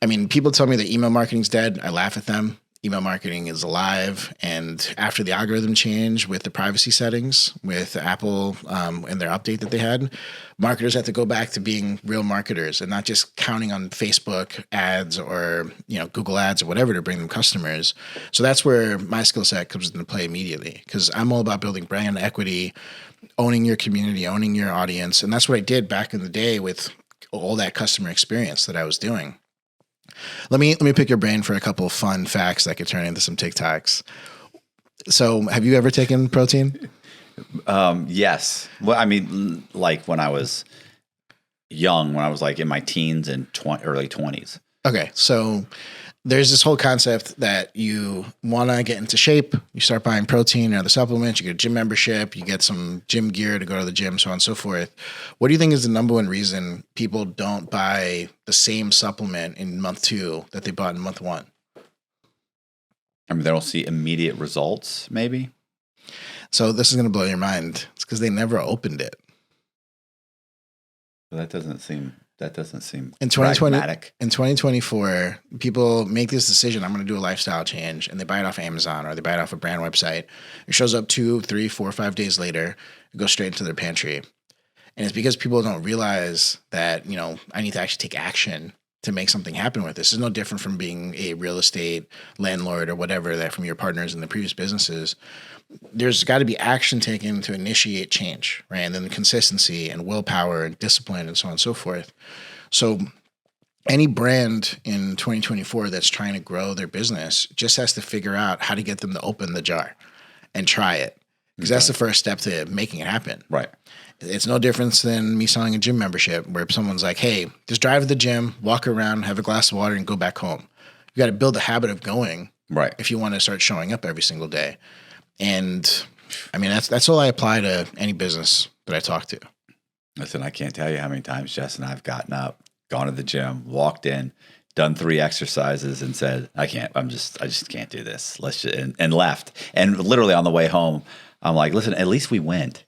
I mean, people tell me that email marketing's dead. I laugh at them. email marketing is alive. And after the algorithm change with the privacy settings with Apple and their update that they had, marketers had to go back to being real marketers and not just counting on Facebook ads or Google ads or whatever to bring them customers. So that's where my skill set comes into play immediately, because I'm all about building brand equity, owning your community, owning your audience. And that's what I did back in the day with all that customer experience that I was doing. Let me pick your brain for a couple of fun facts that could turn into some TikToks. So have you ever taken protein? Yes. Well, I mean, like when I was young, when I was like in my teens and early 20s. Okay. So there's this whole concept that you want to get into shape. You start buying protein or other supplements. You get a gym membership. You get some gym gear to go to the gym, so on and so forth. What do you think is the number one reason people don't buy the same supplement in month 2 that they bought in month 1? I mean, they don't see immediate results, maybe. So this is going to blow your mind. It's because they never opened it. Well, that doesn't seem in 2020, pragmatic. In 2024, people make this decision. I'm going to do a lifestyle change, and they buy it off Amazon or they buy it off a brand website. It shows up 2, 3, 4, 5 days later. It goes straight into their pantry, and it's because people don't realize that I need to actually take action to make something happen with this. It's no different from being a real estate landlord or whatever that from your partners in the previous businesses. There's got to be action taken to initiate change, right? And then the consistency and willpower and discipline and so on and so forth. So any brand in 2024 that's trying to grow their business just has to figure out how to get them to open the jar and try it, because that's the first step to making it happen. Right. It's no difference than me selling a gym membership where someone's like, hey, just drive to the gym, walk around, have a glass of water, and go back home. You got to build the habit of going, right, if you want to start showing up every single day. And I mean, that's all I apply to any business that I talk to. Listen, I can't tell you how many times Jess and I have gotten up, gone to the gym, walked in, done 3 exercises and said, I just can't do this. And left. And literally on the way home, I'm like, listen, at least we went.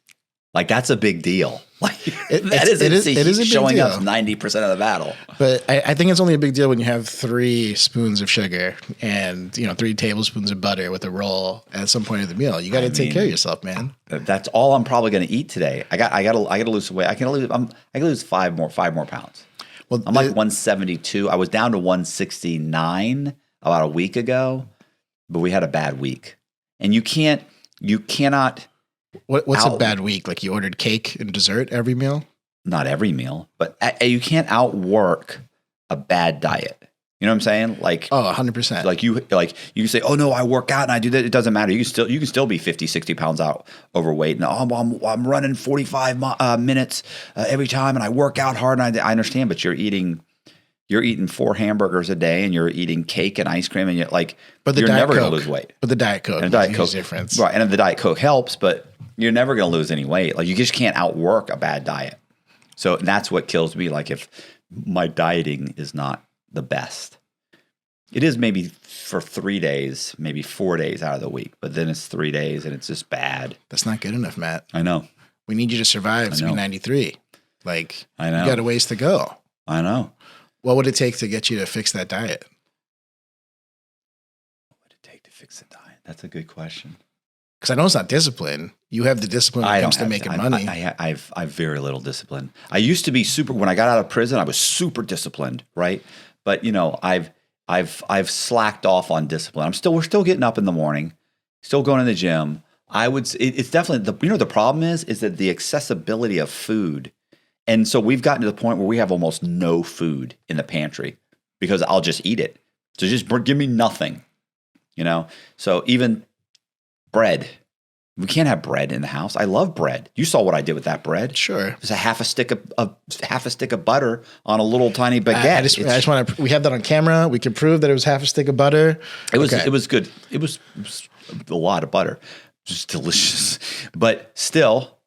Like, that's a big deal. Like, it is a big showing deal. Up 90% of the battle. But I think it's only a big deal when you have 3 spoons of sugar and 3 tablespoons of butter with a roll at some point of the meal. You got to take care of yourself, man. That's all I'm probably going to eat today. I got to lose some weight. I can lose 5 more pounds. Well, I'm like 172. I was down to 169 about a week ago, but we had a bad week. And you cannot. What's a bad week? Like you ordered cake and dessert every meal? Not every meal, but you can't outwork a bad diet. You know what I'm saying? Like, 100%. Like you say, oh no, I work out and I do that. It doesn't matter. You can still be 50, 60 pounds out overweight. And I'm running 45 minutes every time and I work out hard. And I understand, but you're eating 4 hamburgers a day and you're eating cake and ice cream and you're never going to lose weight. But the Diet Coke, and the Diet Coke difference. Right. And the Diet Coke helps, but you're never going to lose any weight. Like you just can't outwork a bad diet. So that's what kills me. Like if my dieting is not the best, it is maybe for 3 days, maybe 4 days out of the week, but then it's 3 days and it's just bad. That's not good enough, Matt. I know. We need you to survive to be 93. Like, I know. You got a ways to go. I know. What would it take to get you to fix that diet? What would it take to fix the diet? That's a good question. Because I know it's not discipline. You have the discipline when it comes to making money. I've very little discipline. I used to be when I got out of prison, I was super disciplined, right? But I've slacked off on discipline. We're still getting up in the morning, still going to the gym. It's definitely the problem is that the accessibility of food. And so we've gotten to the point where we have almost no food in the pantry because I'll just eat it. So just give me nothing, So even bread, we can't have bread in the house. I love bread. You saw what I did with that bread. Sure. It's a half a stick of butter on a little tiny baguette. I just want to. We have that on camera. We can prove that it was half a stick of butter. It was good. It was a lot of butter. Just delicious, but still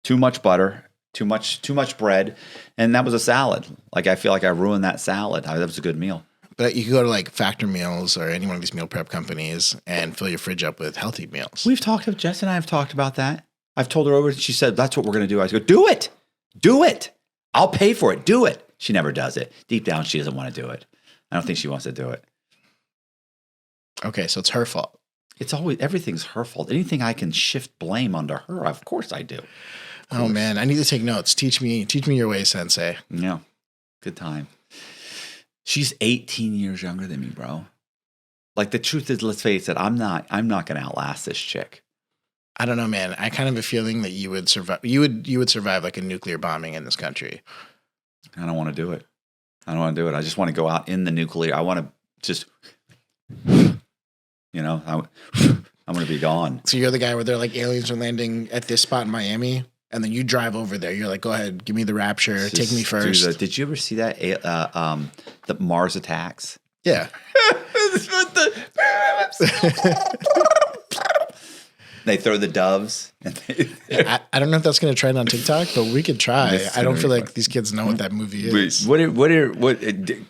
too much butter. Too much bread, and that was a salad. Like I feel like I ruined that salad. That was a good meal. But you can go to like Factor Meals or any one of these meal prep companies and fill your fridge up with healthy meals. Jess and I have talked about that. I've told her over. She said that's what we're going to do. I go, do it. I'll pay for it. Do it. She never does it. Deep down, she doesn't want to do it. I don't think she wants to do it. Okay, so it's her fault. It's always, everything's her fault. Anything I can shift blame onto her, of course I do. Oh man, I need to take notes. Teach me your ways, Sensei. Yeah. Good time. She's 18 years younger than me, bro. Like the truth is, let's face it, I'm not going to outlast this chick. I don't know, man. I kind of have a feeling that you would survive. You would survive like a nuclear bombing in this country. I don't want to do it. I just want to go out in the nuclear. I want to just, I'm going to be gone. So you're the guy where they're like aliens are landing at this spot in Miami, and then you drive over there. You're like, go ahead, give me the rapture, take me first. Did you ever see that? The Mars attacks? Yeah. They throw the doves. I don't know if that's going to trend on TikTok, but we could try. I don't feel like these kids know what that movie is. What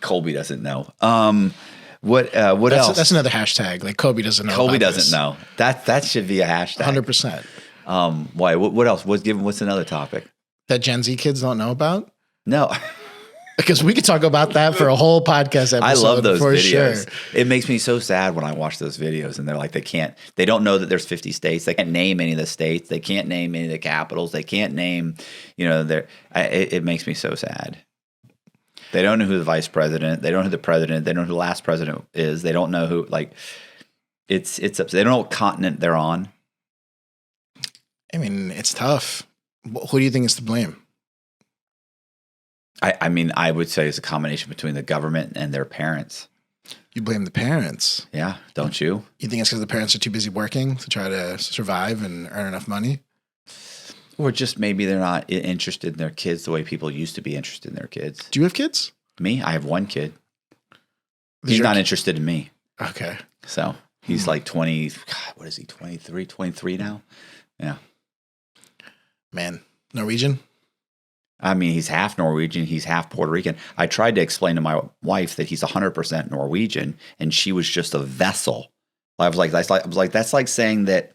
Colby doesn't know. What else? That's another hashtag. Like Kobe doesn't know. Kobe doesn't know. That should be a hashtag. 100%. Why? What else? What's another topic that Gen Z kids don't know about? No. Because we could talk about that for a whole podcast episode. I love those videos. Sure. It makes me so sad when I watch those videos and they're like, they don't know that there's 50 states. They can't name any of the states. They can't name any of the capitals. They can't name, it makes me so sad. They don't know who the vice president, they don't know who the president, they don't know who the last president is. They don't know who, it's upset. They don't know what continent they're on. I mean, it's tough. Who do you think is to blame? I would say it's a combination between the government and their parents. You blame the parents. Yeah, don't you? You think it's because the parents are too busy working to try to survive and earn enough money? Or just maybe they're not interested in their kids the way people used to be interested in their kids. Do you have kids? Me? I have one kid. He's not interested in me. Okay. So he's like 20, God, what is he, 23 now? Yeah. Man, Norwegian? I mean, he's half Norwegian. He's half Puerto Rican. I tried to explain to my wife that he's 100% Norwegian, and she was just a vessel. I was like, that's like saying that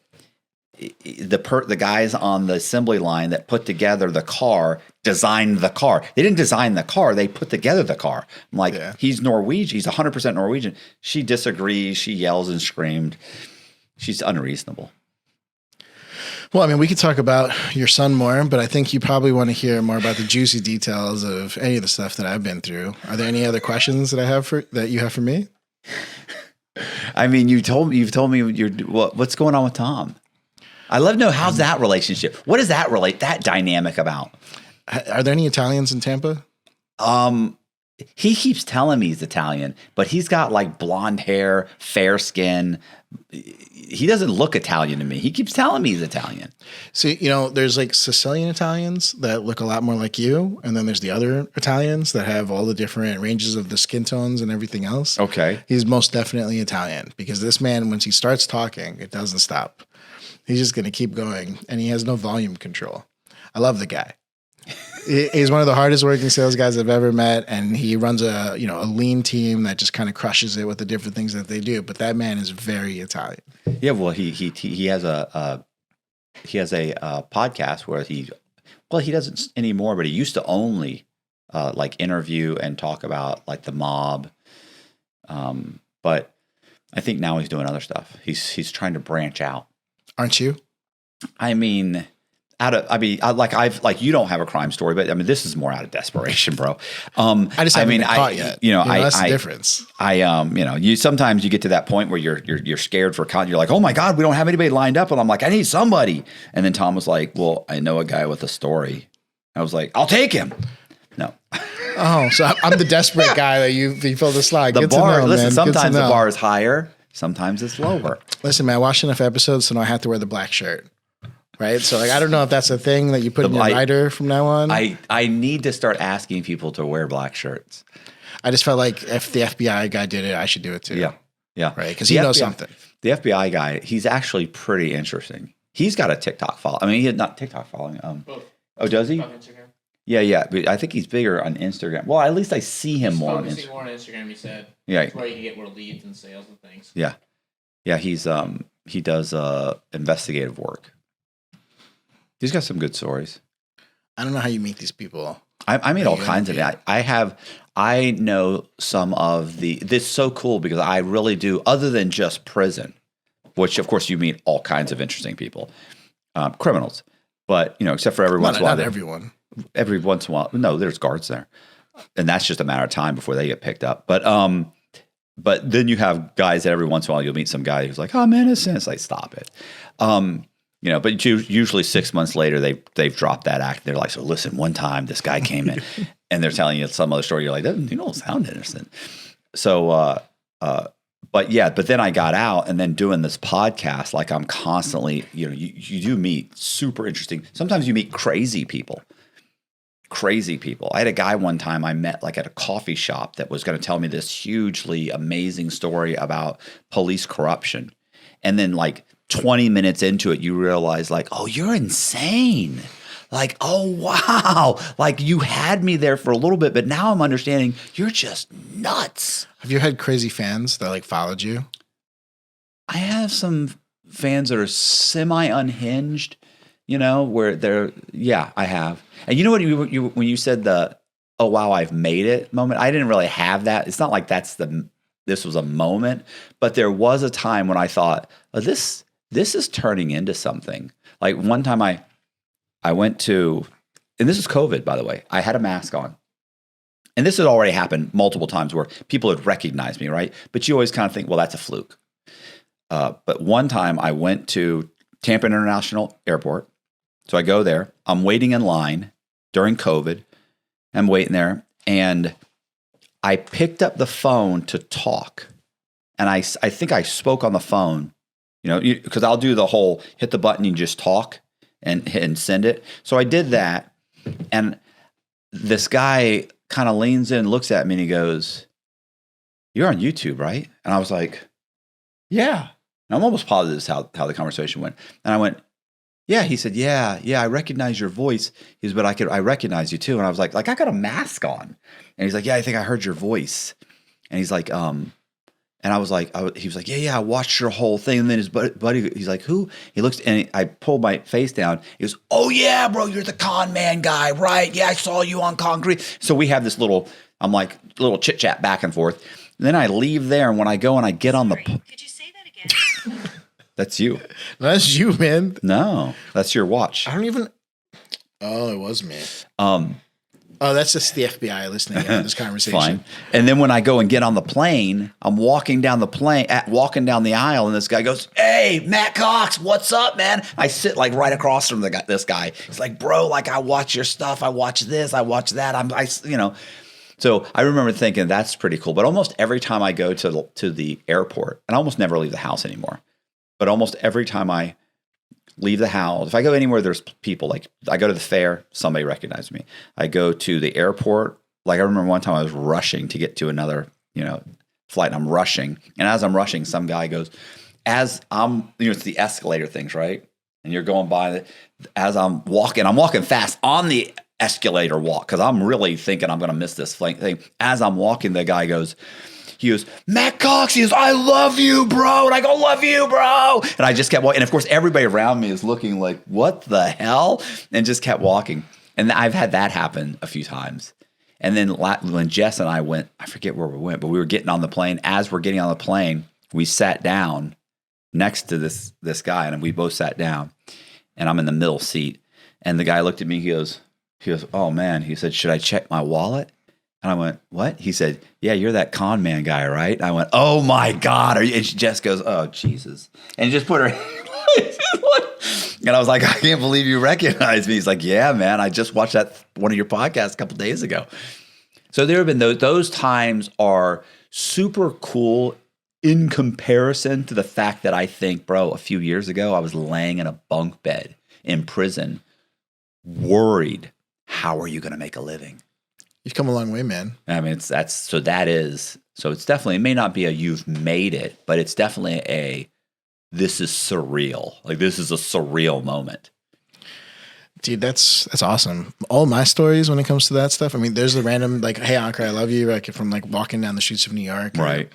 the guys on the assembly line that put together the car designed the car. They didn't design the car. They put together the car. I'm like, He's Norwegian. He's 100% Norwegian. She disagrees. She yells and screamed. She's unreasonable. Well, I mean, we could talk about your son more, but I think you probably want to hear more about the juicy details of any of the stuff that I've been through. Are there any other questions that you have for me? I mean, you've told me what's going on with Tom. I love to know, how's that relationship? What does that dynamic about? Are there any Italians in Tampa? He keeps telling me he's Italian, but he's got like blonde hair, fair skin. He doesn't look Italian to me. He keeps telling me he's Italian. See, there's like Sicilian Italians that look a lot more like you. And then there's the other Italians that have all the different ranges of the skin tones and everything else. Okay. He's most definitely Italian because this man, once he starts talking, it doesn't stop. He's just going to keep going and he has no volume control. I love the guy. He's one of the hardest working sales guys I've ever met, and he runs a lean team that just kind of crushes it with the different things that they do. But that man is very Italian. Yeah, well, he has a podcast where he doesn't anymore, but he used to only like interview and talk about like the mob. But I think now he's doing other stuff. He's trying to branch out. Aren't you? I mean. You don't have a crime story, but I mean, this is more out of desperation, bro. I just haven't been caught yet. That's the difference. Sometimes you get to that point where you're scared for content. You're like, oh my God, we don't have anybody lined up. And I'm like, I need somebody. And then Tom was like, well, I know a guy with a story. I was like, I'll take him. No. Oh, so I'm the desperate guy that you filled the slide. Sometimes the bar is higher. Sometimes it's lower. Listen, man, I watched enough episodes to know I have to wear the black shirt. Right. So I don't know if that's a thing that you put in your rider from now on. I need to start asking people to wear black shirts. I just felt like if the FBI guy did it, I should do it too. Yeah. Yeah. Right. Because he knows something. The FBI guy, he's actually pretty interesting. He's got a TikTok follow. I mean, he had not TikTok following. Oh, does he? On Instagram. Yeah. But I think he's bigger on Instagram. Well, at least I see him more on Instagram. More on Instagram, he said. Yeah. That's where you can get more leads and sales and things. Yeah. Yeah. He does investigative work. He's got some good stories. I don't know how you meet these people. I mean, all kinds of it. I know some of this is so cool because I really do, other than just prison, which of course you meet all kinds of interesting people, criminals, but except for every once in a while. Not everyone. Every once in a while. No, there's guards there. And that's just a matter of time before they get picked up. But then you have guys that every once in a while you'll meet some guy who's like, oh, I'm innocent. It's like, stop it. But usually 6 months later, they've dropped that act. They're like, so listen, one time this guy came in and they're telling you some other story. You're like, you don't sound innocent. So, but then I got out and then doing this podcast, like I'm constantly, you do meet super interesting. Sometimes you meet crazy people. I had a guy one time I met like at a coffee shop that was going to tell me this hugely amazing story about police corruption. And then like 20 minutes into it, you realize like, oh, you're insane. Like, oh, wow. Like you had me there for a little bit, but now I'm understanding you're just nuts. Have you had crazy fans that like followed you? I have some fans that are semi-unhinged, where I have. And you know what, when you said the, oh, wow, I've made it moment, I didn't really have that. It's not like this was a moment, but there was a time when I thought, oh, this is turning into something. Like one time I went to, and this is COVID, by the way, I had a mask on. And this had already happened multiple times where people had recognized me, right? But you always kind of think, well, that's a fluke. But one time I went to Tampa International Airport. So I go there. I'm waiting in line during COVID. I'm waiting there. And I picked up the phone to talk. And I think I spoke on the phone, because I'll do the whole hit the button and just talk and send it. So I did that. And this guy kind of leans in, looks at me and he goes, you're on YouTube, right? And I was like, yeah. And I'm almost positive this is how the conversation went. And I went, yeah. He said, yeah, I recognize your voice. He said, but I recognize you too. And I was like I got a mask on. And he's like, yeah, I think I heard your voice. And he's like, and I was like, he was like, yeah, I watched your whole thing. And then his buddy, he's like, who? He looks, and I pulled my face down. He goes, oh yeah, bro, you're the con man guy, right? Yeah, I saw you on Concrete. So we have this little chit chat back and forth. And then I leave there, and when I go and I get on the, could you say that again? That's you. That's you, man. No, that's your watch. I don't even. Oh, it was me. Oh, that's just the FBI listening in on this conversation. Fine. And then when I go and get on the plane, I'm walking down the aisle, and this guy goes, hey, Matt Cox, what's up, man? I sit like right across from this guy. He's like, bro, like I watch your stuff. I watch this. I watch that. So I remember thinking that's pretty cool. But almost every time I go to the airport, and I almost never leave the house anymore, but almost every time I leave the house, if I go anywhere there's people, like I go to the fair, somebody recognizes me. I go to the airport, like I remember one time I was rushing to get to another flight, and I'm rushing, and as I'm rushing, some guy goes, as I'm it's the escalator things, right? And you're going by as I'm walking fast on the escalator walk because I'm really thinking I'm going to miss this thing. As I'm walking, the guy goes, Matt Cox, he goes, I love you, bro. And I go, love you, bro. And I just kept walking. And of course, everybody around me is looking like, what the hell? And just kept walking. And I've had that happen a few times. And then when Jess and I went, I forget where we went, but we were getting on the plane. As we're getting on the plane, we sat down next to this guy, and we both sat down. And I'm in the middle seat. And the guy looked at me. He goes, oh, man. He said, should I check my wallet? And I went, what? He said, yeah, you're that con man guy, right? And I went, oh, my God. And Jess goes, oh, Jesus. And just put her and I was like, I can't believe you recognize me. He's like, yeah, man, I just watched one of your podcasts a couple days ago. So there have been those times are super cool in comparison to the fact that I think, bro, a few years ago, I was laying in a bunk bed in prison, worried, how are you going to make a living? You've come a long way, man. I mean, so it's definitely, it may not be a you've made it, but it's definitely this is surreal. Like this is a surreal moment. Dude, that's awesome. All my stories when it comes to that stuff. I mean, there's the random like, hey, Ankur, I love you. Like from like walking down the streets of New York. Right.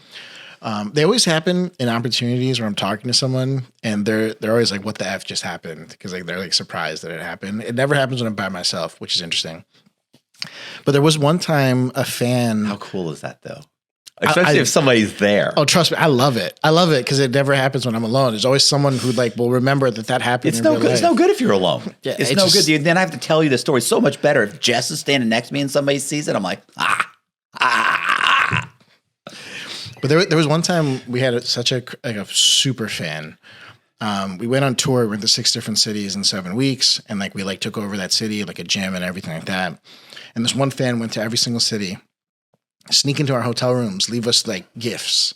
They always happen in opportunities where I'm talking to someone and they're always like, what the F just happened? Because like they're like surprised that it happened. It never happens when I'm by myself, which is interesting. But there was one time a fan. How cool is that though? Especially if somebody's there. Oh, trust me, I love it. I love it because it never happens when I'm alone. There's always someone who like will remember that happened. It's no good. It's no good if you're alone. Yeah, it's no good. Then I have to tell you the story. It's so much better if Jess is standing next to me and somebody sees it. I'm like, But there was one time we had such a super fan. We went on tour. We went to 6 different cities in 7 weeks, and like we like took over that city, like a gym and everything like that. And this one fan went to every single city, sneak into our hotel rooms, leave us like gifts.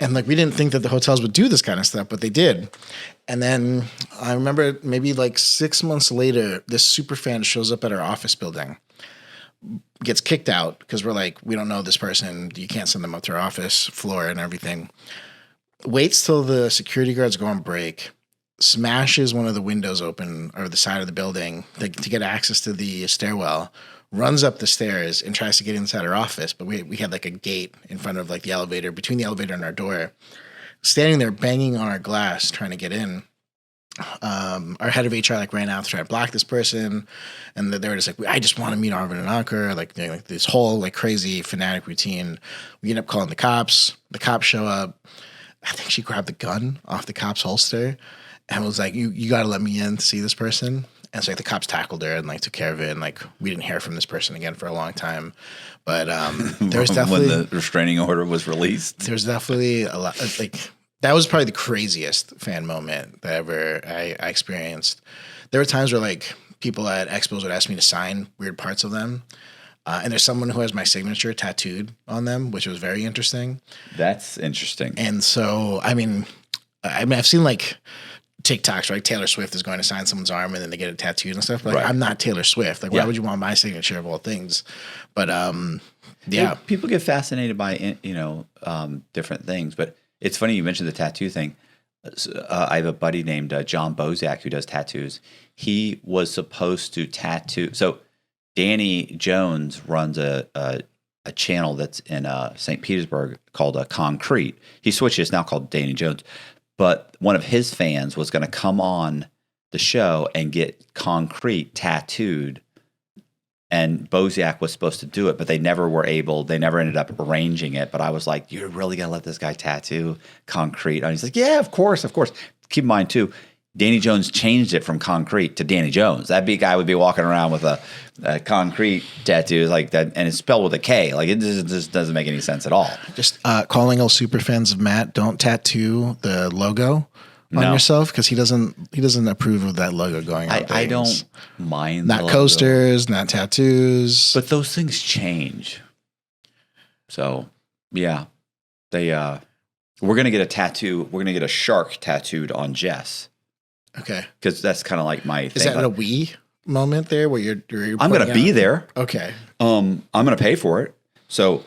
And like we didn't think that the hotels would do this kind of stuff, but they did. And then I remember maybe like 6 months later, this super fan shows up at our office building, gets kicked out because we're like, we don't know this person. You can't send them up to our office floor and everything. Waits till the security guards go on break, smashes one of the windows open or the side of the building to get access to the stairwell, runs up the stairs and tries to get inside our office. But we had like a gate in front of like the elevator, between the elevator and our door, standing there banging on our glass trying to get in. Our head of HR like ran out to try to block this person, and they were just like, I just want to meet Arvin and Ankur, like, you know, like this whole like crazy fanatic routine. We end up calling the cops. The cops show up. I think she grabbed the gun off the cop's holster and was like, you got to let me in to see this person. And so like, the cops tackled her and like took care of it. And like, we didn't hear from this person again for a long time. But there was definitely, when the restraining order was released, there was definitely a lot like, that was probably the craziest fan moment that ever I experienced. There were times where like people at expos would ask me to sign weird parts of them. And there's someone who has my signature tattooed on them, which was very interesting. That's interesting. And so, I mean, I've seen like TikToks, right? Taylor Swift is going to sign someone's arm and then they get it tattooed and stuff. But like, I'm not Taylor Swift. Like, why would you want my signature of all things? But yeah, people get fascinated by different things. But it's funny you mentioned the tattoo thing. I have a buddy named John Bozak who does tattoos. He was supposed to tattoo. So Danny Jones runs a channel that's in St. Petersburg called Concrete. He switched it. It's now called Danny Jones. But one of his fans was going to come on the show and get Concrete tattooed. And Bozak was supposed to do it, but they never ended up arranging it. But I was like, you're really going to let this guy tattoo Concrete? And he's like, yeah, of course. Keep in mind, too, Danny Jones changed it from Concrete to Danny Jones. That big guy would be walking around with a Concrete tattoo like that, and it's spelled with a K. Like, it just doesn't make any sense at all. Just calling all super fans of Matt, don't tattoo the logo on yourself because he doesn't approve of that logo going on. I don't mind not coasters, not tattoos, but those things change. So yeah, we're gonna get a tattoo. We're gonna get a shark tattooed on Jess. Okay, because that's kind of like my thing. Is that a we moment there where you're I'm gonna be there. Okay, I'm gonna pay for it. So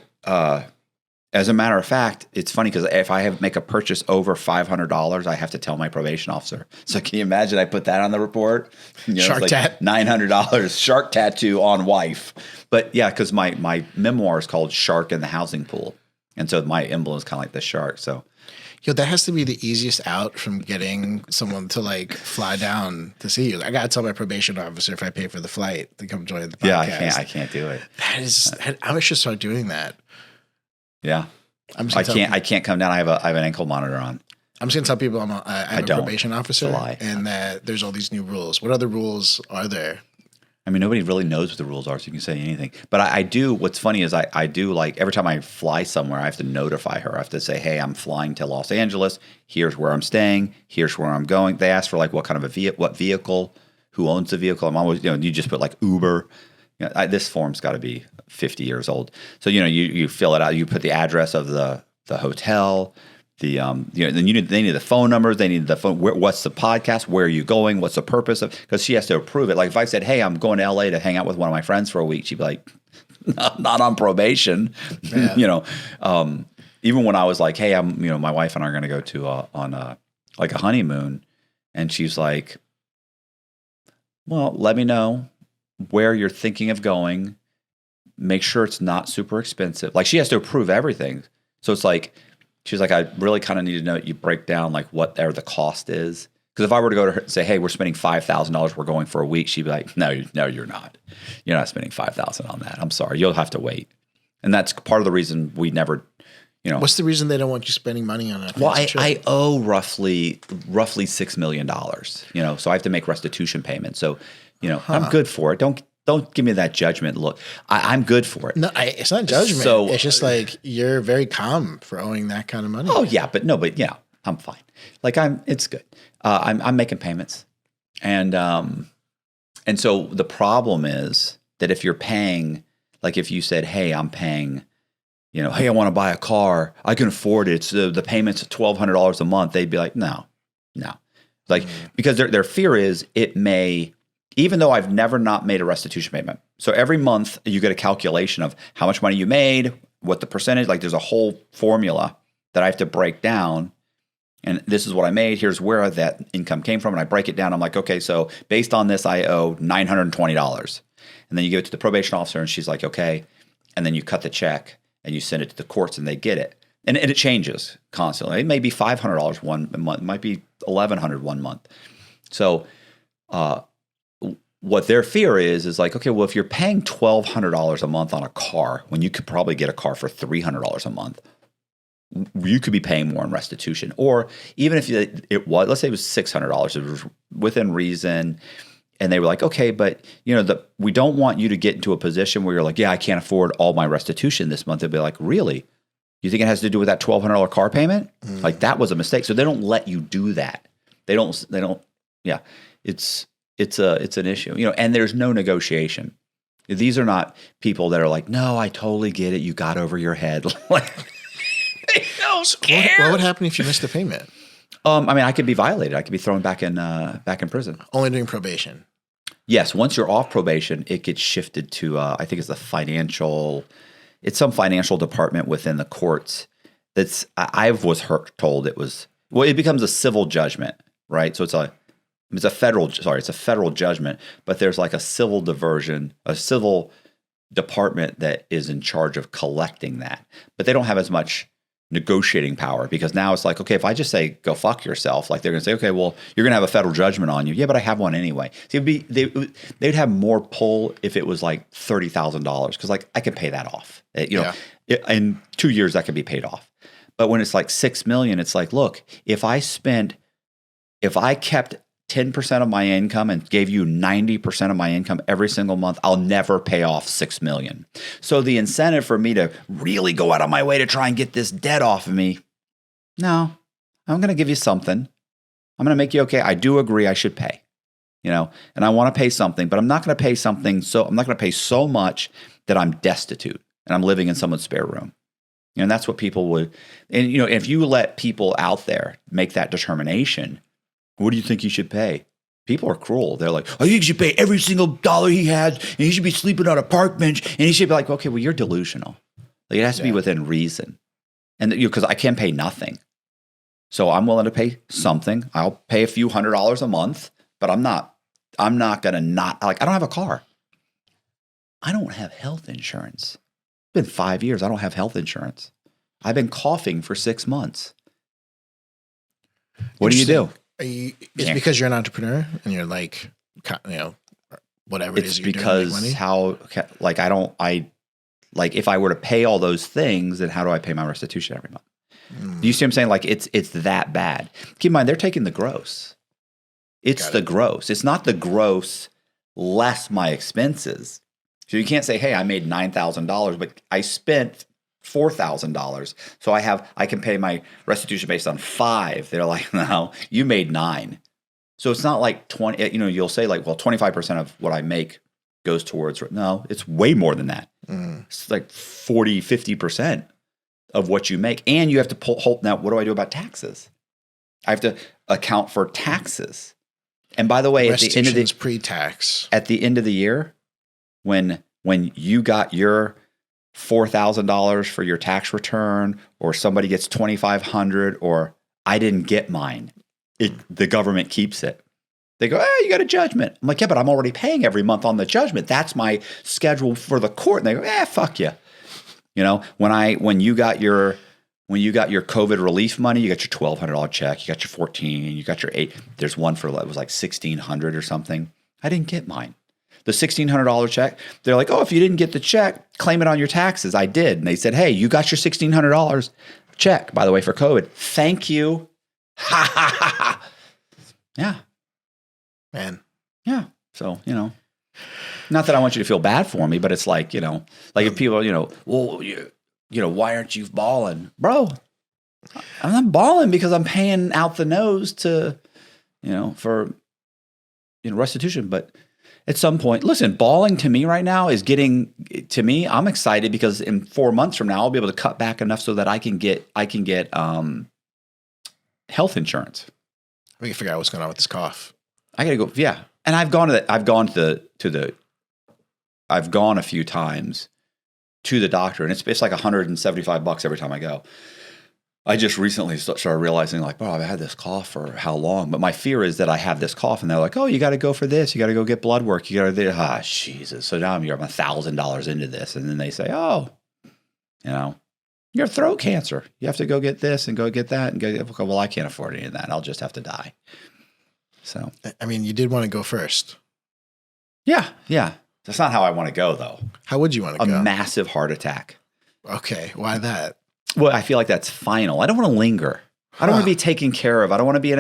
as a matter of fact, it's funny because if I make a purchase over $500, I have to tell my probation officer. So can you imagine I put that on the report? Shark tat. $900 shark tattoo on wife. But yeah, because my memoir is called Shark in the Housing Pool. And so my emblem is kind of like the shark. So that has to be the easiest out from getting someone to like fly down to see you. I got to tell my probation officer if I pay for the flight to come join the podcast. Yeah, I can't do it. I should start doing that. Yeah, I can't come down. I have an ankle monitor on. I'm just gonna tell people I'm a probation officer, and that there's all these new rules. What other rules are there? I mean, nobody really knows what the rules are, so you can say anything. But I do. What's funny is I do like every time I fly somewhere, I have to notify her. I have to say, "Hey, I'm flying to Los Angeles. Here's where I'm staying. Here's where I'm going." They ask for like what kind of what vehicle, who owns the vehicle. I'm always you just put like Uber. This form's got to be 50 years old. So, you fill it out. You put the address of the hotel, then they need the phone numbers. They need the phone. What's the podcast? Where are you going? What's the purpose of? Because she has to approve it. Like if I said, hey, I'm going to LA to hang out with one of my friends for a week, she'd be like, not on probation. Yeah. Even when I was like, hey, my wife and I are going to go to on a honeymoon. And she's like, well, let me know where you're thinking of going, make sure it's not super expensive. Like she has to approve everything. So it's like, she's like, I really kind of need to know you break down like what the cost is. Because if I were to go to her and say, hey, we're spending $5,000, we're going for a week, she'd be like, no, you're not. You're not spending $5,000 on that. I'm sorry. You'll have to wait. And that's part of the reason we never, What's the reason they don't want you spending money on it? Well, I owe roughly $6 million, so I have to make restitution payments. So, I'm good for it. Don't give me that judgment look. I'm good for it. No, it's not judgment. So, it's just like you're very calm for owing that kind of money. Oh yeah, but I'm fine. Like it's good. I'm making payments, and so the problem is that if you're paying, like if you said, hey, I'm paying, hey, I want to buy a car, I can afford it. It's the payment's $1,200 a month. They'd be like, no, like because their fear is it may. Even though I've never not made a restitution payment. So every month you get a calculation of how much money you made, what the percentage, like there's a whole formula that I have to break down. And this is what I made. Here's where that income came from. And I break it down. I'm like, okay, so based on this, I owe $920. And then you give it to the probation officer and she's like, okay. And then you cut the check and you send it to the courts and they get it. And it changes constantly. It may be $500 one month. It might be $1,100 one month. So, what their fear is like, okay, well, if you're paying $1,200 a month on a car, when you could probably get a car for $300 a month, you could be paying more in restitution. Or even if let's say it was $600, it was within reason, and they were like, okay, but we don't want you to get into a position where you're like, yeah, I can't afford all my restitution this month. They'd be like, really? You think it has to do with that $1,200 car payment? Like that was a mistake. So they don't let you do that. They don't. Yeah, it's an issue, and there's no negotiation. These are not people that are like, no, I totally get it. You got over your head. Like they don't care. What would happen if you missed the payment? I could be violated. I could be thrown back in prison. Only during probation. Yes. Once you're off probation, it gets shifted to, I think it's some financial department within the courts. I was told it becomes a civil judgment, right? So it's a federal judgment, but there's like a civil department that is in charge of collecting that. But they don't have as much negotiating power because now it's like, okay, if I just say, go fuck yourself, like they're going to say, okay, well, you're going to have a federal judgment on you. Yeah, but I have one anyway. So they'd have more pull if it was like $30,000 because like I can pay that off. In 2 years that can be paid off. But when it's like $6 million, it's like, look, if I kept 10% of my income and gave you 90% of my income every single month, I'll never pay off $6 million. So the incentive for me to really go out of my way to try and get this debt off of me, no, I'm going to give you something. I'm going to make you okay. I do agree I should pay, and I want to pay something, but I'm not going to pay something. So I'm not going to pay so much that I'm destitute and I'm living in someone's spare room. And that's what people would, and if you let people out there make that determination, what do you think he should pay? People are cruel. They're like, I think he should pay every single dollar he has, and he should be sleeping on a park bench. And he should be like, okay, well, you're delusional. Like, it has to be within reason. And because I can pay nothing. So I'm willing to pay something. I'll pay a few $100s a month, but I'm not going to I don't have a car. I don't have health insurance. It's been 5 years. I don't have health insurance. I've been coughing for 6 months. What do you do? It's because you're an entrepreneur and you're like, whatever it is you're doing to make money? If I were to pay all those things, then how do I pay my restitution every month? Do you see what I'm saying? Like it's that bad. Keep in mind, they're taking the gross. It's the gross. It's not the gross less my expenses. So you can't say, hey, I made $9,000, but I spent $4,000. So I can pay my restitution based on 5. They're like, no, you made 9. So it's not like 20, you'll say like, well, 25% of what I make goes towards, no, it's way more than that. It's like 40, 50% of what you make. And you have to now what do I do about taxes? I have to account for taxes. And by the way, restitution's pre-tax. At the end of the year, when you got your $4,000 for your tax return, or somebody gets $2,500, or I didn't get mine, the government keeps it. They go, you got a judgment. I'm like, yeah, but I'm already paying every month on the judgment. That's my schedule for the court. And they go, fuck you. When you got your when you got your COVID relief money, you got your $1,200 check, you got your 14, you got your 8. There's one for, it was like $1,600 or something. I didn't get mine. The $1,600 check, they're like, oh, if you didn't get the check, claim it on your taxes. I did. And they said, hey, you got your $1,600 check, by the way, for COVID. Thank you. Ha, ha, ha, ha. Yeah. Man. Yeah. So, not that I want you to feel bad for me, but it's like, like if people, well, why aren't you balling? Bro, I'm not balling because I'm paying out the nose to, for, restitution. But at some point, listen, balling to me right now is I'm excited because in 4 months from now, I'll be able to cut back enough so that I can get health insurance. We can figure out what's going on with this cough. I got to go. Yeah. And I've gone a few times to the doctor, and it's like $175 every time I go. I just recently started realizing, like, bro, I've had this cough for how long? But my fear is that I have this cough, and they're like, oh, you got to go for this. You got to go get blood work. You got to, Jesus. So now I'm $1,000 into this. And then they say, oh, you have throat cancer. You have to go get this and go get that. And go, well, I can't afford any of that. I'll just have to die. So, I mean, you did want to go first. Yeah. Yeah. That's not how I want to go, though. How would you want to go? A massive heart attack. Okay. Why that? Well, I feel like that's final. I don't want to linger. I don't want to be taken care of. I don't want to be in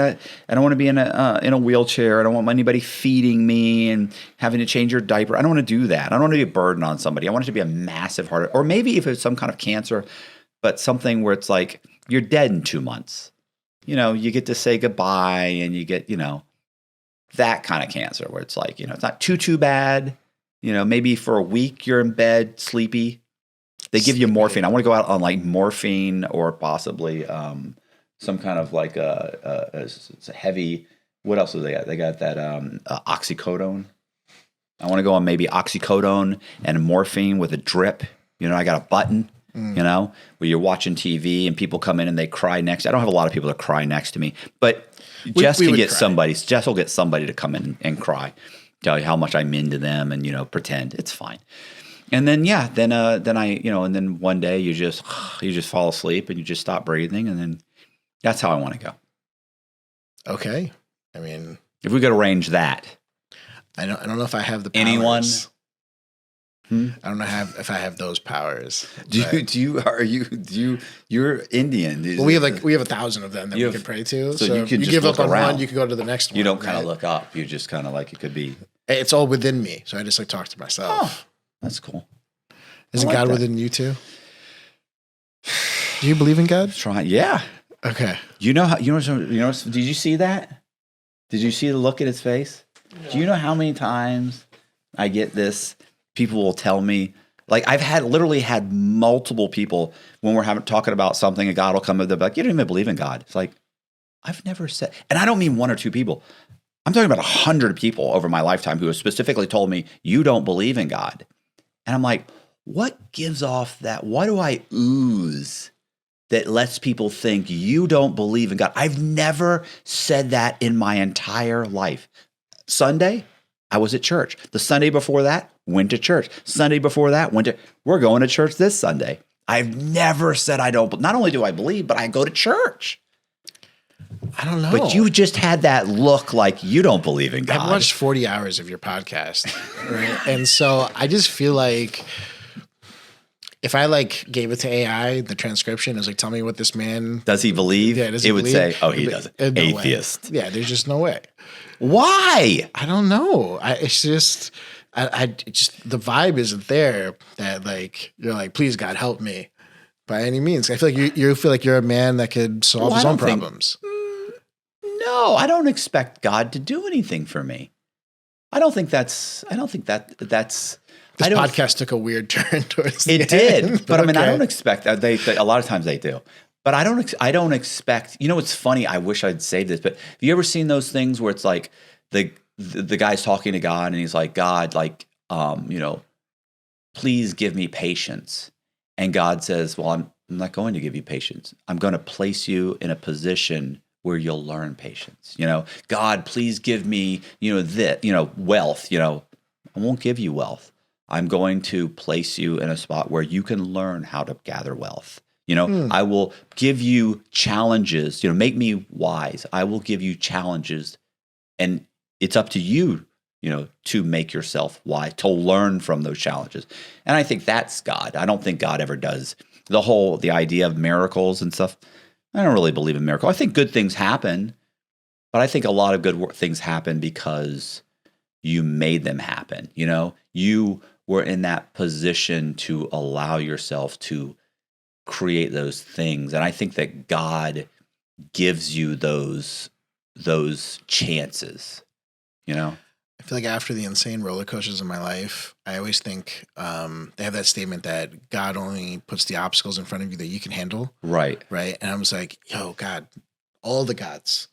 a wheelchair. I don't want anybody feeding me and having to change your diaper. I don't want to do that. I don't want to be a burden on somebody. I want it to be a massive heart, or maybe if it's some kind of cancer, but something where it's like you're dead in 2 months. You get to say goodbye, and you get, that kind of cancer where it's like, it's not too bad. Maybe for a week you're in bed, sleepy. They give you morphine. I want to go out on like morphine or possibly some kind of like it's a heavy. What else do they got? They got that oxycodone. I want to go on maybe oxycodone and morphine with a drip. I got a button. Where you're watching TV and people come in and they cry next. I don't have a lot of people that cry next to me, but Jess will get somebody to come in and cry, tell you how much I'm into them, and pretend it's fine. And then then I and then one day you just fall asleep and you just stop breathing, and then that's how I want to go. Okay, I mean, if we could arrange that, I don't know if I have the powers. Anyone. I don't know if I have those powers. You're Indian. Well, we have 1,000 of them that we can pray to. So you if can you just give look up on around. one, you can go to the next one. You don't kind of look up. You just kind of like it could be. It's all within me, so I just like talk to myself. Oh, that's cool. Isn't God within you too? Do you believe in God? Try, yeah. Okay. Did you see that? Did you see the look at his face? No. Do you know how many times I get this? People will tell me, like I've literally had multiple people when we're talking about something, and God will come up, they'll be like, you don't even believe in God. It's like, I've never said, and I don't mean one or two people. I'm talking about 100 people over my lifetime who have specifically told me, you don't believe in God. And I'm like, what gives off that? What do I ooze that lets people think you don't believe in God? I've never said that in my entire life. Sunday, I was at church. The Sunday before that, went to church. Sunday before that, we're going to church this Sunday. I've never said I don't, not only do I believe, but I go to church. I don't know. But you just had that look like you don't believe in God. I've watched 40 hours of your podcast. Right? And so I just feel like if I gave it to AI, the transcription, it was like, tell me what this man. Does he believe? Yeah, does he it would believe? say, oh, he doesn't. No Atheist. Way. Yeah, there's just no way. Why? I don't know. It's just, the vibe isn't there that you're like, please God help me by any means. I feel like you feel like you're a man that could solve his own problems. No, I don't expect God to do anything for me. I don't think that's. This podcast took a weird turn towards the It did, end, but okay. I don't expect that. They a lot of times they do, but I don't expect. It's funny. I wish I'd saved this, but have you ever seen those things where it's like the guy's talking to God and he's like, God, please give me patience, and God says, well, I'm not going to give you patience. I'm going to place you in a position where you'll learn patience. God, please give me, wealth. I won't give you wealth. I'm going to place you in a spot where you can learn how to gather wealth. You know, I will give you challenges, you know, make me wise. I will give you challenges, and it's up to you, you know, to make yourself wise, to learn from those challenges. And I think that's God. I don't think God ever does the idea of miracles and stuff. I don't really believe in miracles. I think good things happen, but I think a lot of good things happen because you made them happen. You know, you were in that position to allow yourself to create those things. And I think that God gives you those chances, you know? I feel like after the insane roller coasters in my life, I always think they have that statement that God only puts the obstacles in front of you that you can handle. Right. Right. And I was like, yo, God, all the gods.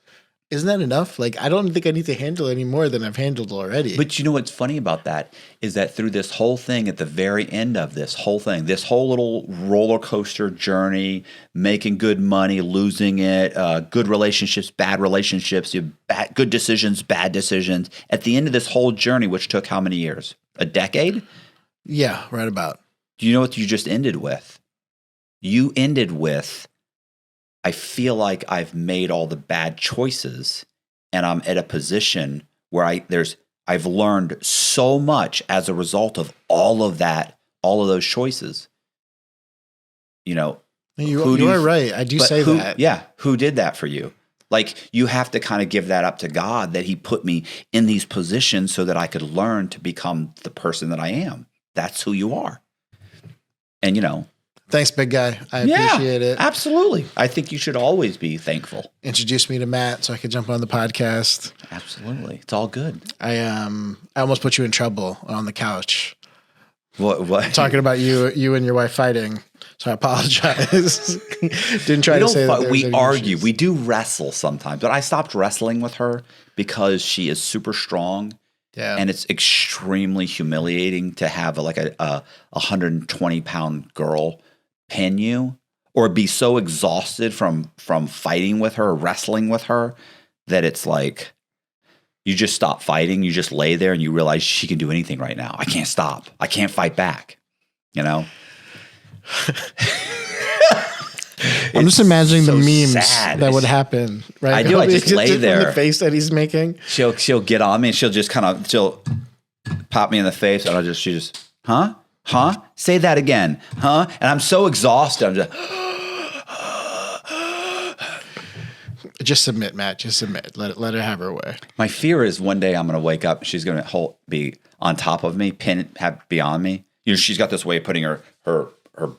Isn't that enough? Like, I don't think I need to handle any more than I've handled already. But you know what's funny about that is that through this whole thing, at the very end of this whole thing, this whole little roller coaster journey, making good money, losing it, good relationships, bad relationships, good decisions, bad decisions. At the end of this whole journey, which took how many years? A decade? Yeah, right about. Do you know what you just ended with? You ended with, I feel like I've made all the bad choices, and I'm at a position where I've learned so much as a result of all of that, all of those choices. You know, You are right. I do say that. Yeah. Who did that for you? Like, you have to kind of give that up to God, that he put me in these positions so that I could learn to become the person that I am. That's who you are. And, you know, thanks, big guy. I appreciate it. Absolutely. I think you should always be thankful. Introduce me to Matt so I could jump on the podcast. Absolutely. It's all good. I almost put you in trouble on the couch. What? Talking about you and your wife fighting. So I apologize. Didn't try to say that. We argue. We do wrestle sometimes, but I stopped wrestling with her because she is super strong. Yeah. And it's extremely humiliating to have like a 120-pound girl pin you, or be so exhausted from fighting with her, wrestling with her, that it's like you just stop fighting. You just lay there and you realize she can do anything right now. I can't stop. I can't fight back. You know? I'm just imagining the so memes sad. that would happen, right? I do. I just lay there. The face that he's making. She'll get on me and she'll pop me in the face, and she just, huh? Say that again, huh? And I'm so exhausted. I'm just submit, Matt. Just submit. Let her have her way. My fear is one day I'm going to wake up. She's going to be on top of me, be on me. You know, she's got this way of putting her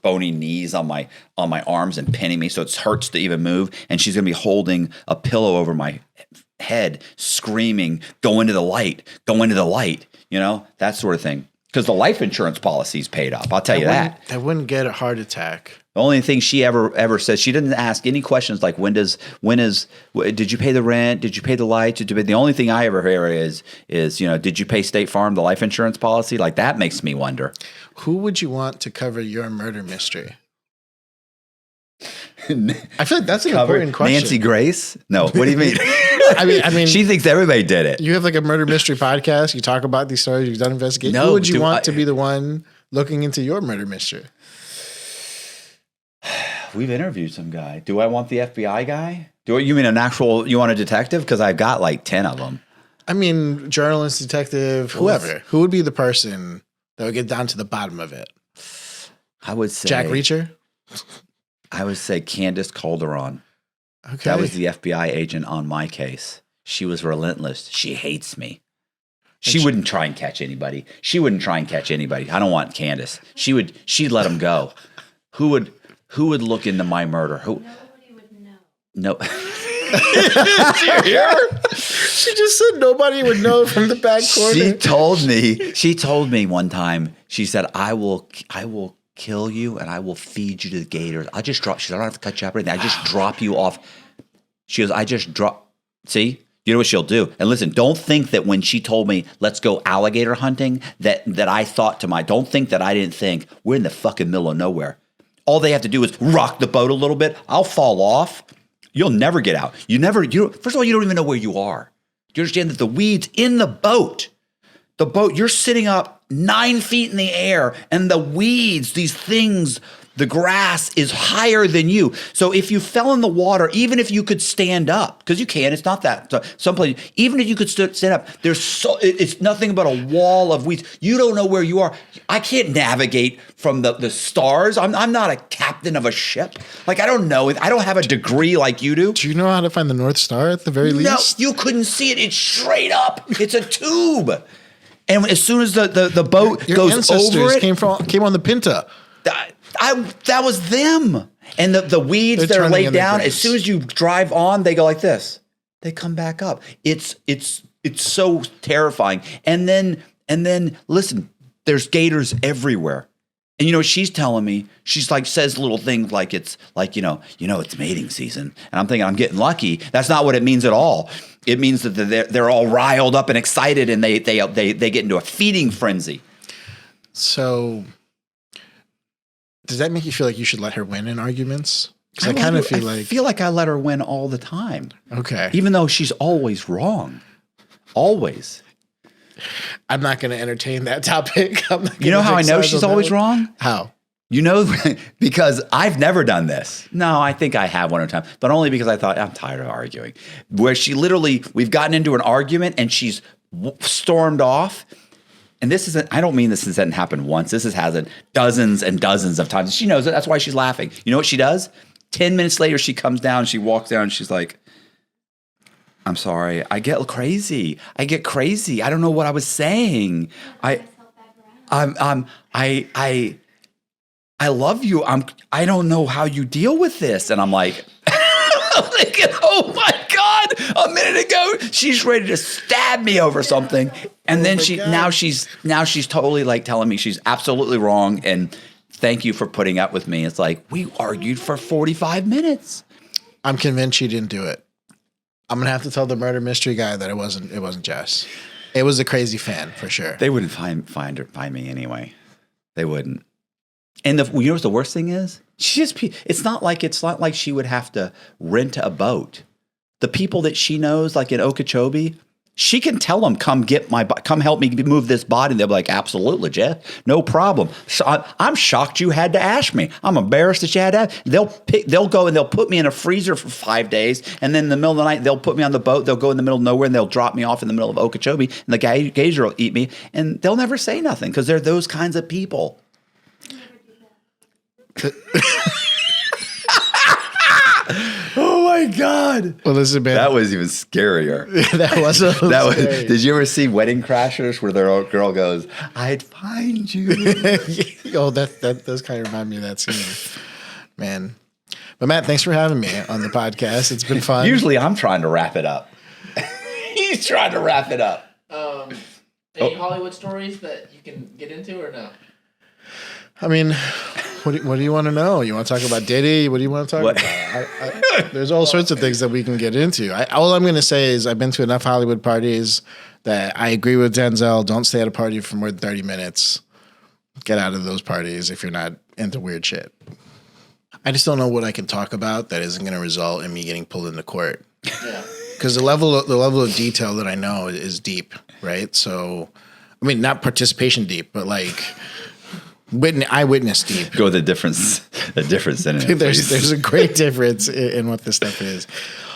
bony knees on my arms and pinning me, so it hurts to even move. And she's going to be holding a pillow over my head, screaming, "Go into the light! Go into the light!" You know, that sort of thing. Because the life insurance policy's paid up. I'll tell you that. That wouldn't get a heart attack. The only thing she ever says, she didn't ask any questions like did you pay the rent? Did you pay the light? The only thing I ever hear is, you know, did you pay State Farm, the life insurance policy? Like, that makes me wonder. Who would you want to cover your murder mystery? I feel like that's an important question. Nancy Grace? No, what do you mean? I mean, she thinks everybody did it. You have like a murder mystery podcast. You talk about these stories. You've done investigations. No, who would you want to be the one looking into your murder mystery? We've interviewed some guy. Do I want the FBI guy? You mean you want a detective? Because I've got like 10 of them. I mean, journalist, detective, whoever. Who would be the person that would get down to the bottom of it? I would say Jack Reacher? I would say Candace Calderon. Okay. That was the FBI agent on my case. She was relentless. She hates me. She wouldn't try and catch anybody. I don't want Candace. She'd let him go. Who would look into my murder? Nobody would know. No. Did you hear her? She just said nobody would know from the back corner. She told me one time, she said, I will kill you and I will feed you to the gators. She said, I don't have to cut you up or anything. I just drop you off. She goes, I just drop. See? You know what she'll do? And listen, don't think that when she told me, let's go alligator hunting, that I thought don't think that I didn't think, we're in the fucking middle of nowhere. All they have to do is rock the boat a little bit. I'll fall off. You'll never get out. First of all, you don't even know where you are. Do you understand that the weeds in the boat, you're sitting up 9 feet in the air, and the weeds, these things The grass is higher than you. So if you fell in the water, even if you could stand up, because you can, it's not that. So someplace, even if you could stand up, it's nothing but a wall of weeds. You don't know where you are. I can't navigate from the stars. I'm not a captain of a ship. Like, I don't know. I don't have a degree like you do. Do you know how to find the North Star at the very least? No, you couldn't see it. It's straight up. It's a tube. And as soon as the boat Your goes ancestors over it, came on the Pinta. that was them. And the weeds They're that are turning laid in their down, graves. as soon as you drive on, they go like this. They come back up. It's so terrifying. And then listen, there's gators everywhere. And you know what she's telling me? She's like says little things like it's like, it's mating season. And I'm thinking I'm getting lucky. That's not what it means at all. It means that they're all riled up and excited, and they get into a feeding frenzy. So does that make you feel like you should let her win in arguments? Because I kind of feel like I let her win all the time. Okay. Even though she's always wrong. Always. I'm not going to entertain that topic. You know how I know she's always wrong? How? You know, because I've never done this. No, I think I have one or time, but only because I thought I'm tired of arguing. Where we've gotten into an argument and she's stormed off. And I don't mean this hasn't happened once. This has happened dozens and dozens of times. She knows it. That's why she's laughing. You know what she does? 10 minutes later, she comes down, she walks down, and she's like, I'm sorry. I get crazy. I don't know what I was saying. I love you. I don't know how you deal with this. And I'm like, I'm thinking, oh my God, a minute ago, she's ready to stab me over something. And then now she's totally like telling me she's absolutely wrong. And thank you for putting up with me. It's like, we argued for 45 minutes. I'm convinced she didn't do it. I'm going to have to tell the murder mystery guy that it wasn't Jess. It was a crazy fan for sure. They wouldn't find me anyway. They wouldn't. And you know what the worst thing is? It's not like she would have to rent a boat. The people that she knows, like in Okeechobee, she can tell them, come help me move this body. And they'll be like, absolutely, Jeff, no problem. So I'm shocked you had to ask me. I'm embarrassed that you had to ask. They'll go and they'll put me in a freezer for 5 days. And then in the middle of the night, they'll put me on the boat. They'll go in the middle of nowhere and they'll drop me off in the middle of Okeechobee. And the gazer will eat me. And they'll never say nothing because they're those kinds of people. Oh my God! Well, this has been That was even scarier. that was scary. Did you ever see Wedding Crashers where the girl goes, "I'd find you"? Oh, that does kind of remind me of that scene, man. But Matt, thanks for having me on the podcast. It's been fun. Usually, I'm trying to wrap it up. He's trying to wrap it up. Any Hollywood stories that you can get into or no? I mean, what do you want to know? You want to talk about Diddy? What do you want to talk about? There's all sorts of things that we can get into. All I'm going to say is I've been to enough Hollywood parties that I agree with Denzel. Don't stay at a party for more than 30 minutes. Get out of those parties if you're not into weird shit. I just don't know what I can talk about that isn't going to result in me getting pulled into court. Yeah. Because the level of detail that I know is deep, right? So, I mean, not participation deep, but like eyewitness deep. Go with a different synonym. There's a great difference in what this stuff is.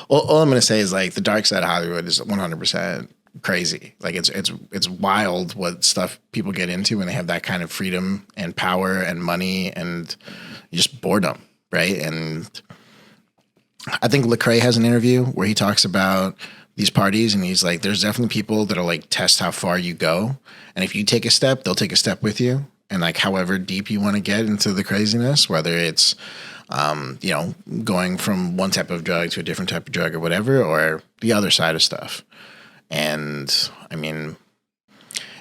All I'm going to say is like the dark side of Hollywood is 100% crazy. Like it's wild what stuff people get into when they have that kind of freedom and power and money and just boredom, right? And I think Lecrae has an interview where he talks about these parties and he's like, there's definitely people that'll like test how far you go. And if you take a step, they'll take a step with you. And like however deep you want to get into the craziness, whether it's, going from one type of drug to a different type of drug or whatever, or the other side of stuff. And I mean,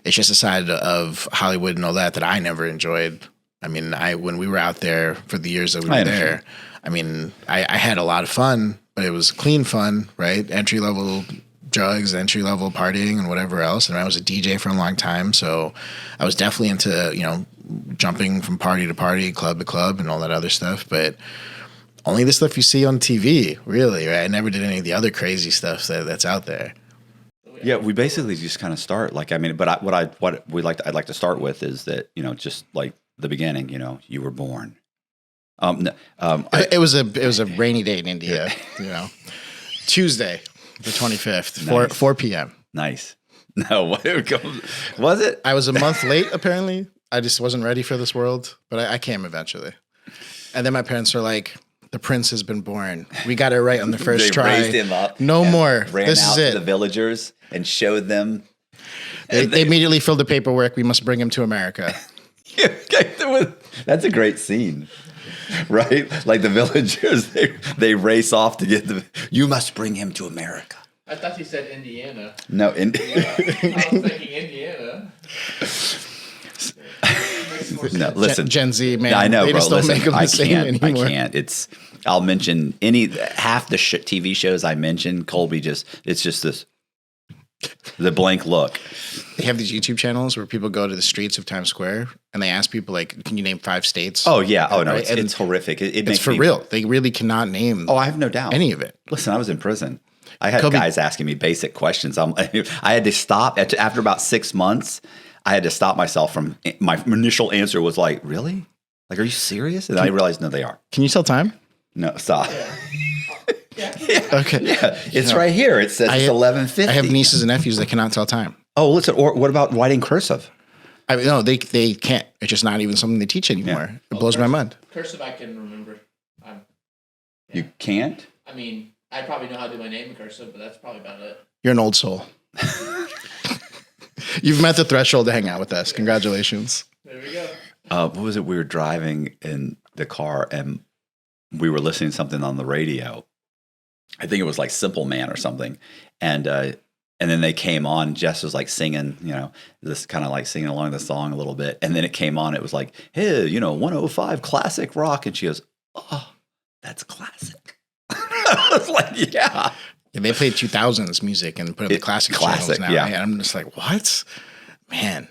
it's just a side of Hollywood and all that I never enjoyed. I mean, when we were out there for the years that we were there, I mean, I had a lot of fun, but it was clean fun, right? Entry level drugs, entry level partying and whatever else. And I was a DJ for a long time. So I was definitely into, jumping from party to party, club to club and all that other stuff. But only the stuff you see on TV, really, right? I never did any of the other crazy stuff that's out there. Yeah, we basically just kind of start but I'd like to start with is that, just like the beginning, you were born. No, It was a rainy day in India. Tuesday, the 25th, 4 p.m. Nice. No, what was it? I was a month late. Apparently, I just wasn't ready for this world, but I came eventually. And then my parents were like, "The prince has been born. We got it right on the first They try. raised him up. No more. Ran This out is to it." the villagers and showed them. They immediately filled the paperwork. We must bring him to America. That's a great scene, right? Like the villagers, they race off to get you must bring him to America. I thought you said Indiana. No, I was thinking Indiana. no, listen. Gen Z, man. I know, they bro. just don't Listen, make them the same anymore. I can't. I'll mention half the TV shows I mention. Colby it's just this, the blank look. They have these YouTube channels where people go to the streets of Times Square and they ask people like, "Can you name 5 states?" Oh yeah. Oh no, Right? it's horrific. It It's makes for me, real. They really cannot name Oh, I have no doubt. any of it. Listen, I was in prison. I had Kobe- guys asking me basic questions. I had to stop after about 6 months. I had to stop myself from my initial answer was like, "Really? Like, are you serious?" And I realized, no, they are. Can you tell time? No, stop. Okay. Yeah, it's right here. It says it's 11:50. I have nieces and nephews that cannot tell time. Oh, listen. Or what about writing cursive? I mean, no, they can't. It's just not even something they teach anymore. It blows my mind. Cursive I can remember. You can't. I mean, I probably know how to do my name in cursive, but that's probably about it. You're an old soul. You've met the threshold to hang out with us. Congratulations. There we go. What was it? We were driving in the car and we were listening to something on the radio. I think it was like Simple Man or something. And then they came on. Jess was like singing, this kind of like singing along the song a little bit. And then it came on. It was like, hey, 105 classic rock. And she goes, oh, that's classic. I was like, yeah. Yeah, they played 2000s music and put in the classic channels now. Yeah. And I'm just like, what? Man.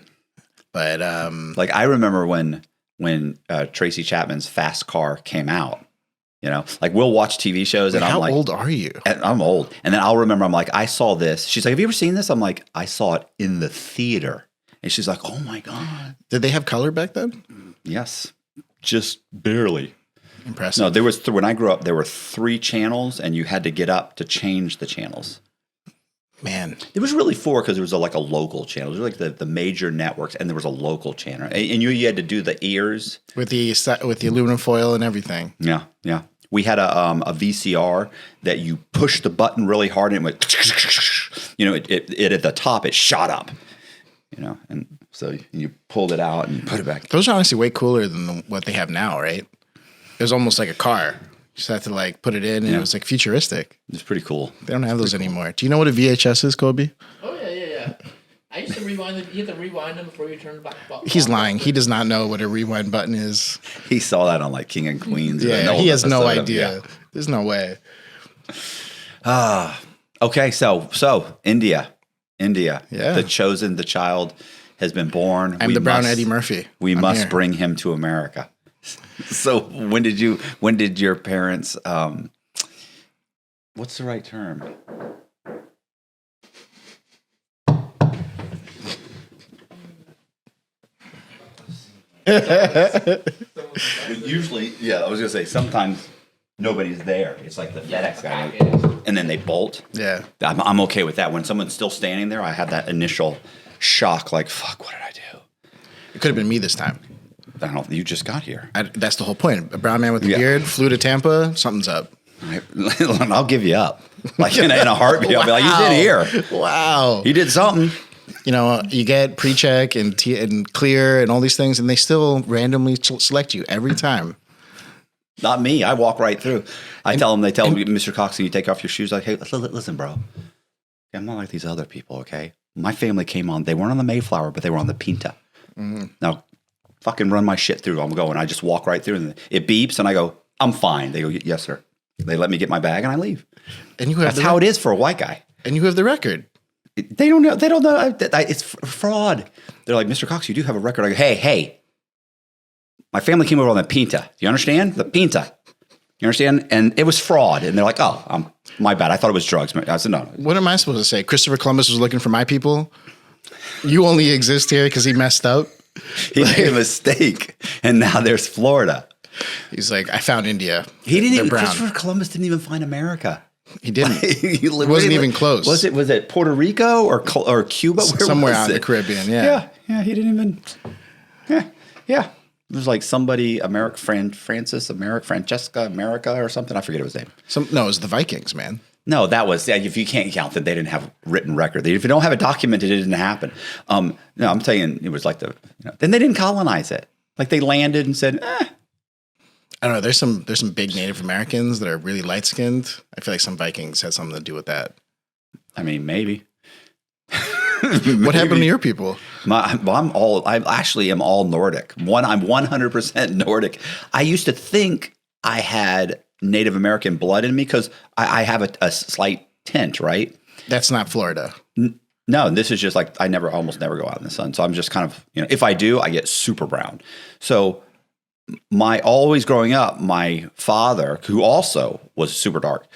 But like I remember when Tracy Chapman's Fast Car came out, like we'll watch TV shows and how I'm like, old are you? and I'm old. And then I'll remember, I'm like, I saw this. She's like, have you ever seen this? I'm like, I saw it in the theater. And she's like, oh my God. Did they have color back then? Yes. Just barely. Impressive. No, there was, when I grew up, there were 3 channels and you had to get up to change the channels. Man. It was really 4 because there was like a local channel. There was like the major networks and there was a local channel. And you had to do the ears. With the aluminum foil and everything. Yeah, yeah. We had a VCR that you pushed the button really hard and it went, it at the top, it shot up, and so you pulled it out and put it back. Those are honestly way cooler than what they have now, right? It was almost like a car. You just had to like put it in and it was like futuristic. It's pretty cool. They don't have those anymore. Do you know what a VHS is, Kobe? Oh, yeah. I used to rewind them. You have to rewind them before you turn back. He's lying. He does not know what a rewind button is. He saw that on like King and Queens. Yeah, he has no idea. There's no way. Okay, so India. Yeah. The child has been born. I'm the brown Eddie Murphy. We I'm must here. bring him to America. So when did your parents, what's the right term? Usually, yeah, I was gonna say sometimes nobody's there. It's like the FedEx guy, and then they bolt. Yeah. I'm okay with that. When someone's still standing there, I have that initial shock, like, fuck, what did I do? It could have been me this time. I don't know. You just got here. That's the whole point. A brown man with a beard flew to Tampa. Something's up. I'll give you up. Like in a heartbeat. I'll be like, you did here. Wow. You did something. You get pre-check and clear and all these things, and they still randomly select you every time. Not me. I walk right through. They tell Mr. Cox, can you take off your shoes? Like, hey, listen, bro. I'm not like these other people, okay? My family came on. They weren't on the Mayflower, but they were on the Pinta. Mm-hmm. Now, fucking run my shit through. I'm going. I just walk right through, and it beeps, and I go, I'm fine. They go, yes, sir. They let me get my bag, and I leave. And that's how it is for a white guy. And you have the record. They don't know. They don't know. It's fraud. They're like, Mr. Cox, you do have a record. I go, hey. My family came over on the Pinta. Do you understand? The Pinta. You understand? And it was fraud. And they're like, oh, my bad. I thought it was drugs. I said, no. What am I supposed to say? Christopher Columbus was looking for my people? You only exist here because he messed up? He made a mistake. And now there's Florida. He's like, I found India. He didn't They're even, brown. Christopher Columbus didn't even find America. He didn't. He wasn't even close. Was it Puerto Rico or Cuba? Where Somewhere was out in it? the Caribbean, yeah. Yeah, he didn't even. Yeah. It was like somebody, Francesca America or something. I forget his name. No, it was the Vikings, man. No, that was, if you can't count that, they didn't have written record. If you don't have it documented, it didn't happen. No, I'm telling you, it was like then they didn't colonize it. Like they landed and said, I don't know. There's some big Native Americans that are really light skinned. I feel like some Vikings had something to do with that. I mean, maybe. What happened to your people? I actually am all Nordic. I'm 100% Nordic. I used to think I had Native American blood in me because I have a slight tint, right? That's not Florida. No, this is just like I almost never go out in the sun. So I'm just kind of, if I do, I get super brown. So always growing up, my father, who also was super dark,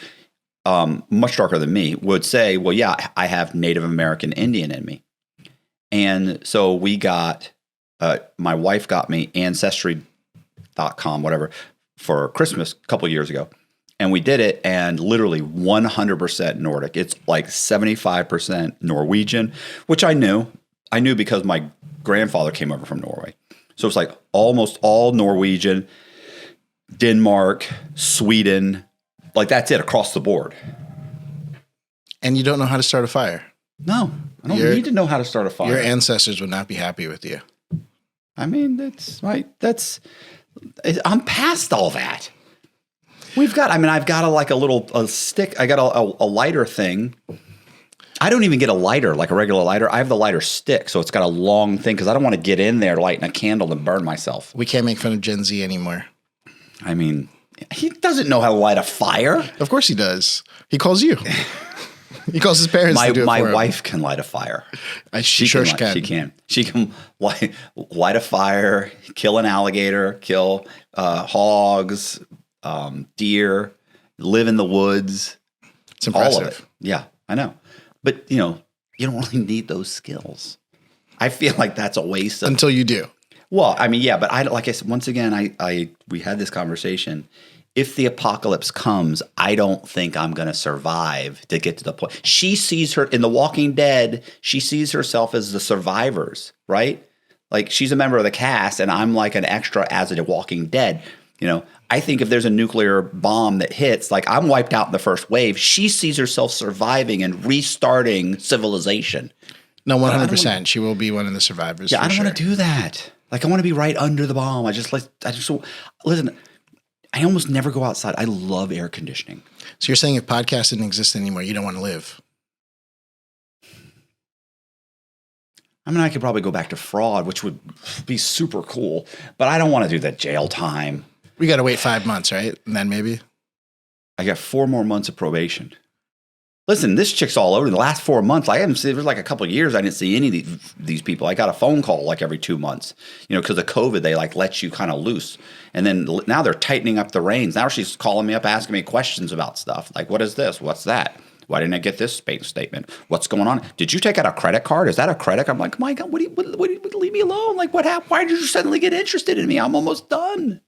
much darker than me, would say, well, yeah, I have Native American Indian in me. And so we got, my wife got me Ancestry.com, whatever, for Christmas a couple years ago. And we did it, and literally 100% Nordic. It's like 75% Norwegian, which I knew. I knew because my grandfather came over from Norway. So it's like almost all Norwegian, Denmark, Sweden, like that's it across the board. And you don't know how to start a fire. No, I don't need to know how to start a fire. Your ancestors would not be happy with you. I mean, that's right. I'm past all that. I've got a stick. I got a lighter thing. I don't even get a lighter, like a regular lighter. I have the lighter stick, so it's got a long thing because I don't want to get in there lighting a candle and burn myself. We can't make fun of Gen Z anymore. I mean, he doesn't know how to light a fire. Of course he does. He calls you. He calls his parents to do it for him. My wife can light a fire. She can. She can. She can light a fire, kill an alligator, kill hogs, deer, live in the woods. It's impressive. All of it. Yeah, I know. But, you don't really need those skills. I feel like that's a waste of... Until you do. Well, I mean, yeah, but like I said, once again, we had this conversation. If the apocalypse comes, I don't think I'm going to survive to get to the point. She sees her in The Walking Dead. She sees herself as the survivors, right? Like she's a member of the cast, and I'm like an extra as a Walking Dead. I think if there's a nuclear bomb that hits, like I'm wiped out in the first wave. She sees herself surviving and restarting civilization. No, 100%. She will be one of the survivors. Yeah, I don't want to do that. Like I want to be right under the bomb. Listen. I almost never go outside. I love air conditioning. So you're saying if podcasts didn't exist anymore, you don't want to live? I mean, I could probably go back to fraud, which would be super cool, but I don't want to do that jail time. We got to wait 5 months, right? And then maybe? I got 4 more months of probation. Listen, this chick's all over. The last 4 months, I haven't seen, it was like a couple of years, I didn't see any of these people. I got a phone call like every 2 months, because of COVID, they like let you kind of loose. And then now they're tightening up the reins. Now she's calling me up, asking me questions about stuff. Like, what is this? What's that? Why didn't I get this bank statement? What's going on? Did you take out a credit card? Is that a credit card? I'm like, my God, leave me alone. Like, what happened? Why did you suddenly get interested in me? I'm almost done.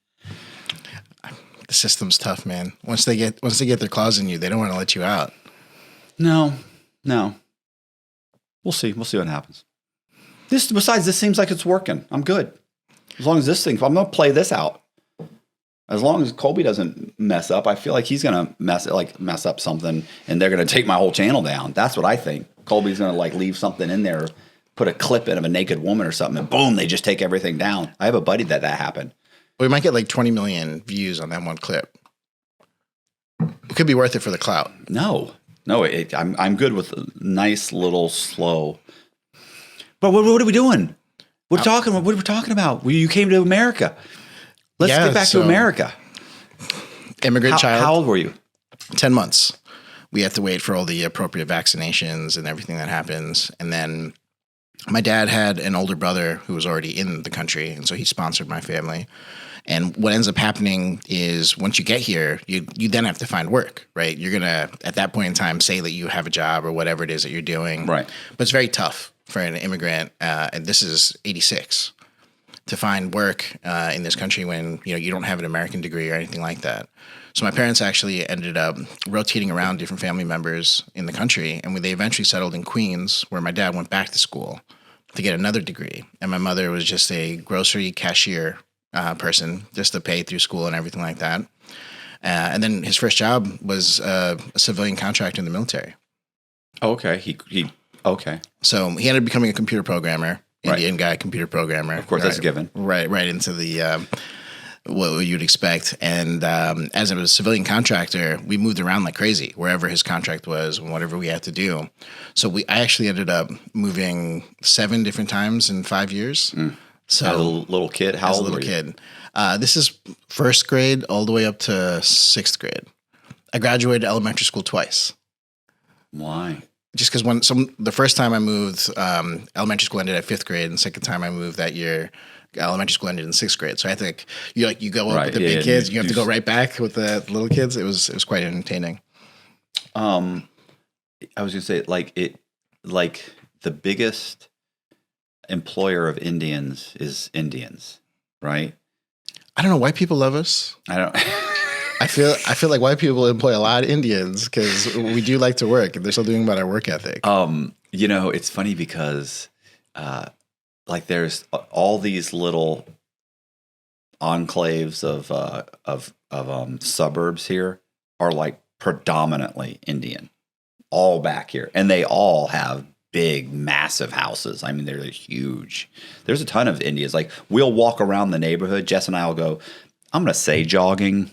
The system's tough, man. Once they get their claws in you, they don't want to let you out. No. We'll see. We'll see what happens. Besides, this seems like it's working. I'm good. As long as I'm going to play this out. As long as Colby doesn't mess up, I feel like he's going to mess up something and they're going to take my whole channel down. That's what I think. Colby's going to leave something in there, put a clip in of a naked woman or something, and boom, they just take everything down. I have a buddy that happened. We might get 20 million views on that one clip. It could be worth it for the clout. No, I'm good with a nice little slow. But what are we doing? What are we talking about? You came to America. Let's get back to America. Immigrant child. How old were you? 10 months. We had to wait for all the appropriate vaccinations and everything that happens. And then my dad had an older brother who was already in the country, and so he sponsored my family. And what ends up happening is once you get here, you then have to find work, right? You're going to, at that point in time, say that you have a job or whatever it is that you're doing. Right. But it's very tough for an immigrant, and this is 86. to find work in this country when you don't have an American degree or anything like that. So my parents actually ended up rotating around different family members in the country, and they eventually settled in Queens, where my dad went back to school to get another degree, and my mother was just a grocery cashier person, just to pay through school and everything like that. And then his first job was a civilian contractor in the military. Okay. Okay. So he ended up becoming a computer programmer, Indian guy, computer programmer. Of course, that's a given. Right into the what you'd expect. And as a civilian contractor, we moved around like crazy, wherever his contract was and whatever we had to do. So I actually ended up moving 7 different times in 5 years. So as a little kid, how old were you? Kid. This is first grade all the way up to 6th grade. I graduated elementary school twice. Why? Just because the first time I moved, elementary school ended at 5th grade, and the second time I moved that year, elementary school ended in 6th grade. So I think you go up with the big kids, you have to go right back with the little kids. It was quite entertaining. I was gonna say like the biggest employer of Indians is Indians, right? I don't know. White people love us. I don't. I feel like white people employ a lot of Indians because we do like to work, and there's something about our work ethic. It's funny because like there's all these little enclaves of suburbs here are like predominantly Indian, all back here, and they all have big, massive houses. I mean, they're huge. There's a ton of Indians. Like we'll walk around the neighborhood. Jess and I will go, I'm going to say jogging.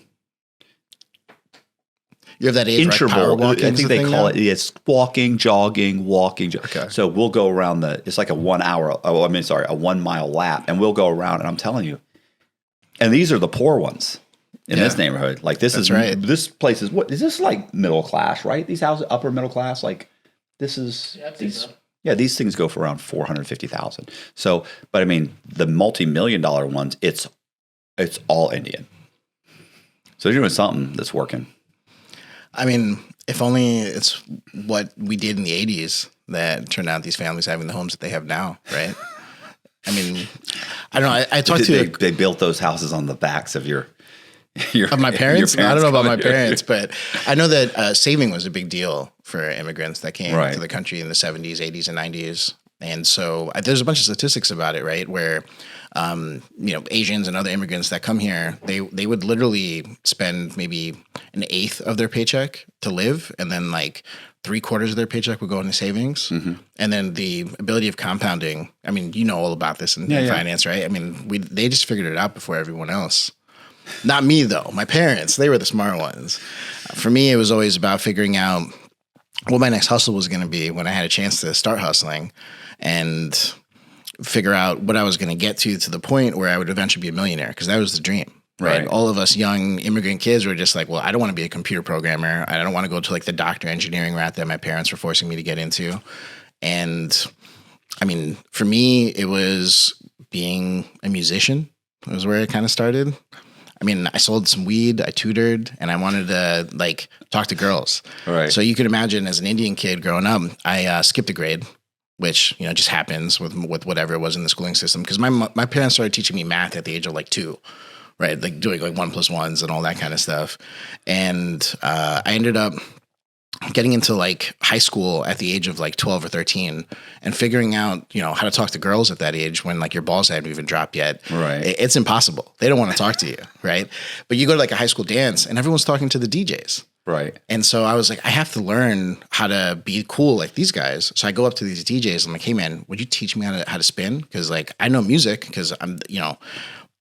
You have that age, right? Power walking. I think they call it. It's walking, jogging, walking. Okay. So we'll go around it's like a 1 hour. Oh, a 1 mile lap, and we'll go around. And I'm telling you, and these are the poor ones in this neighborhood. Like this is right. This place is what is this like middle class, right? These houses, upper middle class, like this is these things go for around $450,000. So, but I mean, the multi-million-dollar ones, it's all Indian. So they're doing something that's working. I mean, if only it's what we did in the 80s that turned out these families having the homes that they have now, right? I mean, I don't know. I talked to they built those houses on the backs of of my parents. I don't know about my parents, but I know that saving was a big deal for immigrants that came to the country in the 70s, 80s, and 90s. And so there's a bunch of statistics about it, right? Where, Asians and other immigrants that come here, they would literally spend maybe 1/8 of their paycheck to live, and then like 3/4 of their paycheck would go into savings. Mm-hmm. And then the ability of compounding. I mean, you know all about this in finance, right? I mean, they just figured it out before everyone else. Not me, though. My parents, they were the smart ones. For me, it was always about figuring out what my next hustle was going to be when I had a chance to start hustling and figure out what I was going to get to the point where I would eventually be a millionaire, because that was the dream, right? All of us young immigrant kids were just like, well, I don't want to be a computer programmer. I don't want to go to like the doctor engineering route that my parents were forcing me to get into. And I mean, for me, it was being a musician. It was where it kind of started. I mean, I sold some weed, I tutored, and I wanted to like talk to girls. Right. So you can imagine, as an Indian kid growing up, I skipped a grade, which just happens with whatever it was in the schooling system. Because my parents started teaching me math at the age of like 2, right? Like doing like 1 + 1s and all that kind of stuff. And I ended up getting into like high school at the age of like 12 or 13 and figuring out, how to talk to girls at that age when like your balls hadn't even dropped yet. Right. It's impossible. They don't want to talk to you. Right. But you go to like a high school dance and everyone's talking to the DJs. Right. And so I was like, I have to learn how to be cool like these guys. So I go up to these DJs. I'm like, hey man, would you teach me how to spin? Because like I know music, because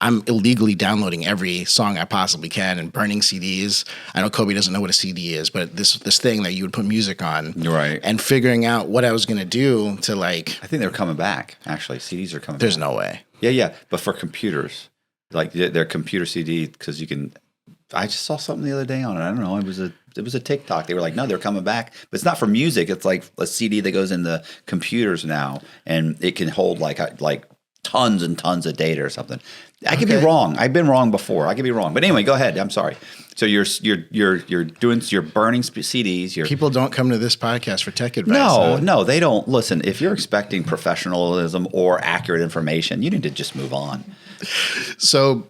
I'm illegally downloading every song I possibly can and burning CDs. I know Kobe doesn't know what a CD is, but this thing that you would put music on, right? And figuring out what I was going to do to like. I think they're coming back. Actually, CDs are coming. There's back. No way. Yeah, but for computers, like their computer CD, because you can. I just saw something the other day on it. I don't know. It was a TikTok. They were like, no, they're coming back, but it's not for music. It's like a CD that goes in the computers now, and it can hold like tons and tons of data or something. I could be wrong. I've been wrong before. I could be wrong. But anyway, go ahead. I'm sorry. So you're burning CDs. People don't come to this podcast for tech advice. No, they don't. Listen, if you're expecting professionalism or accurate information, you need to just move on. So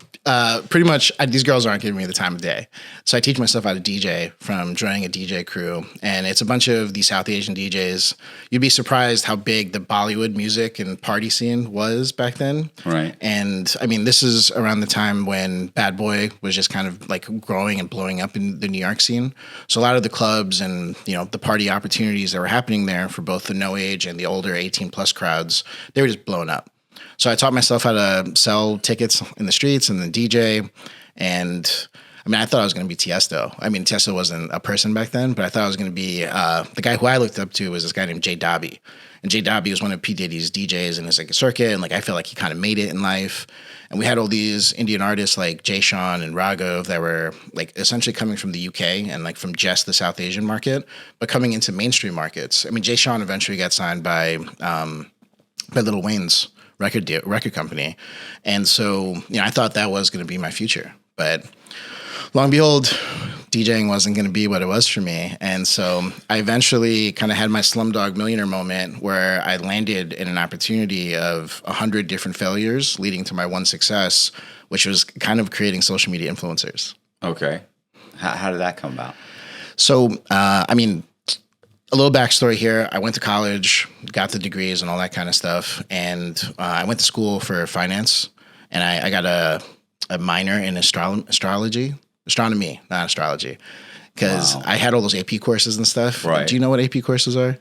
pretty much these girls aren't giving me the time of day. So I teach myself how to DJ from joining a DJ crew. And it's a bunch of these South Asian DJs. You'd be surprised how big the Bollywood music and party scene was back then. Right. And I mean, this is around the time when Bad Boy was just kind of like growing and blowing up in the New York scene. So a lot of the clubs and, the party opportunities that were happening there for both the no age and the older 18 plus crowds, they were just blowing up. So I taught myself how to sell tickets in the streets and then DJ. And I mean, I thought I was going to be Tiesto. I mean, Tiesto wasn't a person back then, but I thought I was going to be the guy who I looked up to was this guy named J. Dobby. And J. Dobby was one of P. Diddy's DJs in his like circuit. And like, I feel like he kind of made it in life. And we had all these Indian artists like Jay Sean and Raghav that were like essentially coming from the UK and like from just the South Asian market, but coming into mainstream markets. I mean, Jay Sean eventually got signed by Lil Wayne's record company. And so, I thought that was going to be my future. But long and behold, DJing wasn't going to be what it was for me. And so I eventually kind of had my Slumdog Millionaire moment where I landed in an opportunity of 100 different failures leading to my one success, which was kind of creating social media influencers. Okay. How did that come about? So, I mean, a little backstory here. I went to college, got the degrees and all that kind of stuff. And I went to school for finance and I got a minor in astronomy, not astrology, because I had all those AP courses and stuff. Right. Do you know what AP courses are?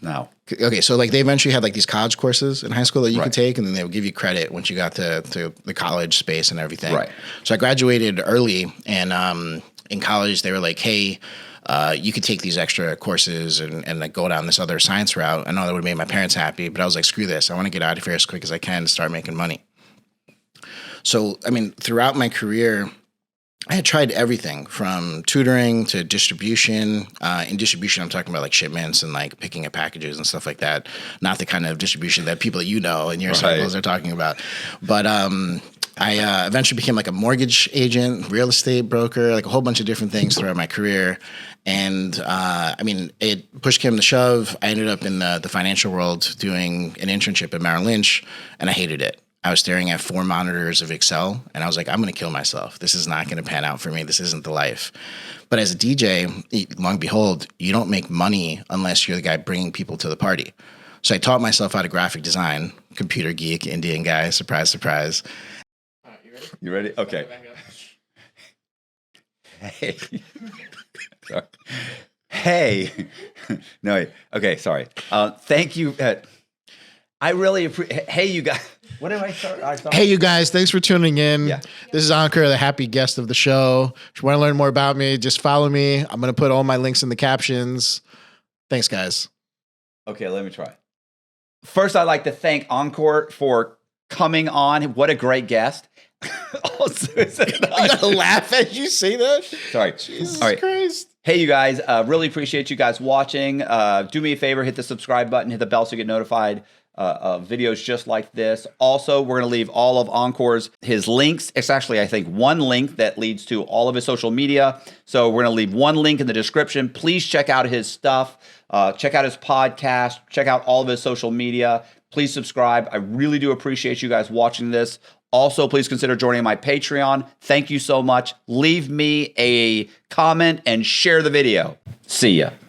No. Okay, so like they eventually had like these college courses in high school that you could take, and then they would give you credit once you got to the college space and everything. Right. So I graduated early, and in college they were like, hey, you could take these extra courses and like go down this other science route. I know that would have made my parents happy, but I was like, screw this. I want to get out of here as quick as I can to start making money. So, I mean, throughout my career, I had tried everything from tutoring to distribution. In distribution, I'm talking about like shipments and like picking up packages and stuff like that. Not the kind of distribution that people in your circles are talking about. But I eventually became like a mortgage agent, real estate broker, like a whole bunch of different things throughout my career. And I mean, it push came to shove. I ended up in the financial world doing an internship at Merrill Lynch, and I hated it. I was staring at 4 monitors of Excel, and I was like, I'm going to kill myself. This is not going to pan out for me. This isn't the life. But as a DJ, long and behold, you don't make money unless you're the guy bringing people to the party. So I taught myself how to graphic design, computer geek, Indian guy, surprise, surprise. All right, you ready? You ready? Okay. Hey. Sorry. Hey. No, wait. Okay, sorry. Thank you. I really appreciate. Hey, you guys. What did I start? Hey, you guys. Thanks for tuning in. Yeah. This is Ankur, the happy guest of the show. If you want to learn more about me, just follow me. I'm going to put all my links in the captions. Thanks, guys. Okay, let me try. First, I'd like to thank Ankur for coming on. What a great guest. Also, You got to laugh as you say that? Sorry. Jesus All right. Christ. Hey, you guys. Really appreciate you guys watching. Do me a favor, hit the subscribe button, hit the bell so you get notified of videos just like this. Also, we're going to leave all of Ankur's his links. It's actually, I think, one link that leads to all of his social media. So we're going to leave one link in the description. Please check out his stuff. Check out his podcast. Check out all of his social media. Please subscribe. I really do appreciate you guys watching this. Also, please consider joining my Patreon. Thank you so much. Leave me a comment and share the video. See ya.